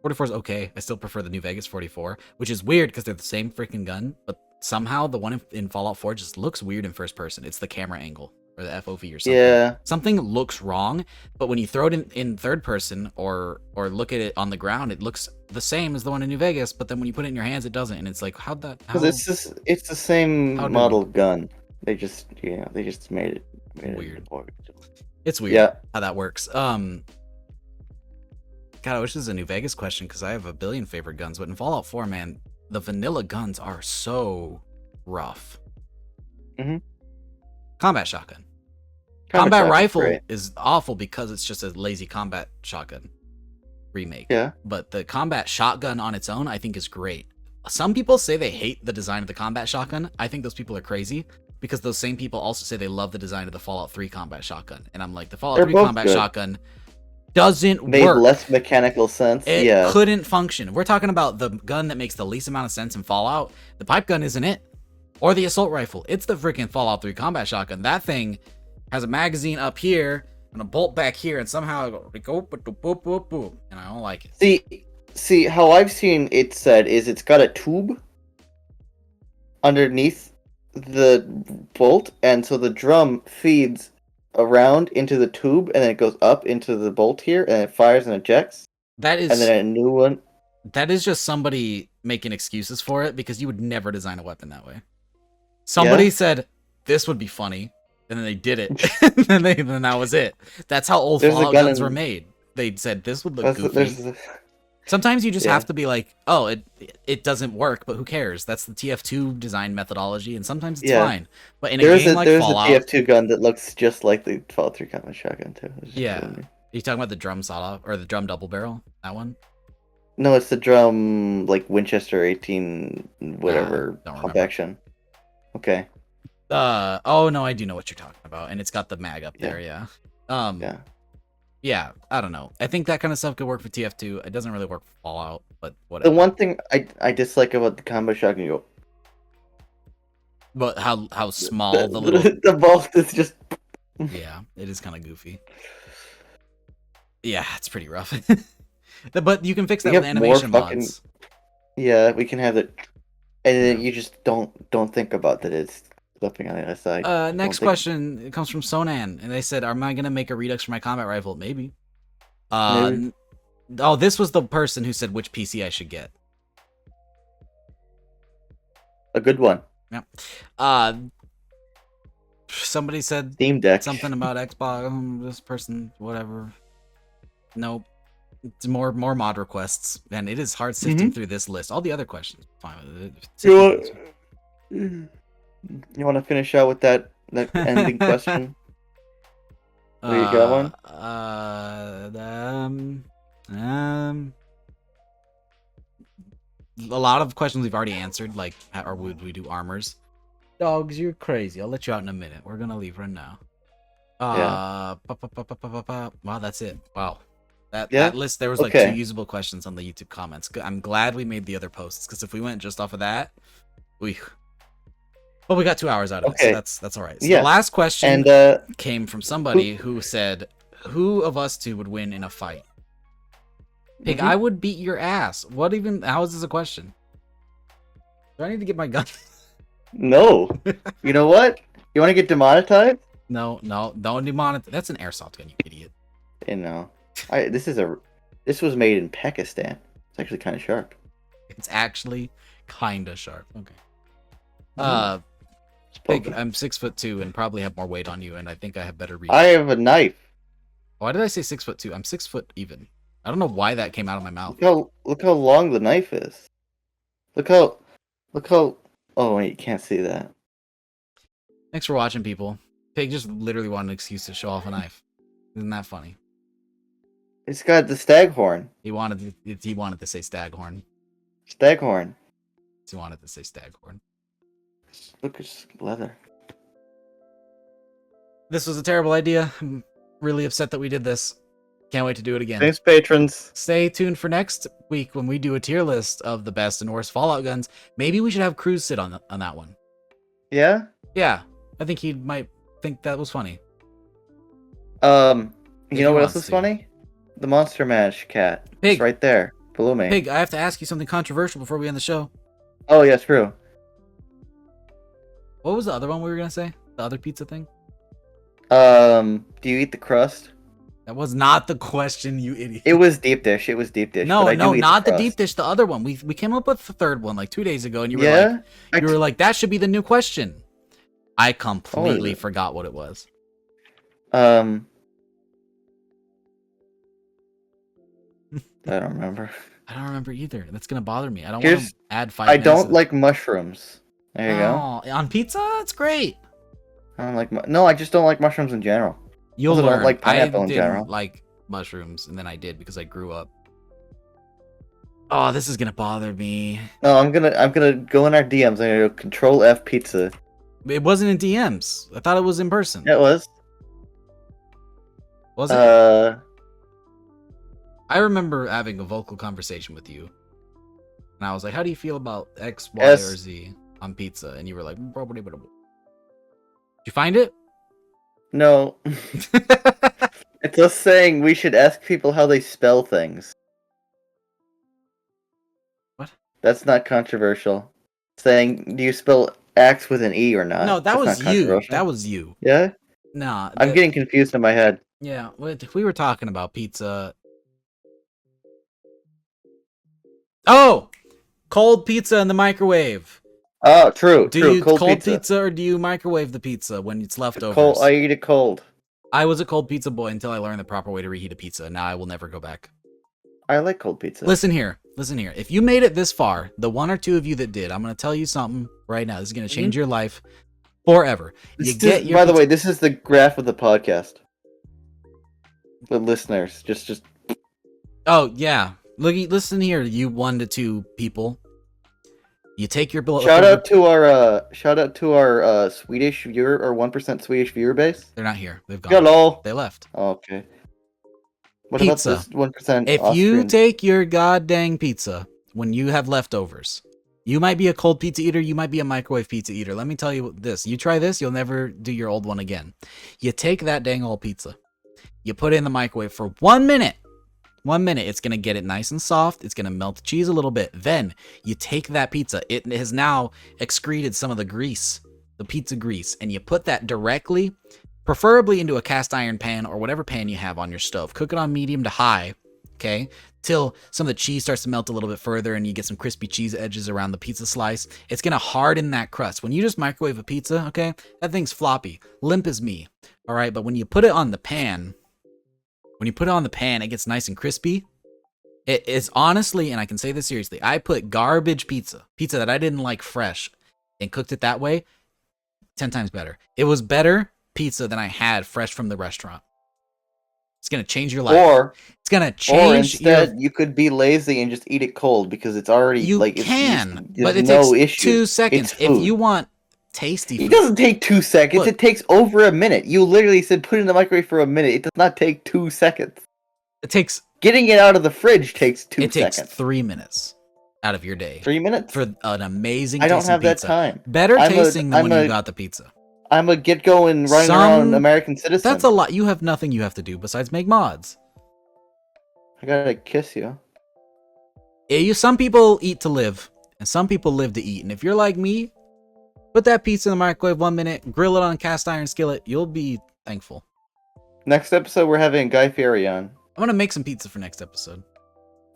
44 is okay. I still prefer the New Vegas 44, which is weird because they're the same freaking gun, but somehow the one in Fallout 4 just looks weird in first person. It's the camera angle or the FOV or something. Yeah. Something looks wrong, but when you throw it in third person or look at it on the ground, it looks the same as the one in New Vegas, but then when you put it in your hands, it doesn't, and it's like, because it's the same model gun. They just made it weird. It's weird how that works. God, I wish this was a New Vegas question because I have a billion favorite guns, but in Fallout 4, man, the vanilla guns are so rough. Combat shotgun. Combat rifle is awful because it's just a lazy combat shotgun remake. Yeah. But the combat shotgun on its own, I think, is great. Some people say they hate the design of the combat shotgun. I think those people are crazy because those same people also say they love the design of the Fallout 3 combat shotgun. And I'm like, the Fallout 3 combat shotgun doesn't made work. Less mechanical sense. It couldn't function. We're talking about the gun that makes the least amount of sense in Fallout. The pipe gun isn't it. Or the assault rifle. It's the freaking Fallout 3 combat shotgun. That thing has a magazine up here and a bolt back here, and somehow I go boop, boop, boop, and I don't like it. See how I've seen it said is it's got a tube underneath the bolt, and so the drum feeds around into the tube, and then it goes up into the bolt here, and it fires and ejects. That is, and then a new one. That is just somebody making excuses for it because you would never design a weapon that way. Somebody said this would be funny, and then they did it, and then that was it. That's how old Fallout guns were made. They said this would look goofy. Sometimes you just Yeah. have to be like, oh, it doesn't work, but who cares? That's the TF2 design methodology, and sometimes it's Yeah. fine. But in a game like There's a Fallout, TF2 gun that looks just like the Fallout 3 combat shotgun too. It's just yeah. killing me. Are you talking about the drum sawed-off or the drum double barrel? That one? No, it's the drum like Winchester 18 whatever don't pump remember. action. Okay. Oh no, I do know what you're talking about, and it's got the mag up there, yeah. Yeah. Yeah, I don't know. I think that kind of stuff could work for TF2. It doesn't really work for Fallout, but whatever. The one thing I dislike about the combat shotgun, you go. But how small the little the bolt is just. Yeah, it is kind of goofy. Yeah, it's pretty rough. But you can fix that with animation mods. Yeah, we can have it, and then you just don't think about that it's flipping on the other side. Next question, it comes from Sonan, and they said, "Am I gonna make a redux for my combat rifle?" Maybe. Maybe. Oh, this was the person who said which PC I should get. A good one. Yeah. Somebody said Steam Deck. something about Xbox. This person, whatever. Nope. It's more mod requests, and it is hard sifting through this list. All the other questions, fine. You want to finish out with that ending question? You got one? A lot of questions we've already answered, like, or would we do armors? Dogs, you're crazy. I'll let you out in a minute. We're gonna leave right now. Wow, that's it. Wow. That list, there was like 2 usable questions on the YouTube comments. I'm glad we made the other posts, because if we went just off of that, we got 2 hours out of it, so that's all right. So the last question came from somebody who said, "Who of us two would win in a fight?" Pig, I would beat your ass. What even? How is this a question? Do I need to get my gun? No. You know what? You want to get demonetized? No, don't demonetize. That's an airsoft gun, you idiot. You know, this was made in Pakistan. It's actually kind of sharp. It's actually kind of sharp. Okay. Pig, I'm 6'2" and probably have more weight on you, and I think I have better reach. I have a knife. Why did I say 6'2"? I'm 6 foot even. I don't know why that came out of my mouth. Look how long the knife is. Look how. Oh wait, you can't see that. Thanks for watching, people. Pig just literally wanted an excuse to show off a knife. Isn't that funny? It's got the staghorn. He wanted to say staghorn. Staghorn. He wanted to say staghorn. Look, it's leather. This was a terrible idea. I'm really upset that we did this. Can't wait to do it again. Thanks, patrons. Stay tuned for next week when we do a tier list of the best and worst Fallout guns. Maybe we should have Cruz sit on that one. Yeah? Yeah. I think he might think that was funny. You know what else is funny? The Monster Mash cat. Pig. It's right there, below me. Pig, I have to ask you something controversial before we end the show. Oh, yeah, true. What was the other one we were going to say? The other pizza thing? Do you eat the crust? That was not the question, you idiot. It was deep dish. No, not the deep dish. The other one. We came up with the third one like 2 days ago, and you were like, that should be the new question. I completely forgot what it was. I don't remember. I don't remember either. That's gonna bother me. I don't want to add 5 I minutes. don't like mushrooms. There you go. On pizza, it's great. I don't like. No, I just don't like mushrooms in general. You'll learn. I don't like pineapple in general. I didn't like mushrooms, and then I did because I grew up. Oh, this is gonna bother me. No, I'm gonna go in our DMs. I'm gonna go Control F pizza. It wasn't in DMs. I thought it was in person. It was. Was it? I remember having a vocal conversation with you, and I was like, "How do you feel about X, Y, or Z on pizza?" And you were like, "Did you find it?" No. It's us saying we should ask people how they spell things. What? That's not controversial. Saying, do you spell axe with an E or not? No, that was you. That was you. Yeah? Nah. I'm getting confused in my head. Yeah, if we were talking about pizza... Oh! Cold pizza in the microwave. Oh, true. Do you cold pizza or do you microwave the pizza when it's leftovers? I eat it cold. I was a cold pizza boy until I learned the proper way to reheat a pizza. Now I will never go back. I like cold pizza. Listen here. If you made it this far, the one or two of you that did, I'm going to tell you something right now. This is going to change your life forever. By the way, this is the graph of the podcast. The listeners, just. Oh yeah, listen here, you 1 to 2 people. You take your shout out to our Swedish viewer, or 1% Swedish viewer base. They're not here. They've gone. Hello. They left. Oh, okay. What Pizza. about this 1%? If Austrian? you take your goddamn pizza when you have leftovers, you might be a cold pizza eater. You might be a microwave pizza eater. Let me tell you this. You try this, you'll never do your old one again. You take that dang old pizza. You put it in the microwave for 1 minute. 1 minute. It's going to get it nice and soft. It's going to melt the cheese a little bit. Then you take that pizza. It has now excreted some of the grease, the pizza grease, and you put that directly, preferably into a cast iron pan or whatever pan you have on your stove. Cook it on medium to high, okay, till some of the cheese starts to melt a little bit further and you get some crispy cheese edges around the pizza slice. It's going to harden that crust. When you just microwave a pizza, okay, that thing's floppy, limp as me, all right? But when you put it on the pan, it gets nice and crispy. It is honestly, and I can say this seriously, I put garbage pizza that I didn't like fresh, and cooked it that way, 10 times better. It was better pizza than I had fresh from the restaurant. It's going to change your life. Or it's going to change. Instead, you could be lazy and just eat it cold because it's already but it takes 2 seconds. If you want tasty food. It doesn't take 2 seconds. Look, it takes over a minute. You literally said put it in the microwave for a minute. It does not take 2 seconds. It takes... Getting it out of the fridge takes 2 seconds. It takes 3 minutes out of your day. 3 minutes? For an amazing I don't have pizza. that time. Better tasting than when you got the pizza. I'm a get-going, running around American citizen. That's a lot. You have nothing you have to do besides make mods. I gotta kiss you. Some people eat to live, and some people live to eat. And if you're like me, put that pizza in the microwave 1 minute, grill it on a cast iron skillet, you'll be thankful. Next episode, we're having Guy Fieri on. I'm gonna make some pizza for next episode.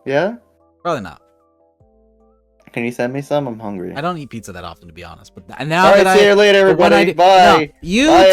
Yeah? Probably not. Can you send me some? I'm hungry. I don't eat pizza that often, to be honest. But now All right, see you later, everybody. Bye. You. Bye.